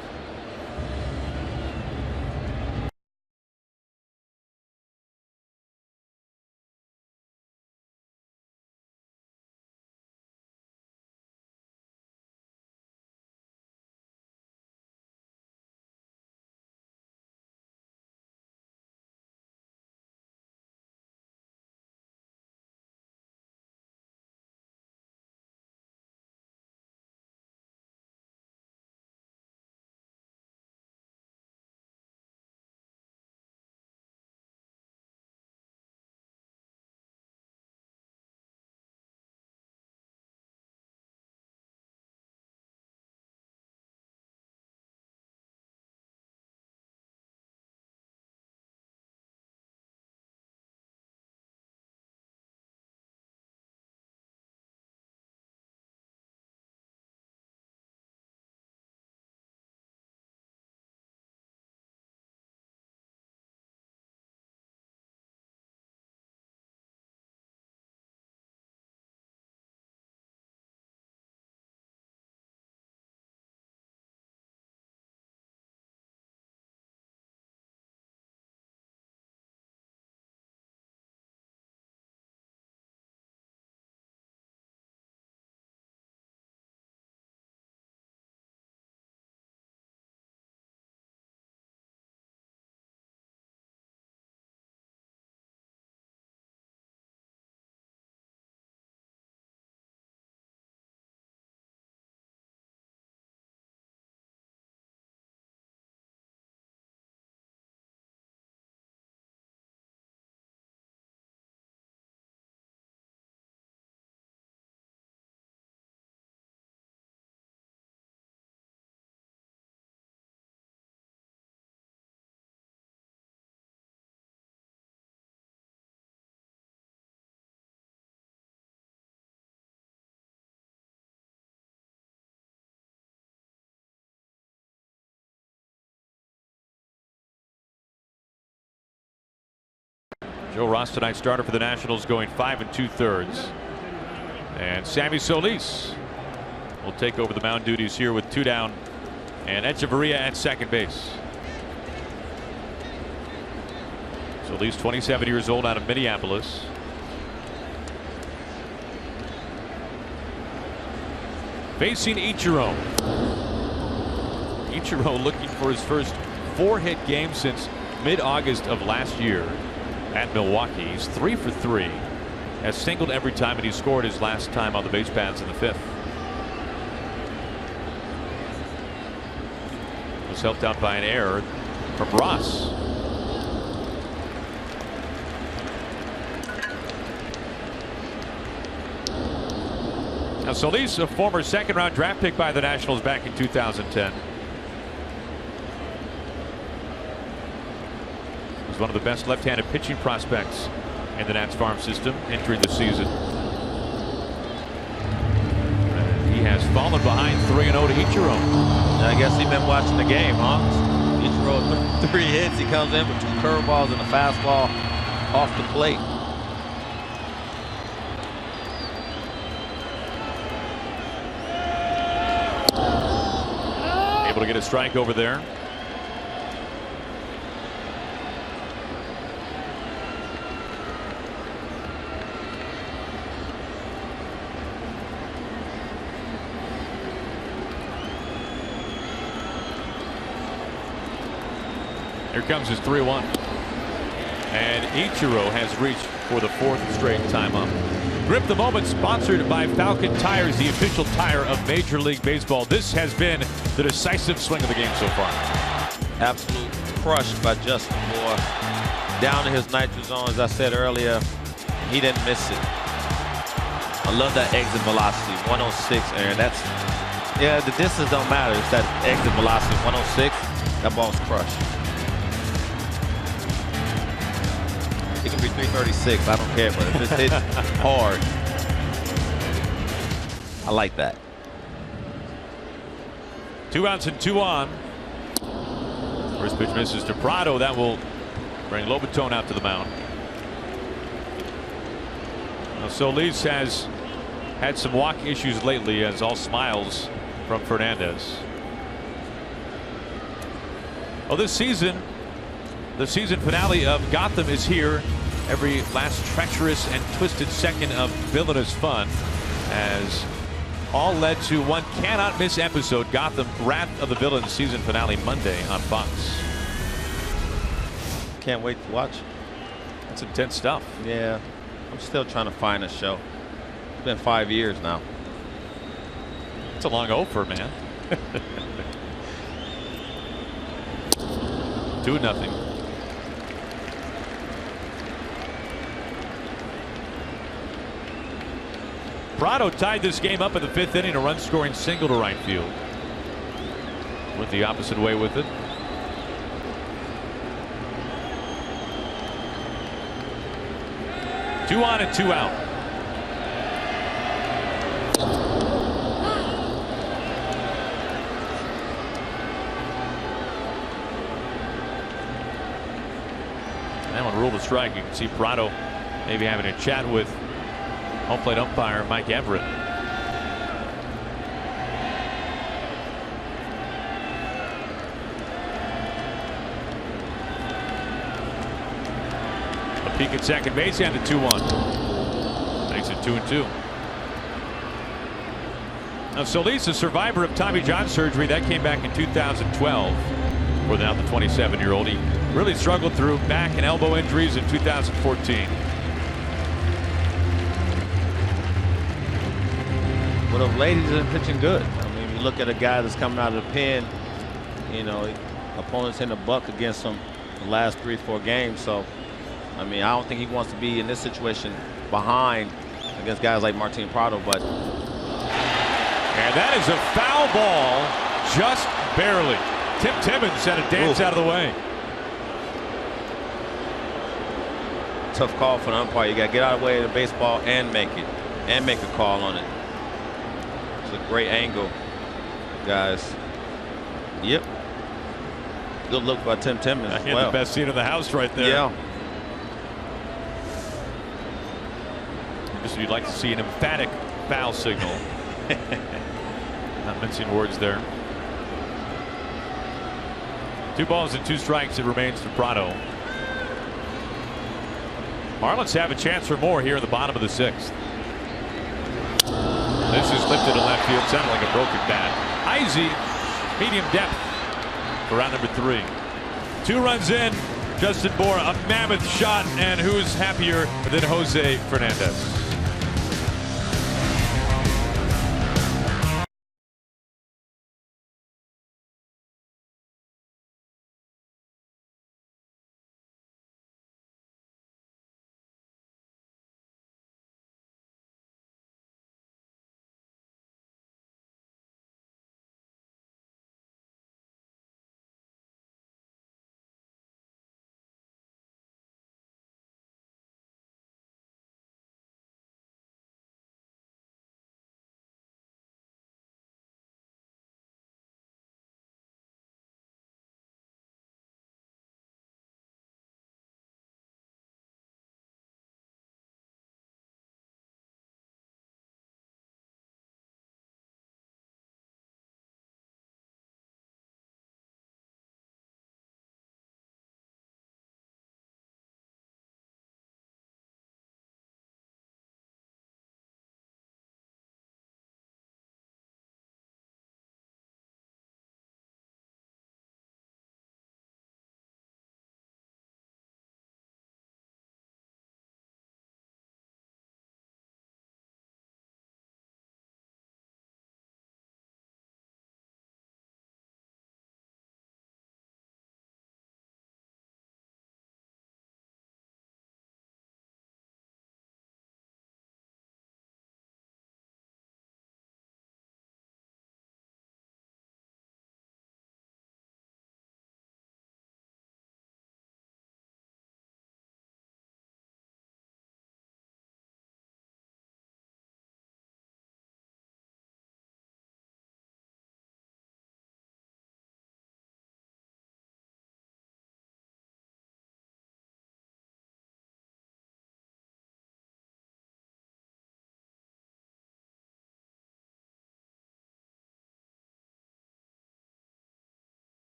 A: Joe Ross, tonight's starter for the Nationals, going 5 2/3. And Sammy Solis will take over the mound duties here with 2 down, and Echeverria at second base. Solis, 27 years old, out of Minneapolis. Facing Ichiro. Ichiro looking for his first 4-hit game since mid-August of last year at Milwaukee. He's 3 for 3. Has singled every time, and he scored his last time on the base paths in the 5th. Was helped out by an error from Ross. Now Solis, a former second-round draft pick by the Nationals back in 2010. Was one of the best left-handed pitching prospects in the Nats farm system entering the season. And he has fallen behind 3-0 to Ichiro.
C: I guess he's been watching the game, huh? Ichiro, 3 hits. He comes in with 2 curveballs and a fastball off the plate.
A: Able to get a strike over there. Here comes his 3-1. And Ichiro has reached for the 4th straight time up. Grip the Moment, sponsored by Falcon Tires, the official tire of Major League Baseball. This has been the decisive swing of the game so far.
C: Absolute crush by Justin Moore. Down to his nitro zone, as I said earlier. He didn't miss it. I love that exit velocity, 106, Aaron. That's, yeah, the distance don't matter. It's that exit velocity, 106. That ball's crushed. It can be 336. I don't care, but if it's hit hard, I like that.
A: 2 outs and 2 on. First pitch misses to Prado. That will bring Lobaton out to the mound. Now, Solis has had some walk issues lately, as all smiles from Fernandez. Oh, this season, the season finale of Gotham is here. Every last treacherous and twisted second of villainous fun has all led to one cannot miss episode. Gotham Wrath of the Villains season finale Monday on Fox.
C: Can't wait to watch.
A: That's intense stuff.
C: Yeah, I'm still trying to find a show. It's been 5 years now.
A: It's a long over, man. 2-0. Prado tied this game up in the 5th inning, a run-scoring single to right field. Went the opposite way with it. Two on and 2 out. That one ruled a strike. You can see Prado maybe having a chat with home plate umpire Mike Everett. A peek at second base and the 2-1. Makes it 2-2. Now Solis, a survivor of Tommy John surgery that came back in 2012. For now the 27-year-old, he really struggled through back and elbow injuries in 2014.
C: But of late, he's been pitching good. I mean, you look at a guy that's coming out of the pen, you know, opponents hitting a buck against him the last 3-4 games. So, I mean, I don't think he wants to be in this situation behind against guys like Martin Prado, but.
A: And that is a foul ball, just barely. Tim Timmons had a dance out of the way.
C: Tough call for the umpire. You got to get out of the way of the baseball and make it, and make a call on it. It's a great angle, guys. Yep. Good look by Tim Timmons as well.
A: The best seat in the house right there.
C: Yeah.
A: Obviously, you'd like to see an emphatic foul signal. Not mincing words there. 2 balls and 2 strikes. It remains to Prado. Marlins have a chance for more here in the bottom of the 6th. This is lifted to left field. Sounded like a broken bat. Izzy, medium depth for round number 3. 2 runs in. Justin Bour, a mammoth shot, and who's happier than Jose Fernandez?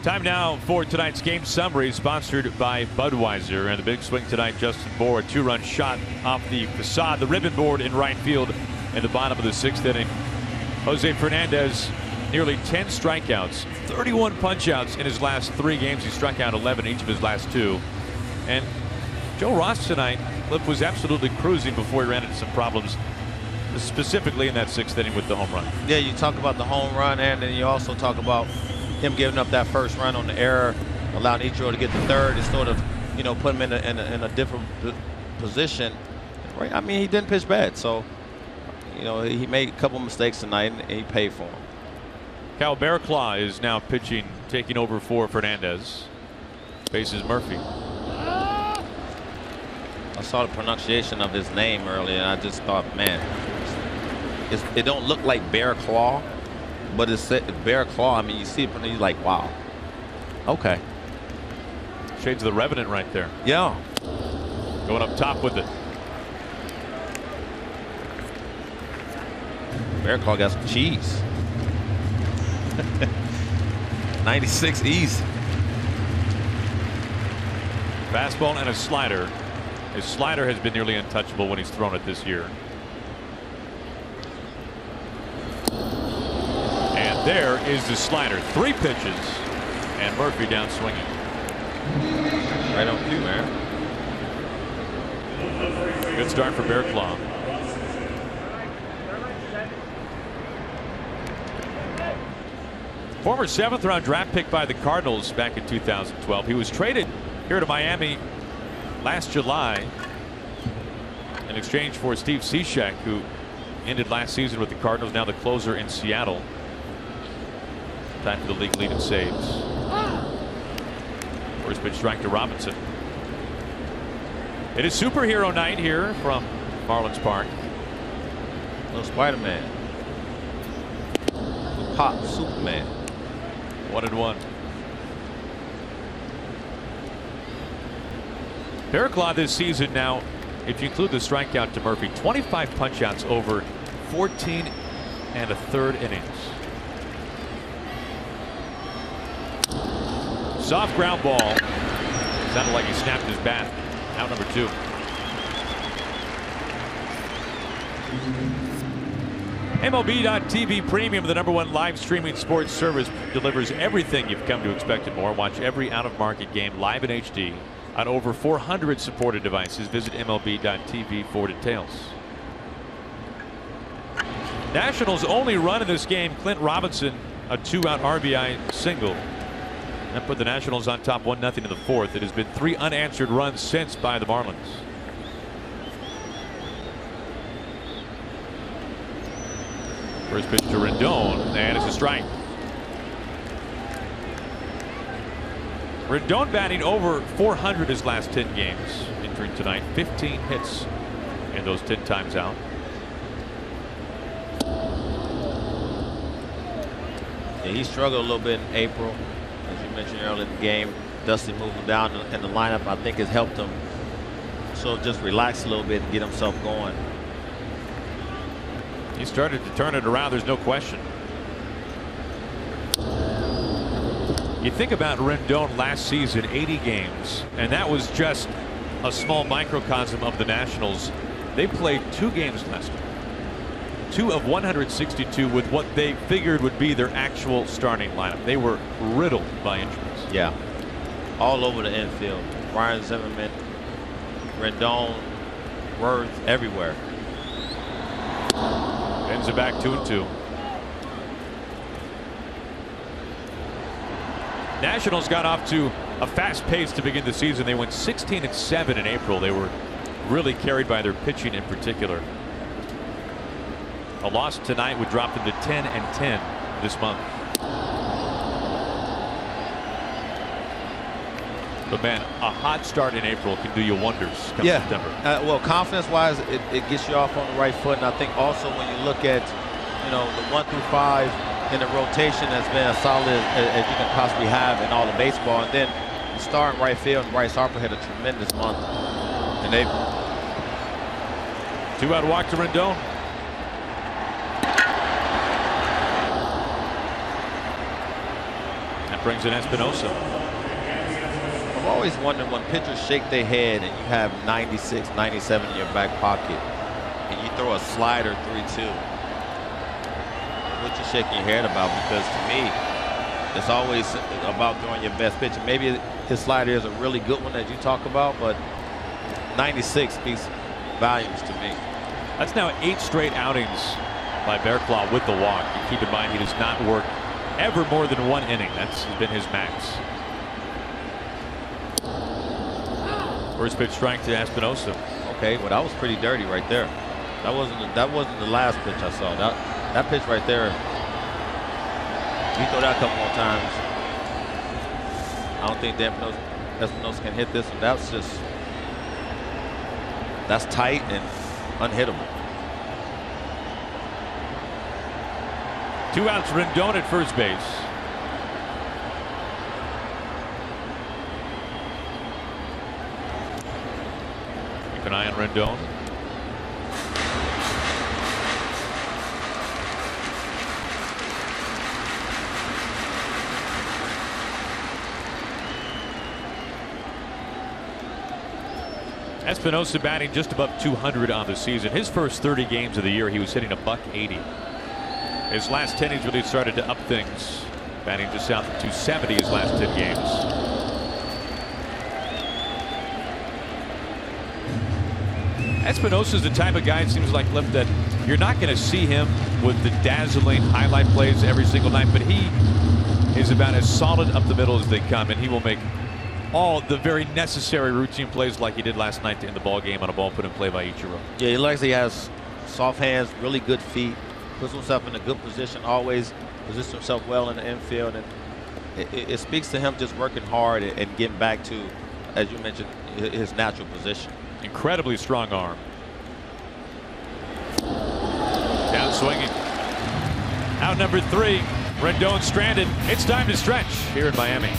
A: Time now for tonight's game summary, sponsored by Budweiser. And the big swing tonight, Justin Bour, a 2-run shot off the facade, the ribbon board in right field in the bottom of the 6th inning. Jose Fernandez, nearly 10 strikeouts, 31 punch-outs in his last 3 games. He struck out 11 each of his last 2. And Joe Ross tonight was absolutely cruising before he ran into some problems, specifically in that 6th inning with the home run.
C: Yeah, you talk about the home run, and then you also talk about him giving up that first run on the error, allowing Ichiro to get the third. It sort of, you know, put him in a different position. Right? I mean, he didn't pitch bad, so you know he made a couple mistakes tonight, and he paid for them.
A: Cal Bearclaw is now pitching, taking over for Fernandez. Faces Murphy.
C: I saw the pronunciation of his name earlier, and I just thought, man, it don't look like Bearclaw. But it's Bear Claw. I mean, you see it and he's like, wow. Okay.
A: Shades of the Revenant right there.
C: Yeah.
A: Going up top with it.
C: Bear Claw got some cheese. 96 easy.
A: Fastball and a slider. His slider has been nearly untouchable when he's thrown it this year. There is the slider. 3 pitches, and Murphy down swinging.
C: Right on cue, man.
A: Good start for Bearclaw. Former 7th-round draft pick by the Cardinals back in 2012. He was traded here to Miami last July in exchange for Steve Cishek, who ended last season with the Cardinals, now the closer in Seattle. Time for the league lead in saves. First pitch strike to Robinson. It is superhero night here from Marlins Park.
C: Little Spider-Man. hot Superman.
A: 1-1. Barraclough this season now, if you include the strikeout to Murphy, 25 punchouts over 14 1/3 innings. Soft ground ball. Sounded like he snapped his bat. Out number 2. MLB.TV Premium, the #1 live streaming sports service, delivers everything you've come to expect and more. Watch every out-of-market game live in HD on over 400 supported devices. Visit MLB.TV for details. Nationals' only run in this game, Clint Robinson, a 2-out RBI single. That put the Nationals on top 1-0 in the 4th. It has been 3 unanswered runs since by the Marlins. First pitch to Rendon, and it's a strike. Rendon batting over 400 his last 10 games. Entering tonight, 15 hits in those 10 times out.
C: Yeah, he struggled a little bit in April, as you mentioned earlier in the game. Dusty moving down in the lineup, I think, has helped him sort of just relax a little bit and get himself going.
A: He started to turn it around, there's no question. You think about Rendon last season, 80 games, and that was just a small microcosm of the Nationals. They played 2 games last year. 2 of 162 with what they figured would be their actual starting lineup. They were riddled by injuries.
C: Yeah, all over the infield. Ryan Zimmerman, Rendon, Worth, everywhere.
A: Ends it back 2-2. Nationals got off to a fast pace to begin the season. They went 16-7 in April. They were really carried by their pitching in particular. A loss tonight would drop them to 10-10 this month. But man, a hot start in April can do you wonders come September.
C: Well, confidence-wise, it gets you off on the right foot, and I think also when you look at, the 1 through 5 in the rotation has been as solid as you can possibly have in all of baseball, and then the star in right field, Bryce Harper, had a tremendous month in April.
A: 2-out walk to Rendon. That brings in Espinosa.
C: I've always wondered when pitchers shake their head and you have 96, 97 in your back pocket and you throw a slider 3-2. What you shaking your head about? Because to me, it's always about throwing your best pitch. And maybe his slider is a really good one that you talk about, but 96 speaks volumes to me.
A: That's now 8 straight outings by Barraclough with the walk. And keep in mind, he does not work ever more than 1 inning. That's been his max. First pitch strike to Espinosa.
C: Okay, well, that was pretty dirty right there. That wasn't the last pitch I saw. That pitch right there. You throw that a couple more times. I don't think Espinosa can hit this one. That's tight and unhittable.
A: 2 outs, Rendon at first base. Keep an eye on Rendon. Espinosa batting just above 200 on the season. His first 30 games of the year, he was hitting $180. His last 10, he's really started to up things, batting just south of 270 his last 10 games. Espinosa is the type of guy, it seems like, Cliff, that you're not going to see him with the dazzling highlight plays every single night, but he is about as solid up the middle as they come, and he will make all the very necessary routine plays like he did last night to end the ball game on a ball put in play by Ichiro.
C: Yeah, he has soft hands, really good feet, puts himself in a good position, always positions himself well in the infield, and it speaks to him just working hard and getting back to, as you mentioned, his natural position.
A: Incredibly strong arm. Down swinging. Out number 3. Rendon stranded. It's time to stretch here in Miami.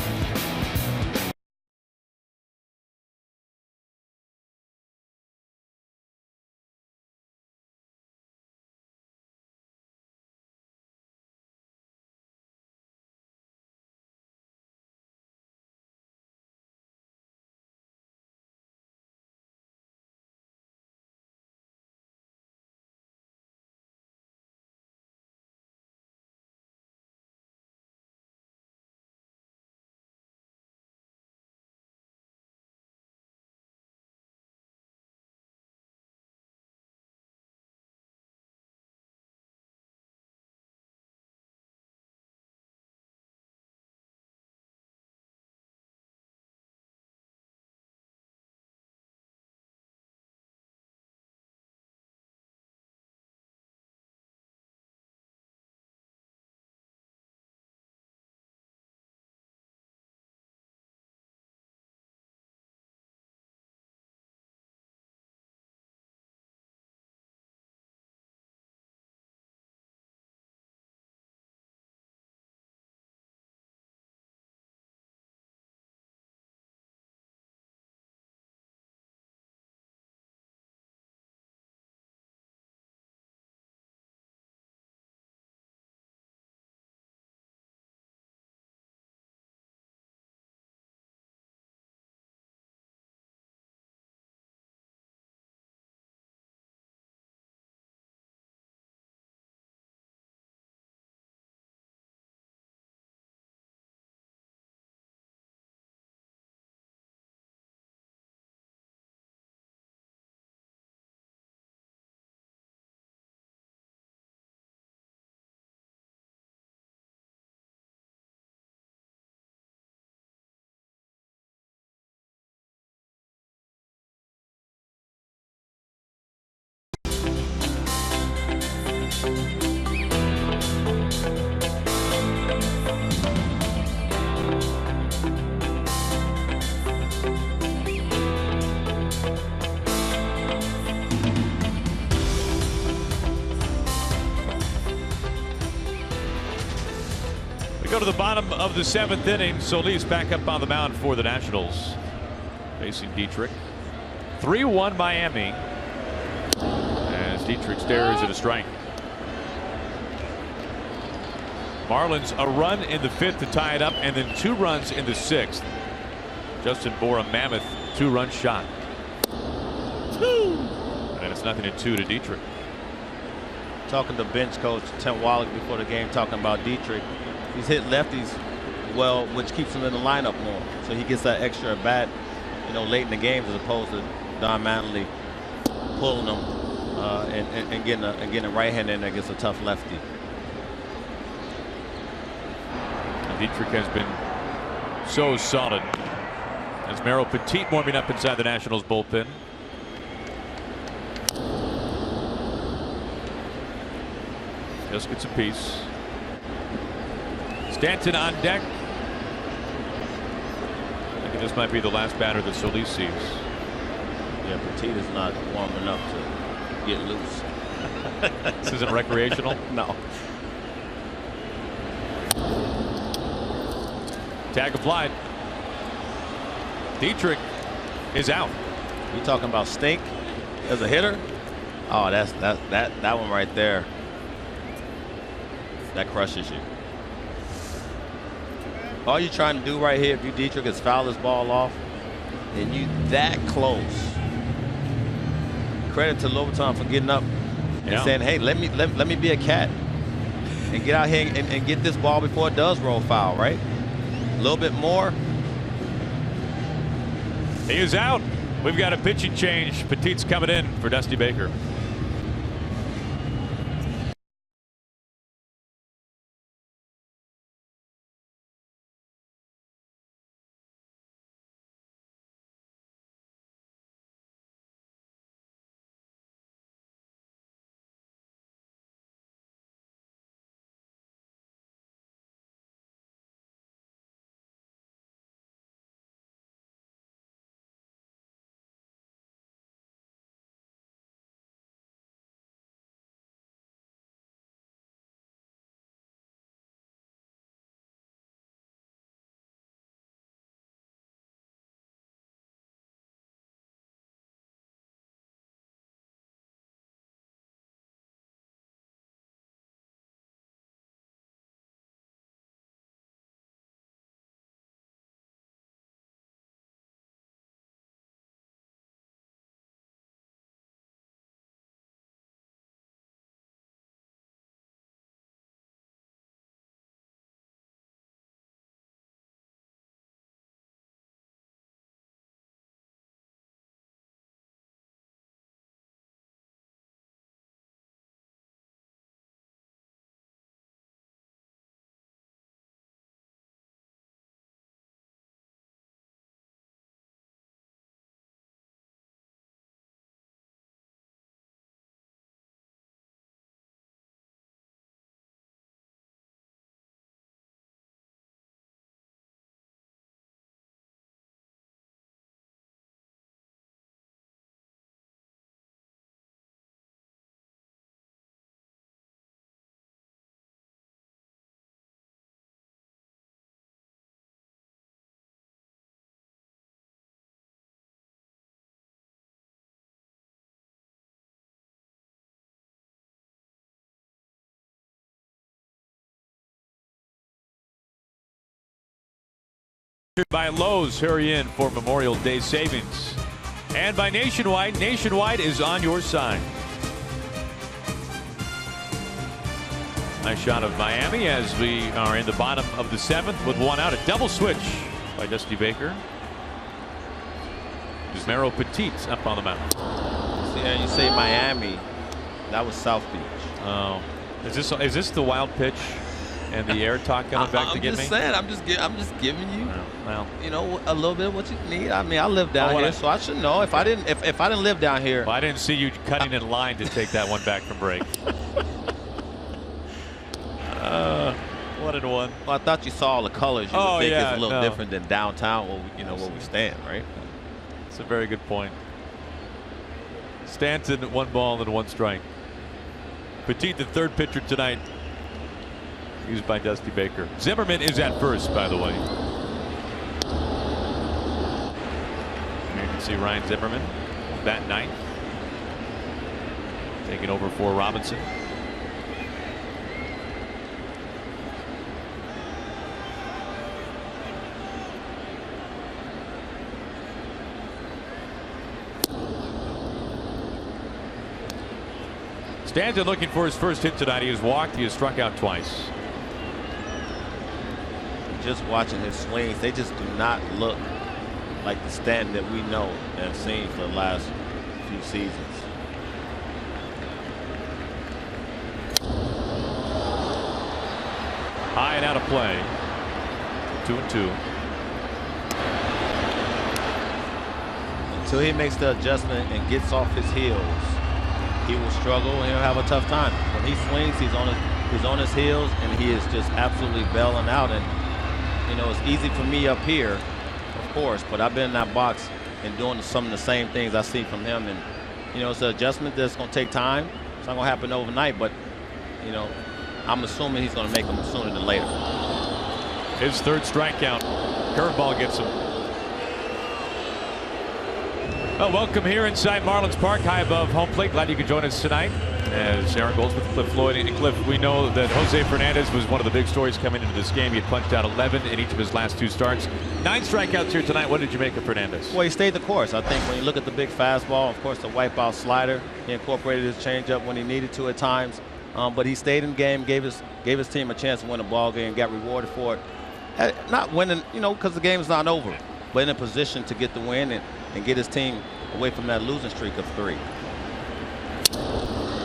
A: Go to the bottom of the 7th inning. Solis back up on the mound for the Nationals, facing Dietrich. 3-1 Miami as Dietrich stares at a strike. Marlins a run in the 5th to tie it up, and then 2 runs in the 6th. Justin bore a mammoth 2-run shot, and it's 0-2 to Dietrich.
C: Talking to bench coach Tim Wallach before the game, talking about Dietrich. He's hit lefties well, which keeps him in the lineup more. So he gets that extra at bat, late in the games, as opposed to Don Mattingly pulling them and getting a right-hander in against a tough lefty.
A: Dietrich has been so solid. As Merrill Petit warming up inside the Nationals bullpen. Just gets a piece. Stanton on deck. I think this might be the last batter that Solis sees.
C: Yeah, Petit is not warm enough to get loose.
A: This isn't recreational?
C: No.
A: Tag applied. Dietrich is out.
C: You talking about stink as a hitter? Oh, that one right there. That crushes you. All you're trying to do right here, if you Dietrich, is foul this ball off, and you that close. Credit to Lobaton for getting up and saying, "Hey, let me be a cat and get out here and get this ball before it does roll foul." Right? A little bit more.
A: He is out. We've got a pitching change. Petit's coming in for Dusty Baker. By Lowe's, hurry in for Memorial Day savings. And by Nationwide, Nationwide is on your side. Nice shot of Miami as we are in the bottom of the 7th with 1 out. A double switch by Dusty Baker. Mero Petit up on the mound.
C: Yeah, you say Miami. That was South Beach.
A: Oh, is this the wild pitch and the air talk coming back to get me?
C: I'm just giving you,
A: well,
C: you know, a little bit of what you need. I mean, I live down here, so I should know. If I didn't live down here,
A: well, I didn't see you cutting in line to take that one back from break. 1-1.
C: Well, I thought you saw all the colors. You would think it's a little
A: no.
C: different than downtown, where we stand, right?
A: It's a very good point. Stanton, 1 ball and 1 strike. Petit, the 3rd pitcher tonight, used by Dusty Baker. Zimmerman is at first, by the way. You can see Ryan Zimmerman, bat 9th, taking over for Robinson. Stanton looking for his first hit tonight. He has walked. He has struck out twice.
C: Just watching his swings, they just do not look like the Stanton that we know and have seen for the last few seasons.
A: High and out of play. 2-2.
C: Until he makes the adjustment and gets off his heels, he will struggle and he'll have a tough time. When he swings, he's on his heels and he is just absolutely bailing out. And you know, it's easy for me up here, of course, but I've been in that box and doing some of the same things I see from him. And you know, it's an adjustment that's going to take time. It's not going to happen overnight, but you know, I'm assuming he's going to make them sooner than later.
A: His 3rd strikeout. Curveball gets him. Well, welcome here inside Marlins Park, high above home plate. Glad you could join us tonight. As Aaron Goldsmith, Cliff Floyd, and Cliff, we know that Jose Fernandez was one of the big stories coming into this game. He had punched out 11 in each of his last 2 starts. 9 strikeouts here tonight. What did you make of Fernandez?
C: Well, he stayed the course. I think when you look at the big fastball, of course, the wipeout slider, he incorporated his changeup when he needed to at times. But he stayed in the game, gave his team a chance to win a ball game, got rewarded for it. Not winning, you know, because the game's not over, but in a position to get the win and get his team away from that losing streak of 3.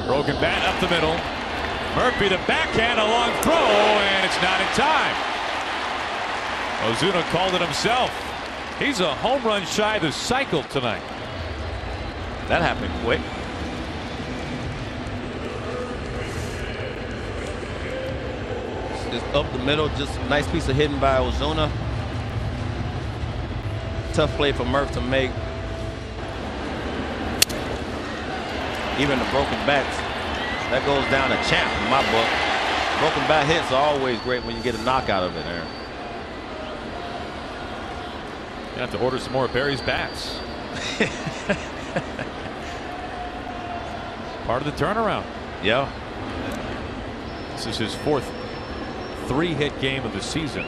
A: Broken bat up the middle. Murphy the backhand, a long throw, and it's not in time. Ozuna called it himself. He's a home run shy of the cycle tonight.
C: That happened quick. Just up the middle, just a nice piece of hitting by Ozuna. Tough play for Murph to make. Even the broken bats, that goes down a champ in my book. Broken bat hits are always great when you get a knockout of it, Aaron.
A: You have to order some more of Barry's bats. Part of the turnaround.
C: Yeah.
A: This is his 4th 3-hit game of the season.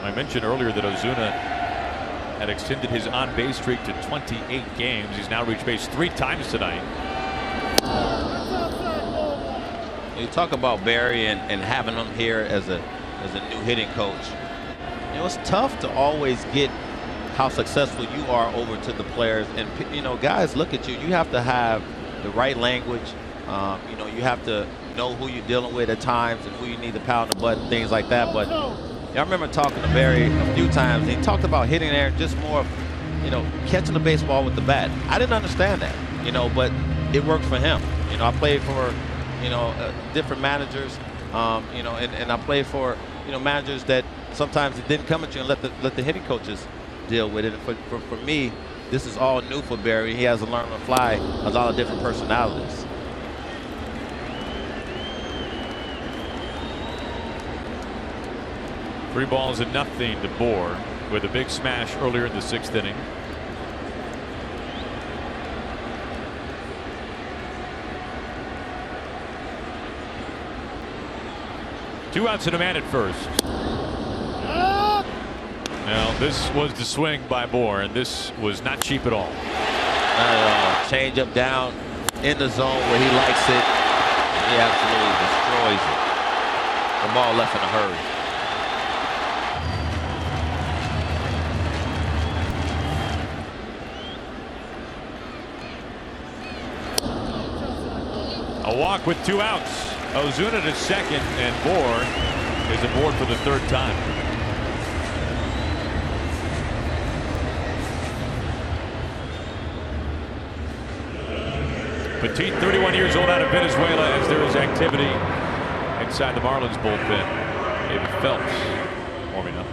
A: I mentioned earlier that Ozuna had extended his on-base streak to 28 games. He's now reached base 3 times tonight.
C: You talk about Barry and having him here as a new hitting coach. You know, it's tough to always get how successful you are over to the players. And, you know, guys look at you. You have to have the right language. You know, you have to know who you're dealing with at times and who you need to pound the butt and things like that. But I remember talking to Barry a few times. And he talked about hitting there just more of, you know, catching the baseball with the bat. I didn't understand that, you know, but it worked for him. You know, I played for, you know, different managers, you know, and I played for, you know, managers that sometimes it didn't come at you and let the hitting coaches deal with it. And for me, this is all new for Barry. He has to learn on the fly a lot of different personalities.
A: Three balls and nothing to Bohr with a big smash earlier in the 6th inning. 2 outs and a man at first. Now this was the swing by Moore, and this was not cheap at all.
C: Change up down in the zone where he likes it. He absolutely destroys it. The ball left in a hurry.
A: A walk with 2 outs. Ozuna to second, and Moore is aboard for the 3rd time. Petit, 31 years old, out of Venezuela, as there is activity inside the Marlins bullpen. David Phelps warming up.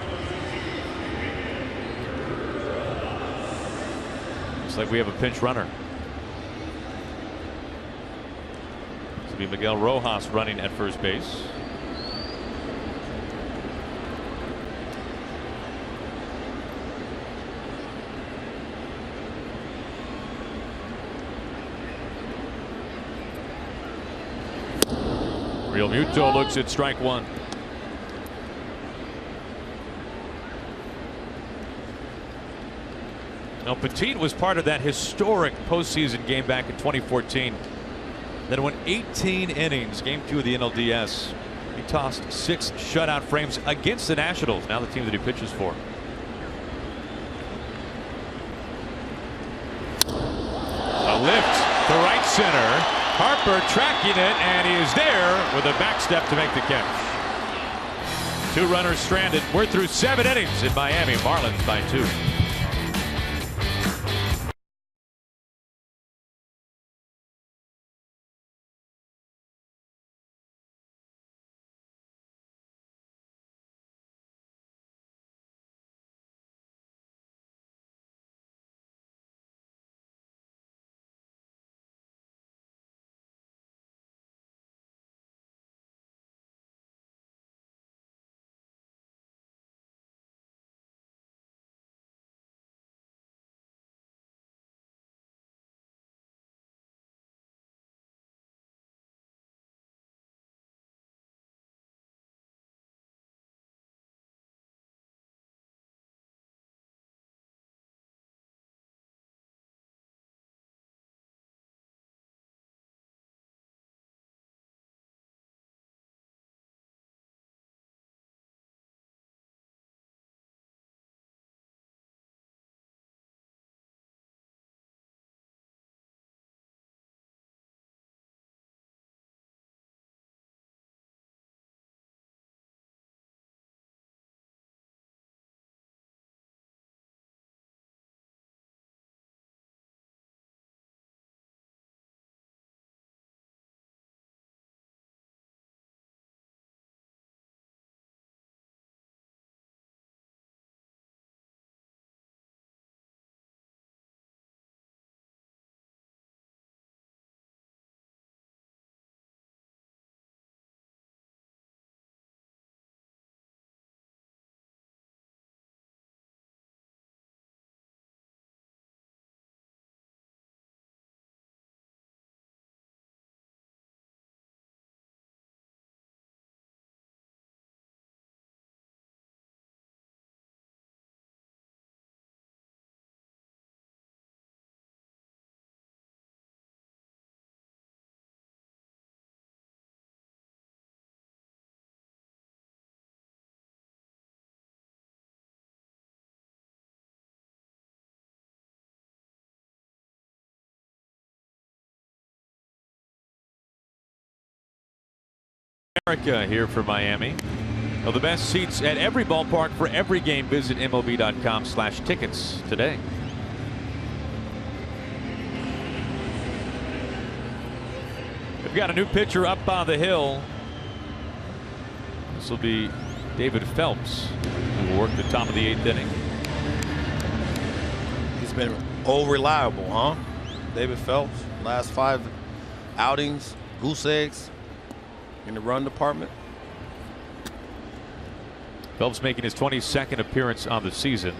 A: Looks like we have a pinch runner. This will be Miguel Rojas running at first base. Real Muto looks at strike 1. Now Petit was part of that historic postseason game back in 2014 that went 18 innings, game 2 of the NLDS. He tossed 6 shutout frames against the Nationals, now the team that he pitches for. A lift to right center. Harper tracking it, and he is there with a backstep to make the catch. 2 runners stranded. We're through 7 innings in Miami. Marlins by 2. America here for Miami. Well, the best seats at every ballpark for every game. Visit MLB.com/tickets today. We've got a new pitcher up on the hill. This will be David Phelps, who will work the top of the 8th inning.
C: He's been reliable, huh? David Phelps, last 5 outings, goose eggs in the run department.
A: Phelps making his 22nd appearance on the season.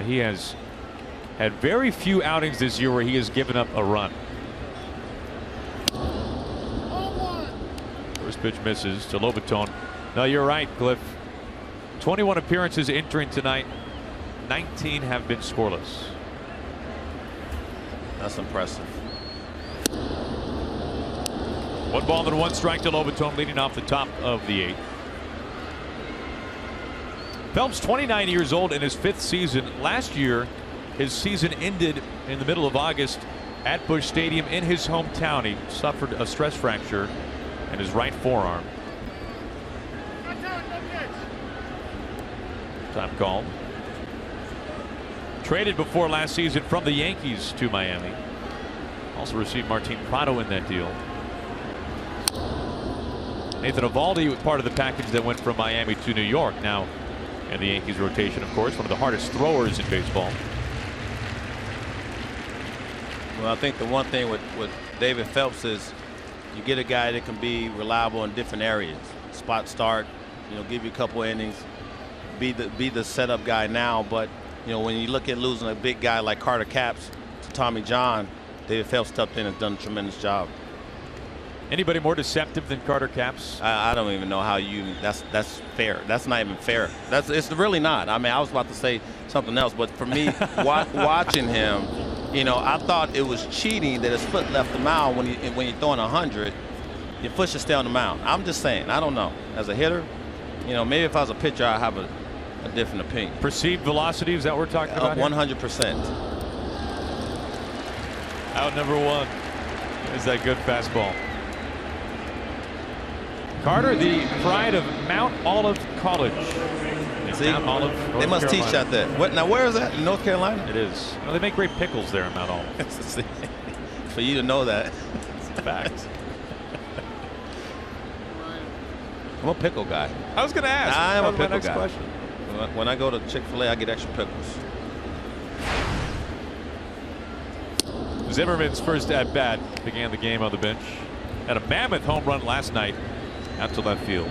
A: He has had very few outings this year where he has given up a run. First pitch misses to Lobaton. No, you're right, Cliff. 21 appearances entering tonight. 19 have been scoreless.
C: That's impressive.
A: 1 ball and 1 strike to Lobaton, leading off the top of the 8th. Phelps, 29 years old in his 5th season. Last year, his season ended in the middle of August at Busch Stadium in his hometown. He suffered a stress fracture in his right forearm. Time called. Traded before last season from the Yankees to Miami. Also received Martin Prado in that deal. Nathan Eovaldi was part of the package that went from Miami to New York. Now in the Yankees rotation, of course, one of the hardest throwers in baseball.
C: Well, I think the one thing with David Phelps is you get a guy that can be reliable in different areas. Spot start, give you a couple innings, be the setup guy now. But when you look at losing a big guy like Carter Capps to Tommy John, David Phelps stepped in and done a tremendous job.
A: Anybody more deceptive than Carter Capps?
C: I don't even know how that's fair. That's not even fair. It's really not. I mean, I was about to say something else, but for me, watching him, I thought it was cheating that his foot left the mound when you're throwing 100. Your foot should stay on the mound. I'm just saying. I don't know. As a hitter, maybe if I was a pitcher, I'd have a different opinion.
A: Perceived velocity, is that what we're talking about?
C: 100%.
A: Out number 1 is that good fastball. Carter, the pride of Mount Olive College.
C: See,
A: Mount Olive, North
C: they must
A: Carolina.
C: teach out there. What now? Where is that? In North Carolina?
A: It is. Well, they make great pickles there in Mount Olive.
C: For you to know that.
A: It's a fact.
C: I'm a pickle guy.
A: I was going to ask.
C: I'm a pickle
A: next
C: guy.
A: question.
C: When I go to Chick-fil-A, I get extra pickles.
A: Zimmerman's first at bat began the game on the bench. Had a mammoth home run last night out to left field.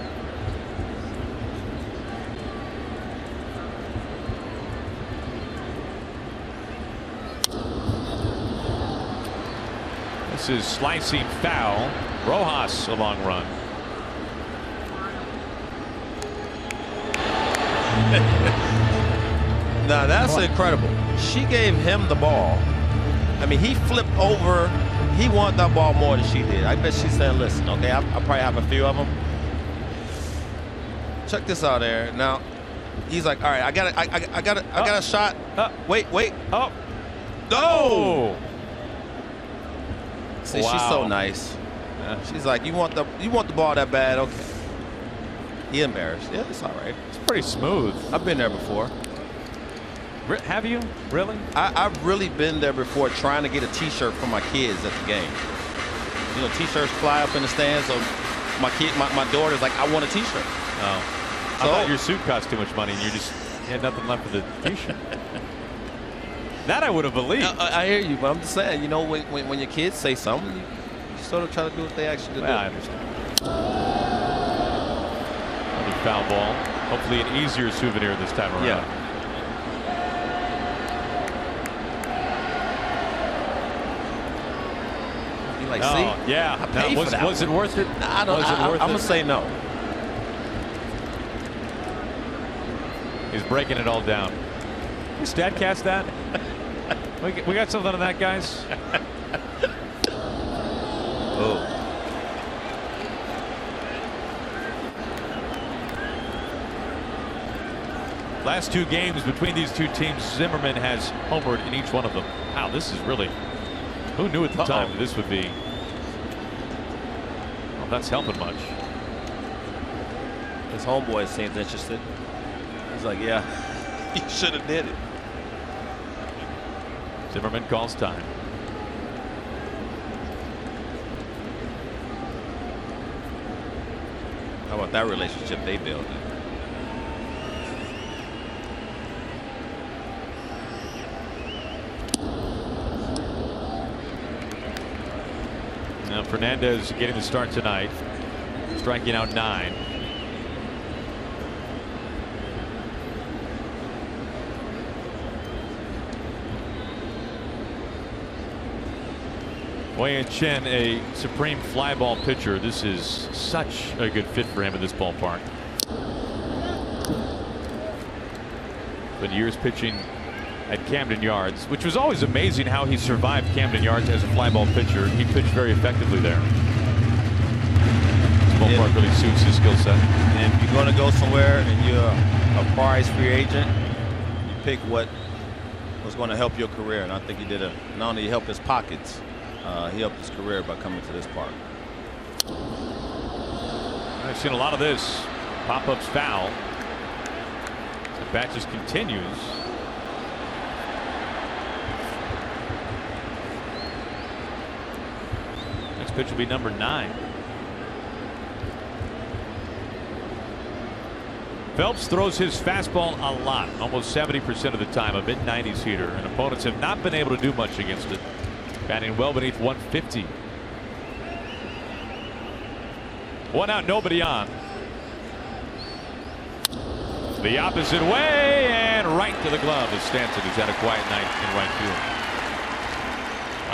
A: This is slicing foul. Rojas, a long run.
C: Now that's incredible. She gave him the ball. I mean, he flipped over. He wanted that ball more than she did. I bet she said, "Listen, okay, I probably have a few of them. Check this out, there." Now, he's like, "All right, I got a shot. Wait.
A: Oh,
C: No! See,
A: wow.
C: she's so nice. She's like, you want the ball that bad? Okay." He embarrassed. Yeah, it's all right.
A: it's pretty smooth.
C: I've been there before.
A: Have you really?
C: I've really been there before, trying to get a T-shirt for my kids at the game. T-shirts fly up in the stands. So my daughter's like, "I want a T-shirt."
A: Oh, I thought your suit cost too much money, and you had nothing left for the T-shirt. That I would have believed.
C: I hear you, but I'm just saying, when your kids say something, you sort of try to do what they actually do.
A: I understand. Another foul ball. Hopefully, an easier souvenir this time around.
C: Yeah. Like, see?
A: Yeah.
C: I paid for that.
A: Was it worth it?
C: I'm going to say no.
A: He's breaking it all down. You Statcast that? We got something on that, guys?
C: Oh.
A: Last 2 games between these 2 teams, Zimmerman has homered in each one of them. Wow, this is really... Who knew at the time that this would be? Well, that's helping much.
C: His homeboy seems interested. He's like, "Yeah, you should have did it."
A: Zimmerman calls time.
C: How about that relationship they built?
A: Now Fernandez getting the start tonight, striking out 9. Wei-Yin Chen, a supreme fly ball pitcher. This is such a good fit for him in this ballpark. But years pitching at Camden Yards, which was always amazing how he survived Camden Yards as a fly ball pitcher. He pitched very effectively there. This ballpark really suits his skill set.
C: And if you're going to go somewhere and you're a prize free agent, you pick what was going to help your career. And I think he did not only help his pockets, he helped his career by coming to this park.
A: I've seen a lot of this. Pop-ups foul. The bat just continues. Next pitch will be number 9. Phelps throws his fastball a lot, almost 70% of the time, a mid-90s heater, and opponents have not been able to do much against it. Batting well beneath 150. 1 out, nobody on. The opposite way and right to the glove of Stanton, who's had a quiet night in right field.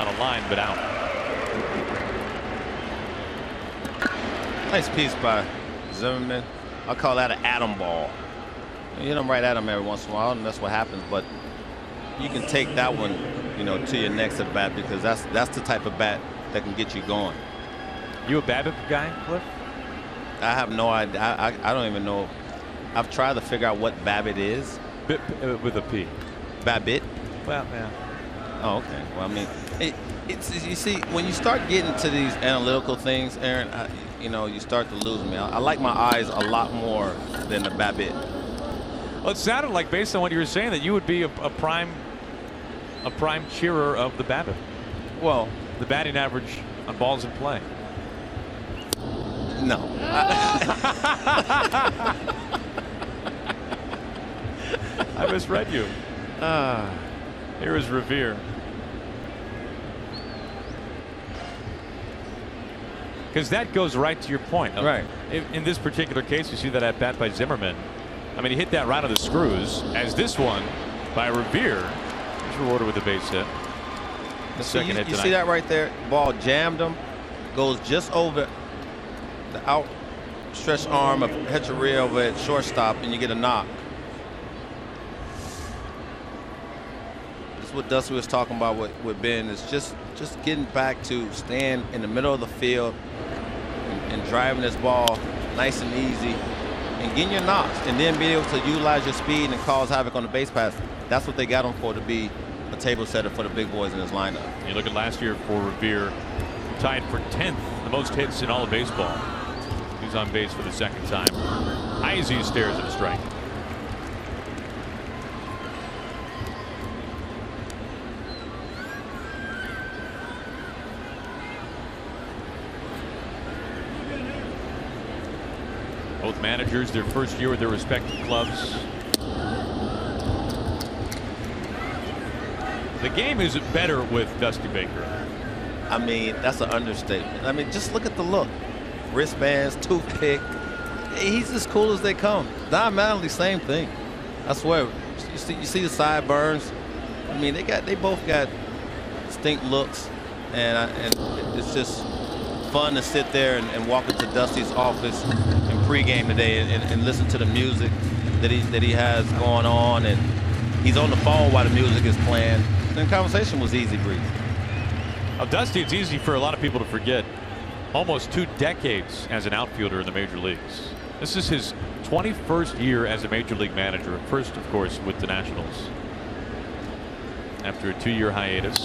A: On a line, but out.
C: Nice piece by Zimmerman. I'll call that an atom ball. You hit them right at him every once in a while, and that's what happens. But you can take that one, you know, to your next at bat, because that's the type of bat that can get you going.
A: You a BABIP guy, Cliff?
C: I have no idea. I don't even know. I've tried to figure out what BABIP is.
A: With a P.
C: BABIP?
A: Well, yeah.
C: Oh, okay. Well, I mean, it's you see, when you start getting to these analytical things, Aaron, you know, you start to lose me. I like my eyes a lot more than the BABIP.
A: Well, it sounded like, based on what you were saying, that you would be a prime cheerer of the BABIP.
C: Well,
A: the batting average on balls in play.
C: No.
A: I misread you. Here is Revere. Because that goes right to your point.
C: Right.
A: In this particular case, you see that at bat by Zimmerman. I mean, he hit that right on the screws. As this one by Revere is rewarded with a base hit. The second hit tonight.
C: You see that right there? Ball jammed him. Goes just over the outstretched arm of Hechavarria over at shortstop, and you get a knock. This is what Dusty was talking about with Ben. Is just getting back to staying in the middle of the field and driving this ball nice and easy and getting your knocks, and then being able to utilize your speed and cause havoc on the base pass. That's what they got him for, to be a table setter for the big boys in his lineup.
A: You look at last year for Revere, tied for 10th, the most hits in all of baseball. He's on base for the second time. Heisey stares at a strike. Both managers, their first year with their respective clubs. The game is better with Dusty Baker.
C: I mean, that's an understatement. I mean, just look at the look. Wristbands, toothpick. He's as cool as they come. Don Mattingly, same thing. I swear. You see the sideburns. I mean, they both got distinct looks, and it's just fun to sit there and walk into Dusty's office in pregame today and listen to the music that he has going on, and he's on the phone while the music is playing. And the conversation was easy breezy.
A: Well, Dusty, it's easy for a lot of people to forget. Almost 2 decades as an outfielder in the major leagues. This is his 21st year as a major league manager. First, of course, with the Nationals. After a 2-year hiatus.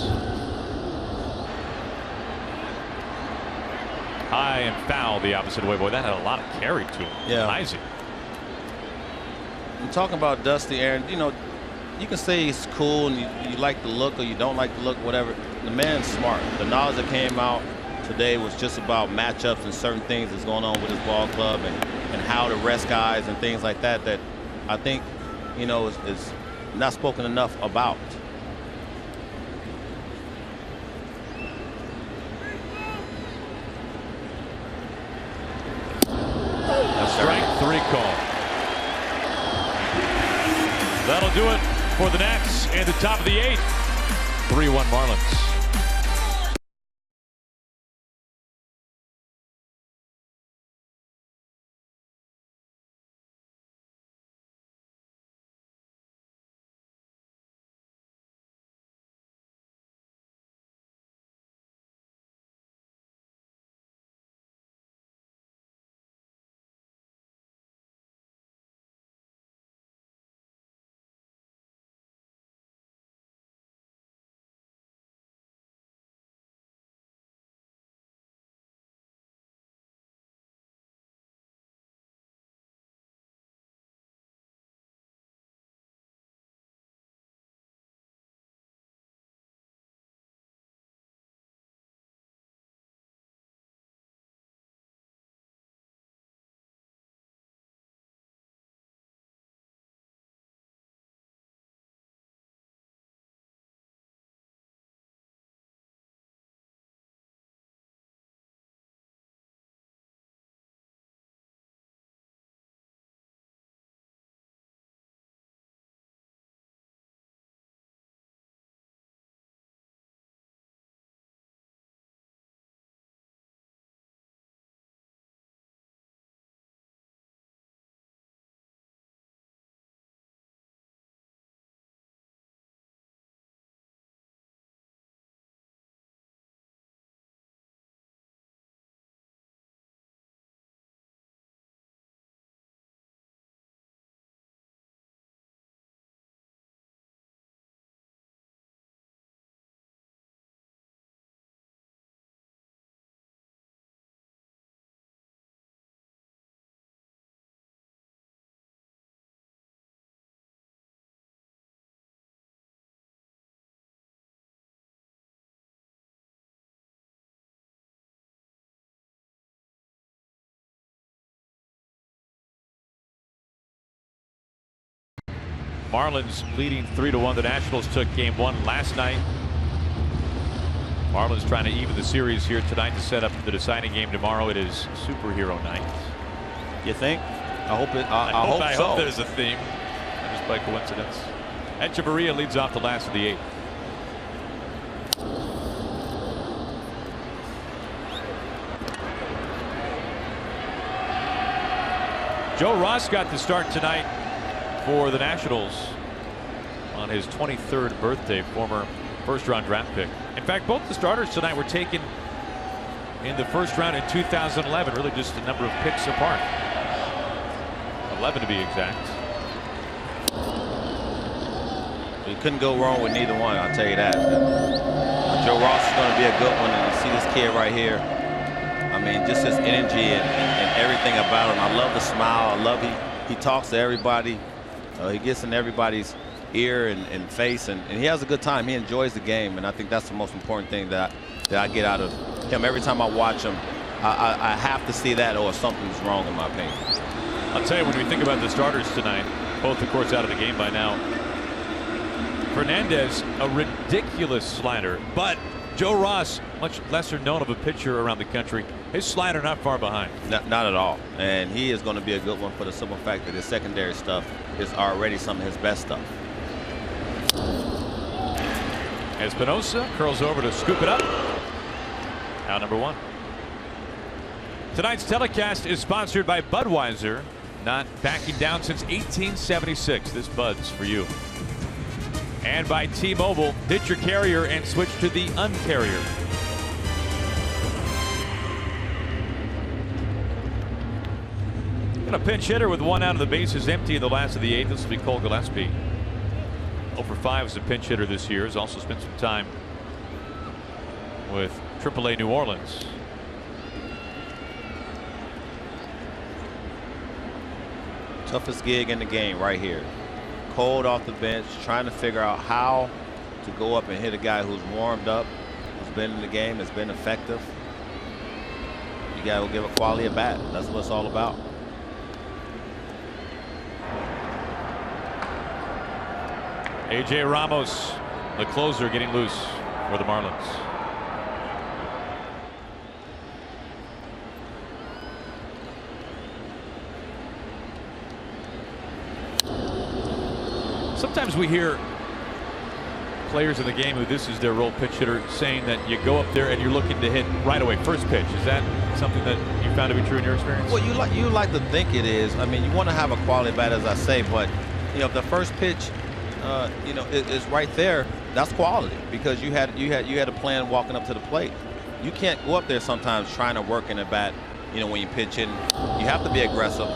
A: High and foul the opposite way. Boy, that had a lot of carry to him.
C: Yeah.
A: Heisey.
C: I'm talking about Dusty, Aaron. You know, you can say he's cool and you like the look or you don't like the look, whatever. The man's smart. The knowledge that came out today was just about matchups and certain things that's going on with his ball club and how to rest guys and things like that I think, you know, is not spoken enough about.
A: A strike 3 call. That'll do it for the Nats in the top of the 8th. 3-1 Marlins. Marlins leading 3-1. The Nationals took game 1 last night. Marlins trying to even the series here tonight to set up the deciding game tomorrow. It is superhero night.
C: You think? I hope it. I
A: hope there's a theme. Just by coincidence. Echeverria leads off the last of the 8th. Joe Ross got the start tonight for the Nationals on his 23rd birthday, former first-round draft pick. In fact, both the starters tonight were taken in the first round in 2011, really just a number of picks apart. 11 to be exact.
C: You couldn't go wrong with neither one, I'll tell you that. Joe Ross is going to be a good one, and you see this kid right here. I mean, just his energy and everything about him. I love the smile. I love he talks to everybody. He gets in everybody's ear and face, and he has a good time. He enjoys the game, and I think that's the most important thing that I get out of him. Every time I watch him, I have to see that, or something's wrong in my opinion.
A: I'll tell you, when we think about the starters tonight, both of course out of the game by now. Fernandez, a ridiculous slider, but Joe Ross, much lesser known of a pitcher around the country, his slider not far behind.
C: Not at all. And he is going to be a good one for the simple fact that his secondary stuff is already some of his best stuff.
A: Espinosa curls over to scoop it up. Out number 1. Tonight's telecast is sponsored by Budweiser, not backing down since 1876. This Bud's for you. And by T-Mobile, ditch your carrier and switch to the Uncarrier. And a pinch hitter with 1 out of the bases empty in the last of the 8th. This will be Cole Gillespie. 0 for 5 as a pinch hitter this year. Has also spent some time with AAA New Orleans.
C: Toughest gig in the game right here. Cold off the bench, trying to figure out how to go up and hit a guy who's warmed up, who's been in the game, has been effective. You got to give a quality at bat. That's what it's all about.
A: AJ Ramos, the closer, getting loose for the Marlins. Sometimes we hear players in the game who this is their role, pitch hitter, saying that you go up there and you're looking to hit right away, first pitch. Is that something that you found to be true in your experience?
C: Well, you like to think it is. I mean, you want to have a quality bat, as I say, but if the first pitch, is right there, that's quality, because you had a plan walking up to the plate. You can't go up there sometimes trying to work in a bat. When you pitch in, you have to be aggressive.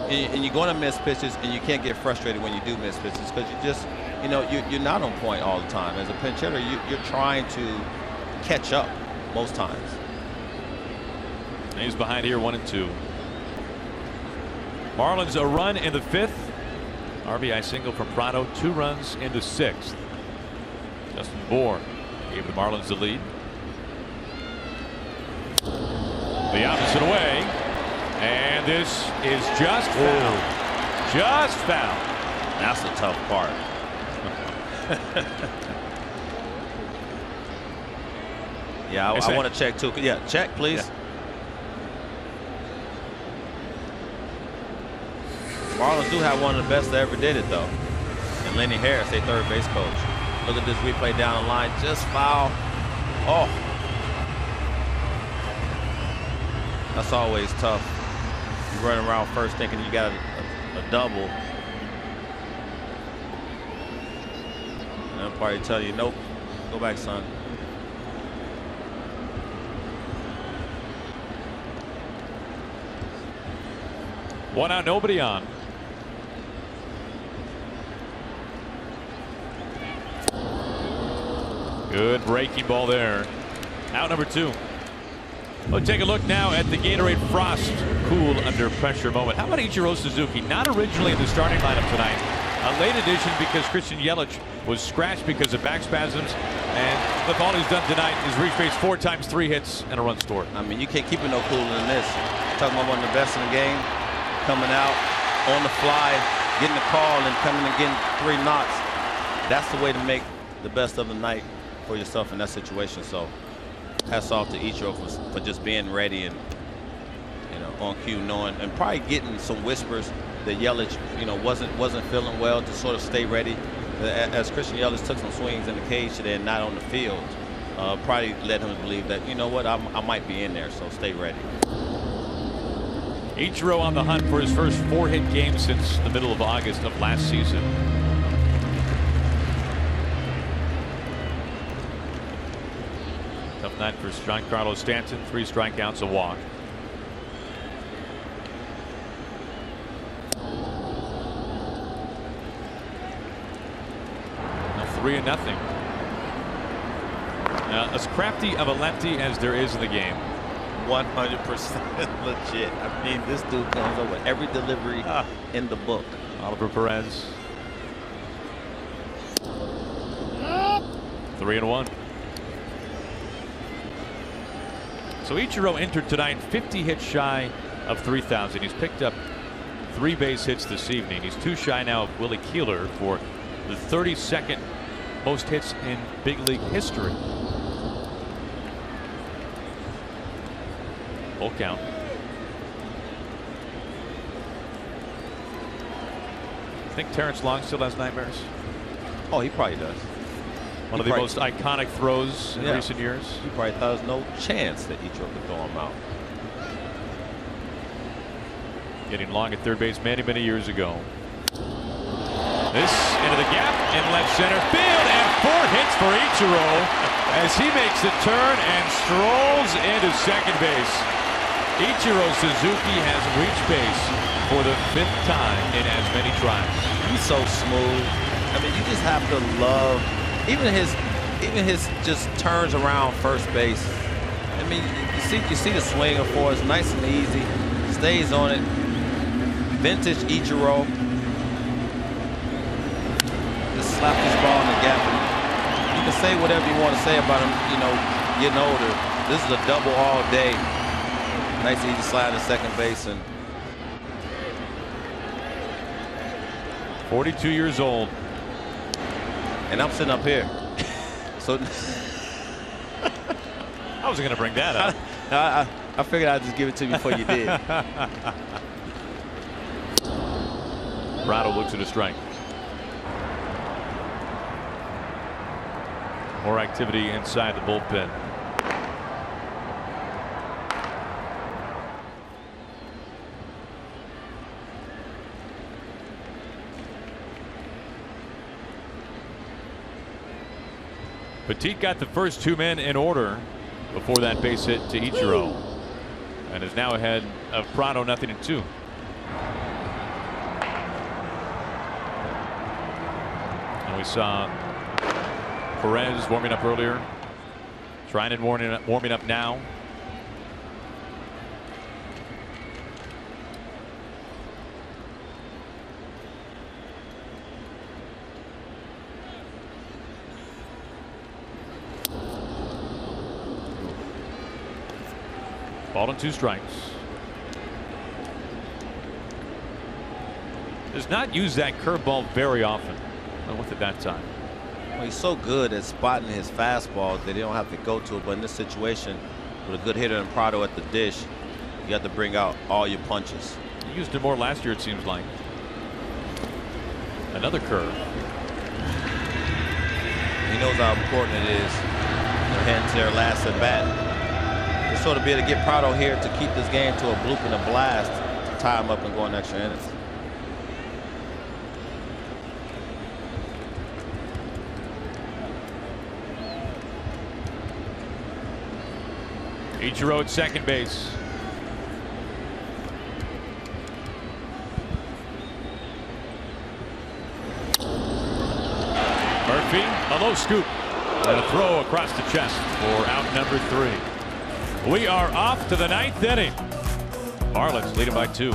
C: And you're going to miss pitches, and you can't get frustrated when you do miss pitches, because you just, you're not on point all the time. As a pinch hitter, you're trying to catch up most times.
A: And he's behind here, 1-2. Marlins a run in the 5th. RBI single from Prado, 2 runs in the 6th. Justin Bour gave the Marlins the lead. The opposite way. And this is just foul. Just foul.
C: That's the tough part. Yeah, I want to check too. Yeah, check, please. Yeah. Marlins do have one of the best that ever did it, though. And Lenny Harris, their third base coach. Look at this replay down the line. Just foul. Oh. That's always tough. You're running around first thinking you got a double. And they'll probably tell you, nope, go back, son.
A: One out, nobody on. Good breaking ball there. Out number 2. We'll take a look now at the Gatorade Frost cool under pressure moment. How about Ichiro Suzuki? Not originally in the starting lineup tonight. A late addition because Christian Yelich was scratched because of back spasms. And look, all he's done tonight is reach base 4 times, 3 hits, and a run scored.
C: I mean, you can't keep it no cooler than this. Talking about one of the best in the game. Coming out on the fly, getting the call and coming and getting 3 knocks. That's the way to make the best of the night for yourself in that situation. So hats off to Ichiro for just being ready and, you know, on cue, knowing and probably getting some whispers that Yelich, you know, wasn't feeling well, to sort of stay ready. As Christian Yelich took some swings in the cage today and not on the field, probably led him to believe that, you know what, I might be in there, so stay ready.
A: Ichiro on the hunt for his first 4-hit game since the middle of August of last season. Tough night for Giancarlo Stanton. 3 strikeouts, a walk. Now 3-0. As crafty of a lefty as there is in the game.
C: 100% legit. I mean, this dude comes up with every delivery in the book.
A: Oliver Perez. 3-1. So Ichiro entered tonight 50 hits shy of 3,000. He's picked up 3 base hits this evening. He's 2 shy now of Willie Keeler for the 32nd most hits in big league history. Full count. Think Terrence Long still has nightmares?
C: Oh, he probably does.
A: One of the most iconic throws in recent years.
C: He probably thought there was no chance that Ichiro could throw him out.
A: Getting Long at third base many years ago. This into the gap in left center field, and 4 hits for Ichiro as he makes the turn and strolls into second base. Ichiro Suzuki has reached base for the 5th time in as many tries.
C: He's so smooth. I mean, you just have to love even his just turns around first base. I mean, you see the swing of force, nice and easy, stays on it. Vintage Ichiro. Just slap this ball in the gap. You can say whatever you want to say about him, you know, getting older. This is a double all day. Nice easy slide to second base. And
A: 42 years old.
C: And I'm sitting up here. So
A: I wasn't going to bring that up.
C: I figured I'd just give it to you before you did.
A: Prado looks at a strike. More activity inside the bullpen. Petit got the first 2 men in order before that base hit to Ichiro, and is now ahead of Prado 0-2. And we saw Perez warming up earlier. Treinen warming up now. Ball and 2 strikes. Does not use that curveball very often. Went with it that time.
C: Well, he's so good at spotting his fastball that he don't have to go to it. But in this situation, with a good hitter and Prado at the dish, you have to bring out all your punches.
A: He used it more last year, it seems like. Another curve.
C: He knows how important it is. They're heading to their last at bat. To sort of be able to get Prado here to keep this game to a bloop and a blast, to tie him up and go in extra innings.
A: Ichiro at second base. Murphy, a low scoop, and a throw across the chest for out number 3. We are off to the 9th inning. Marlins leading by 2.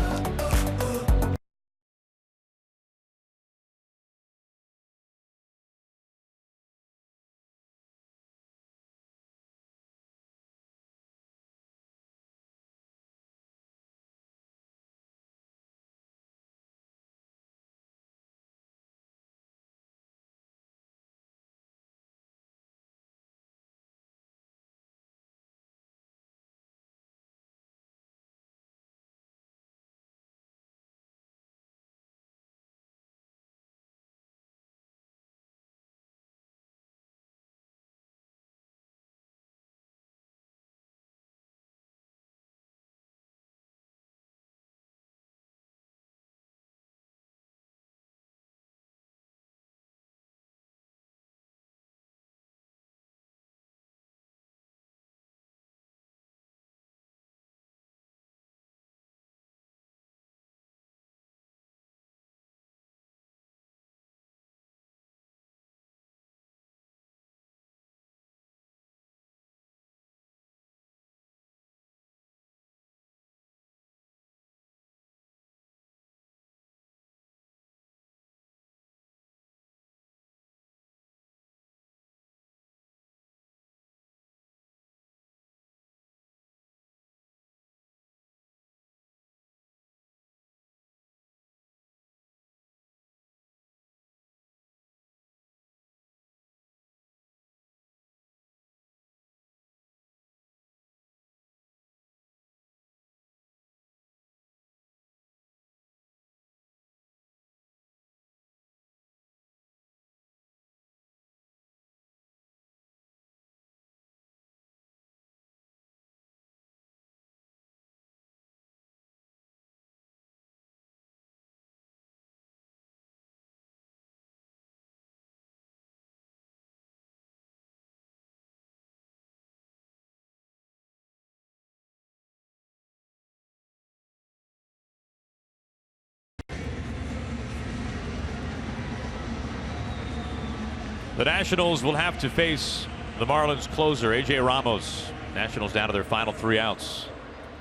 A: The Nationals will have to face the Marlins closer, A.J. Ramos. Nationals down to their final 3 outs.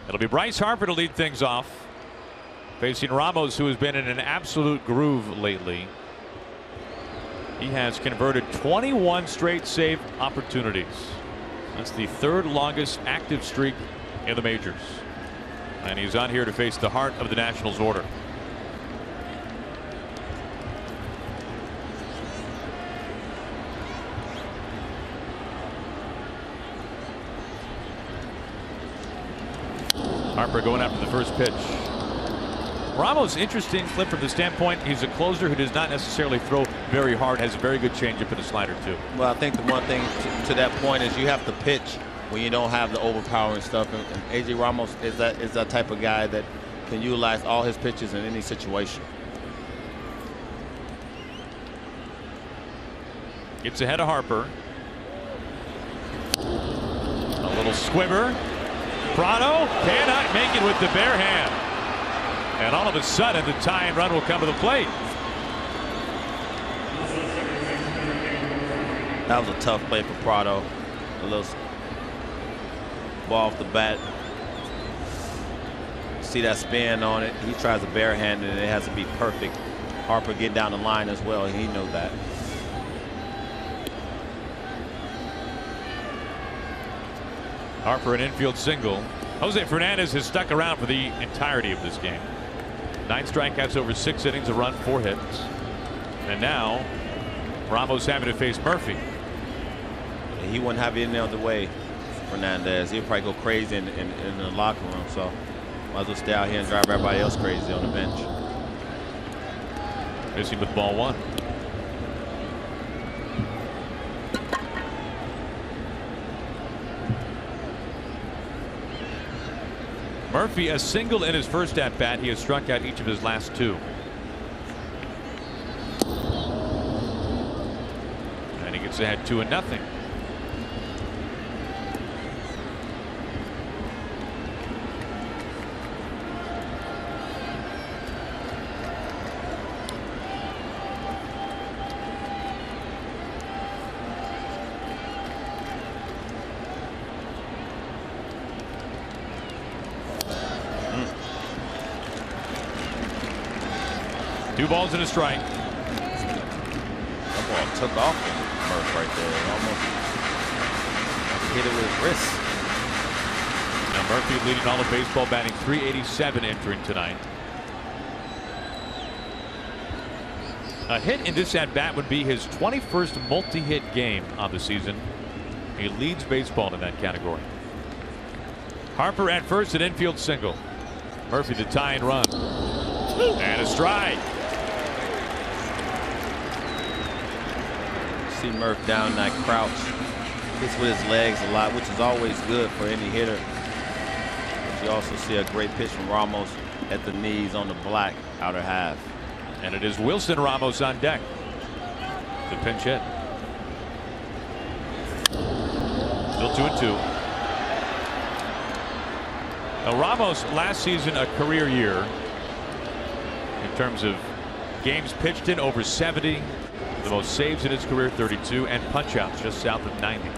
A: It'll be Bryce Harper to lead things off, facing Ramos, who has been in an absolute groove lately. He has converted 21 straight save opportunities. That's the 3rd longest active streak in the majors. And he's on here to face the heart of the Nationals order. Harper going after the first pitch. Ramos, interesting flip from the standpoint. He's a closer who does not necessarily throw very hard, has a very good changeup and a slider too.
C: Well, I think the one thing to that point is you have to pitch when you don't have the overpowering stuff. And A.J. Ramos is that type of guy that can utilize all his pitches in any situation.
A: Gets ahead of Harper. A little squibber. Prado cannot make it with the bare hand. And all of a sudden, the tying run will come to the plate.
C: That was a tough play for Prado. A little ball off the bat. See that spin on it. He tries a bare hand and it has to be perfect. Harper getting down the line as well. He knows that.
A: Harper an infield single. Jose Fernandez has stuck around for the entirety of this game. 9 strikeouts over 6 innings, a run, 4 hits. And now Ramos having to face Murphy.
C: He wouldn't have it any other way, Fernandez. He'd probably go crazy in the locker room. So might as well stay out here and drive everybody else crazy on the bench.
A: Missing with ball 1. Murphy a single in his first at bat. He has struck out each of his last 2. And he gets ahead 2-0. Two balls and a strike.
C: That ball took off Murph right there. It almost hit it with his wrist.
A: Now Murphy leading all of baseball, batting .387 entering tonight. A hit in this at bat would be his 21st multi-hit game on the season. He leads baseball in that category. Harper at first, an infield single. Murphy the tying run. And a strike.
C: See Murph down in that crouch. Hits with his legs a lot, which is always good for any hitter. But you also see a great pitch from Ramos at the knees on the black outer half.
A: And it is Wilson Ramos on deck. The pinch hit. Still 2-2. Now Ramos last season a career year in terms of games pitched in, over 70. The most saves in his career, 32, and punch-outs just south of 90.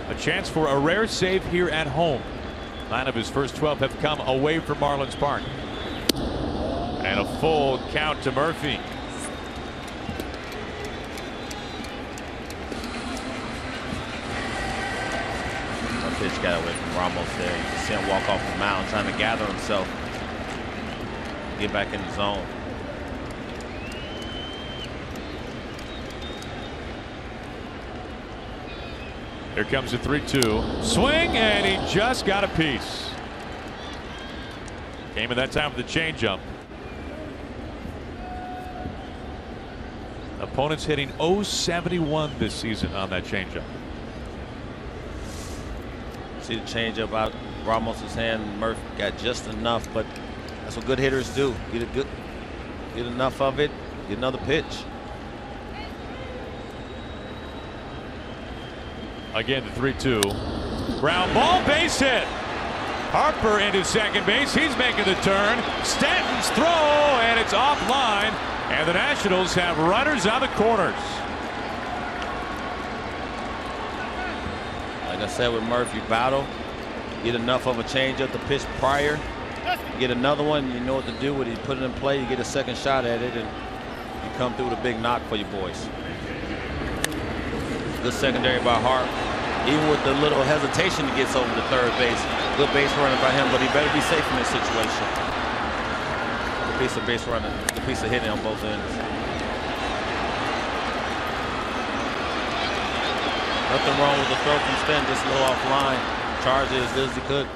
A: A chance for a rare save here at home. 9 of his first 12 have come away from Marlins Park. And a full count to Murphy.
C: Pitch got away from Ramos there. You can see him walk off the mound trying to gather himself, get back in the zone.
A: Here comes the 3-2 swing, and he just got a piece. Came in that time with the changeup. Opponents hitting .071 this season on that changeup.
C: See the changeup out Ramos's hand. Murph got just enough, but that's what good hitters do. Get enough of it, get another pitch.
A: Again, the 3-2 ground ball, base hit. Harper into second base. He's making the turn. Stanton's throw, and it's offline. And the Nationals have runners on the corners.
C: Like I said with Murphy, battle. Get enough of a change up the pitch prior. Get another one, you know what to do with it. You put it in play, you get a second shot at it, and you come through with a big knock for your boys. Good secondary by Hart. Even with the little hesitation he gets over the third base. Good base running by him, but he better be safe in this situation. The piece of base running, the piece of hitting on both ends. Nothing wrong with the throw from Stanton, just a little offline. Charge it as good as he could.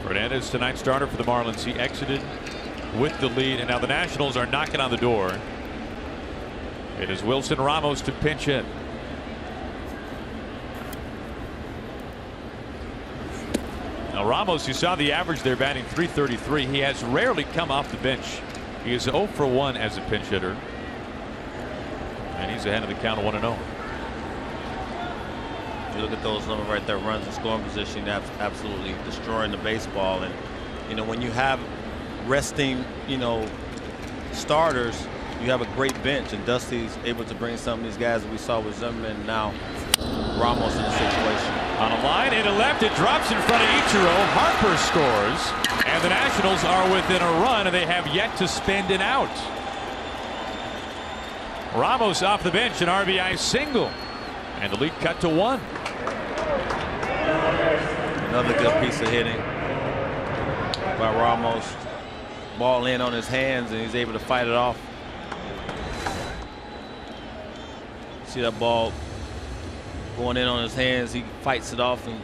A: Fernandez, tonight's starter for the Marlins. He exited with the lead, and now the Nationals are knocking on the door. It is Wilson Ramos to pinch hit. Now Ramos, you saw the average there, batting .333. He has rarely come off the bench. He is 0 for 1 as a pinch hitter, and he's ahead of the count of 1-0.
C: You look at those numbers right there, runs in scoring position, that's absolutely destroying the baseball. And you know, when you have resting, you know, starters, you have a great bench, and Dusty's able to bring some of these guys that we saw with Zimmerman, now Ramos in the situation.
A: On a line into left, it drops in front of Ichiro. Harper scores, and the Nationals are within a run, and they have yet to spend an out. Ramos off the bench, an RBI single, and the lead cut to 1.
C: Another good piece of hitting by Ramos. Ball in on his hands, and he's able to fight it off. See that ball going in on his hands. He fights it off and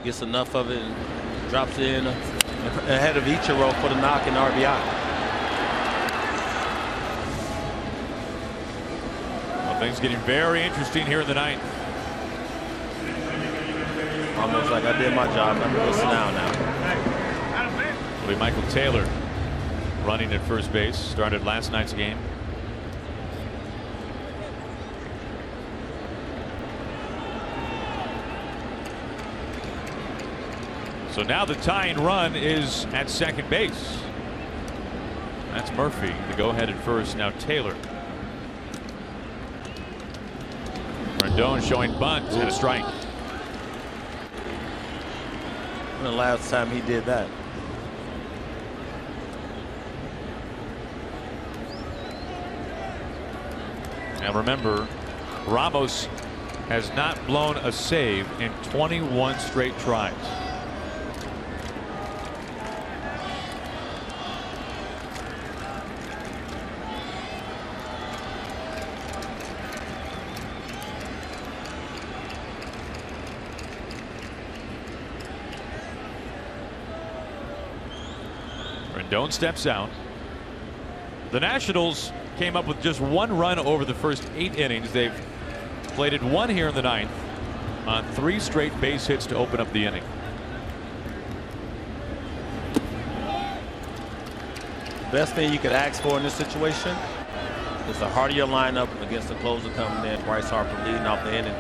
C: gets enough of it and drops it in ahead of Ichiro for the knock and RBI.
A: Well, things getting very interesting here in the ninth.
C: Almost like I did my job. I'm going to sit down now.
A: It'll be Michael Taylor running at first base. Started last night's game. So now the tying run is at second base. That's Murphy. The go-ahead at first. Now Taylor. Rendon showing bunt and a strike.
C: When the last time he did that?
A: Now remember, Ramos has not blown a save in 21 straight tries. Rendon steps out. The Nationals came up with just 1 run over the first 8 innings. They've plated 1 here in the ninth on 3 straight base hits to open up the inning.
C: Best thing you could ask for in this situation is the heartier lineup against the closer coming in. Bryce Harper leading off the inning.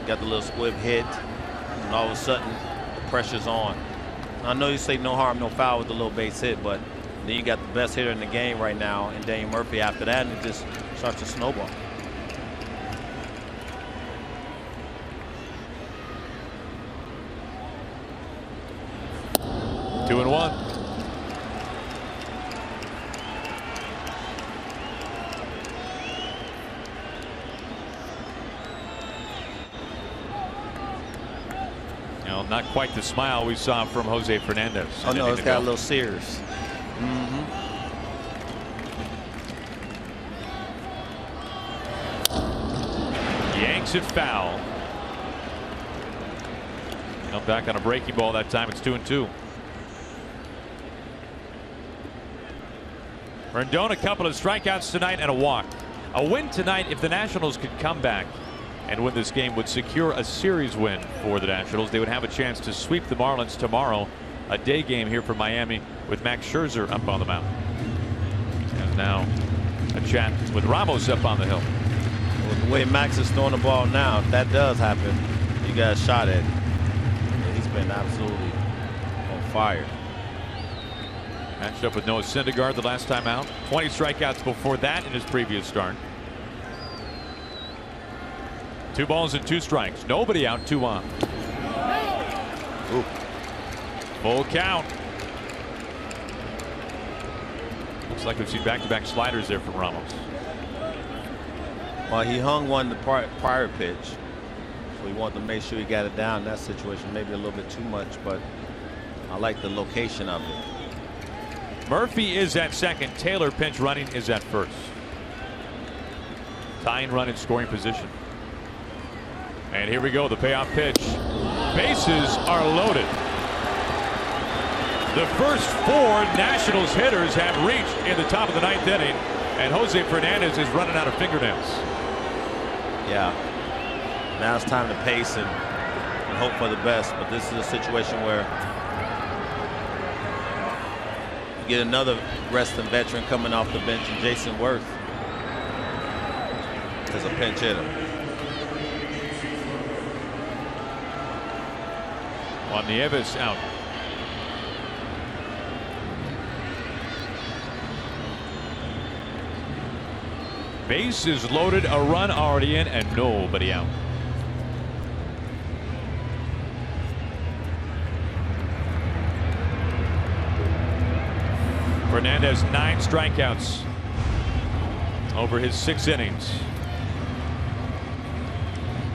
C: Got the little squib hit, and all of a sudden the pressure's on. I know you say no harm, no foul with the little base hit, but then you got the best hitter in the game right now, and Daniel Murphy after that, and it just starts to snowball.
A: Two and one. Not quite the smile we saw from Jose Fernandez.
C: Oh no, it's got a little serious.
A: Yanks it foul. Now back on a breaking ball that time. It's 2-2. Rendon, a couple of strikeouts tonight and a walk. A win tonight, if the Nationals could come back and win this game, would secure a series win for the Nationals. They would have a chance to sweep the Marlins tomorrow. A day game here for Miami with Max Scherzer up on the mound. And now a chat with Ramos up on the hill.
C: With the way Max is throwing the ball now, if that does happen, you got a shot at it. He's been absolutely on fire.
A: Matched up with Noah Syndergaard the last time out. 20 strikeouts before that in his previous start. 2 balls and 2 strikes. Nobody out, 2 on.
C: Ooh.
A: Full count. Looks like we've seen back-to-back sliders there from Ramos.
C: Well, he hung one the prior pitch, so he wanted to make sure he got it down in that situation. Maybe a little bit too much, but I like the location of it.
A: Murphy is at second. Taylor, pinch running, is at first. Tying run in scoring position. And here we go, the payoff pitch. Bases are loaded. The first 4 Nationals hitters have reached in the top of the 9th inning, and Jose Fernandez is running out of fingernails.
C: Yeah. Now it's time to pace and hope for the best, but this is a situation where you get another resting veteran coming off the bench, and Jason Worth is a pinch hitter.
A: Juan Nieves out. Bases loaded, a run already in, and nobody out. Fernandez 9 strikeouts over his 6 innings.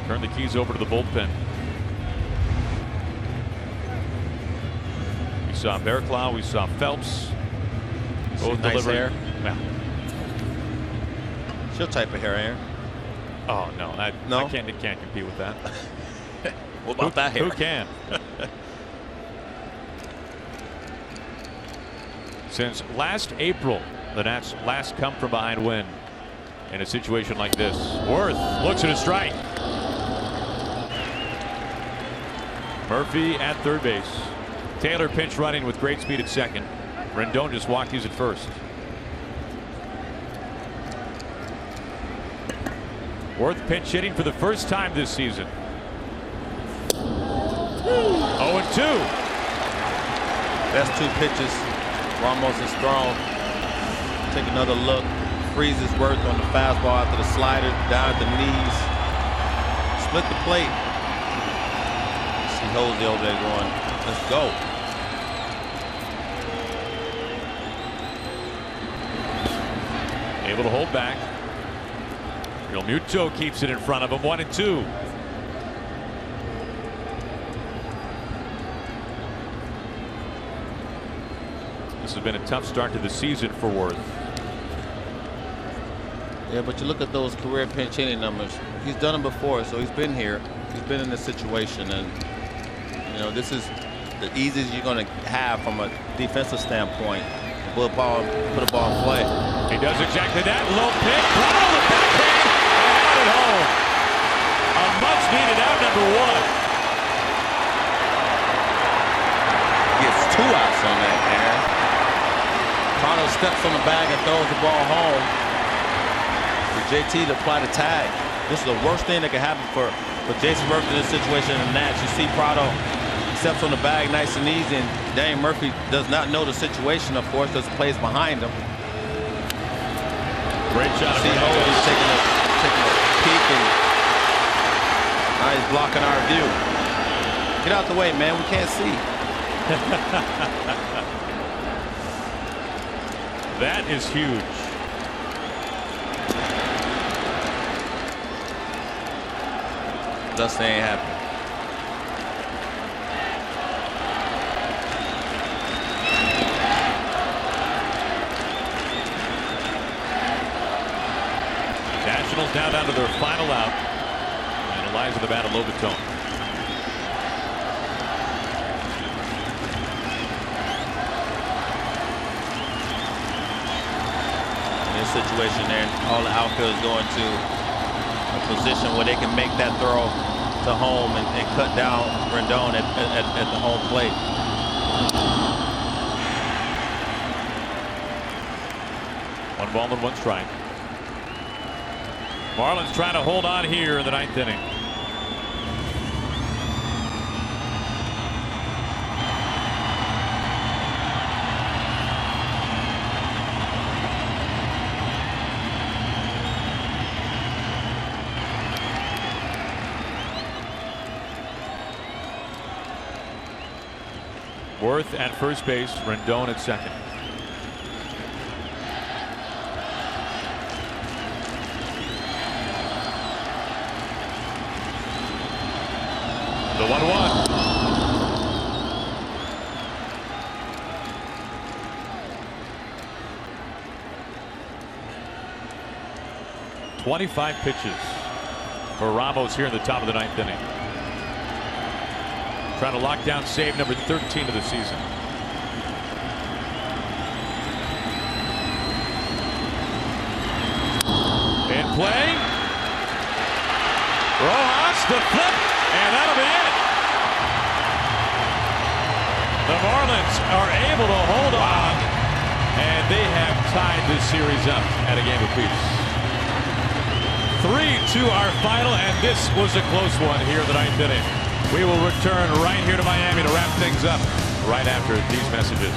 A: Turn the keys over to the bullpen. We saw Bearclaw, we saw Phelps. Both
C: nice
A: delivering.
C: hair.
A: Yeah.
C: It's your type of hair, Aaron.
A: Oh no, I can't compete with that.
C: What about that hair?
A: Who can? Since last April, the Nats last come from behind win in a situation like this. Worth looks at a strike. Murphy at third base. Taylor pinch running with great speed at second. Rendon just walkies at first. Worth pinch hitting for the first time this season. 0-2.
C: Best 2 pitches Ramos has thrown. Take another look. Freezes Worth on the fastball after the slider down at the knees. Split the plate. See Jose over there going, let's go.
A: Able to hold back. Real Muto keeps it in front of him. 1-2. This has been a tough start to the season for Worth.
C: Yeah, but you look at those career pinch hitting numbers. He's done them before, so he's been here. He's been in this situation, and you know this is the easiest you're going to have from a defensive standpoint. Put a ball in play.
A: He does exactly that. Low pick. Bravo, the backhand, and out at home. A much-needed out, number 1.
C: Gets 2 outs on that, Aaron. Prado steps on the bag and throws the ball home. For JT to apply the tag. This is the worst thing that could happen for Jason Murphy in this situation in the Nats. You see Prado steps on the bag nice and easy, and Daniel Murphy does not know the situation, of course, because the plays behind him.
A: Great shot.
C: See Jose taking a peek, and now he's blocking our view. Get out the way, man. We can't see.
A: That is huge.
C: Thus, they ain't happy.
A: Nationals now down to their final out. And Eliza the bat of Lobaton.
C: In this situation there, all the outfielders going to a position where they can make that throw to home and cut down Rendon at the home plate.
A: One ball and 1 strike. Marlins trying to hold on here in the 9th inning. Worth at first base, Rendon at second. The 1-1. "25 pitches for Ramos here in the top of the 9th inning. Trying to lock down save number 13 of the season. In play. Rojas, the flip, and that'll be it. The Marlins are able to hold on, and they have tied this series up at a game apiece. 3-2 our final, and this was a close one here in the 9th inning. We will return right here to Miami to wrap things up right after these messages.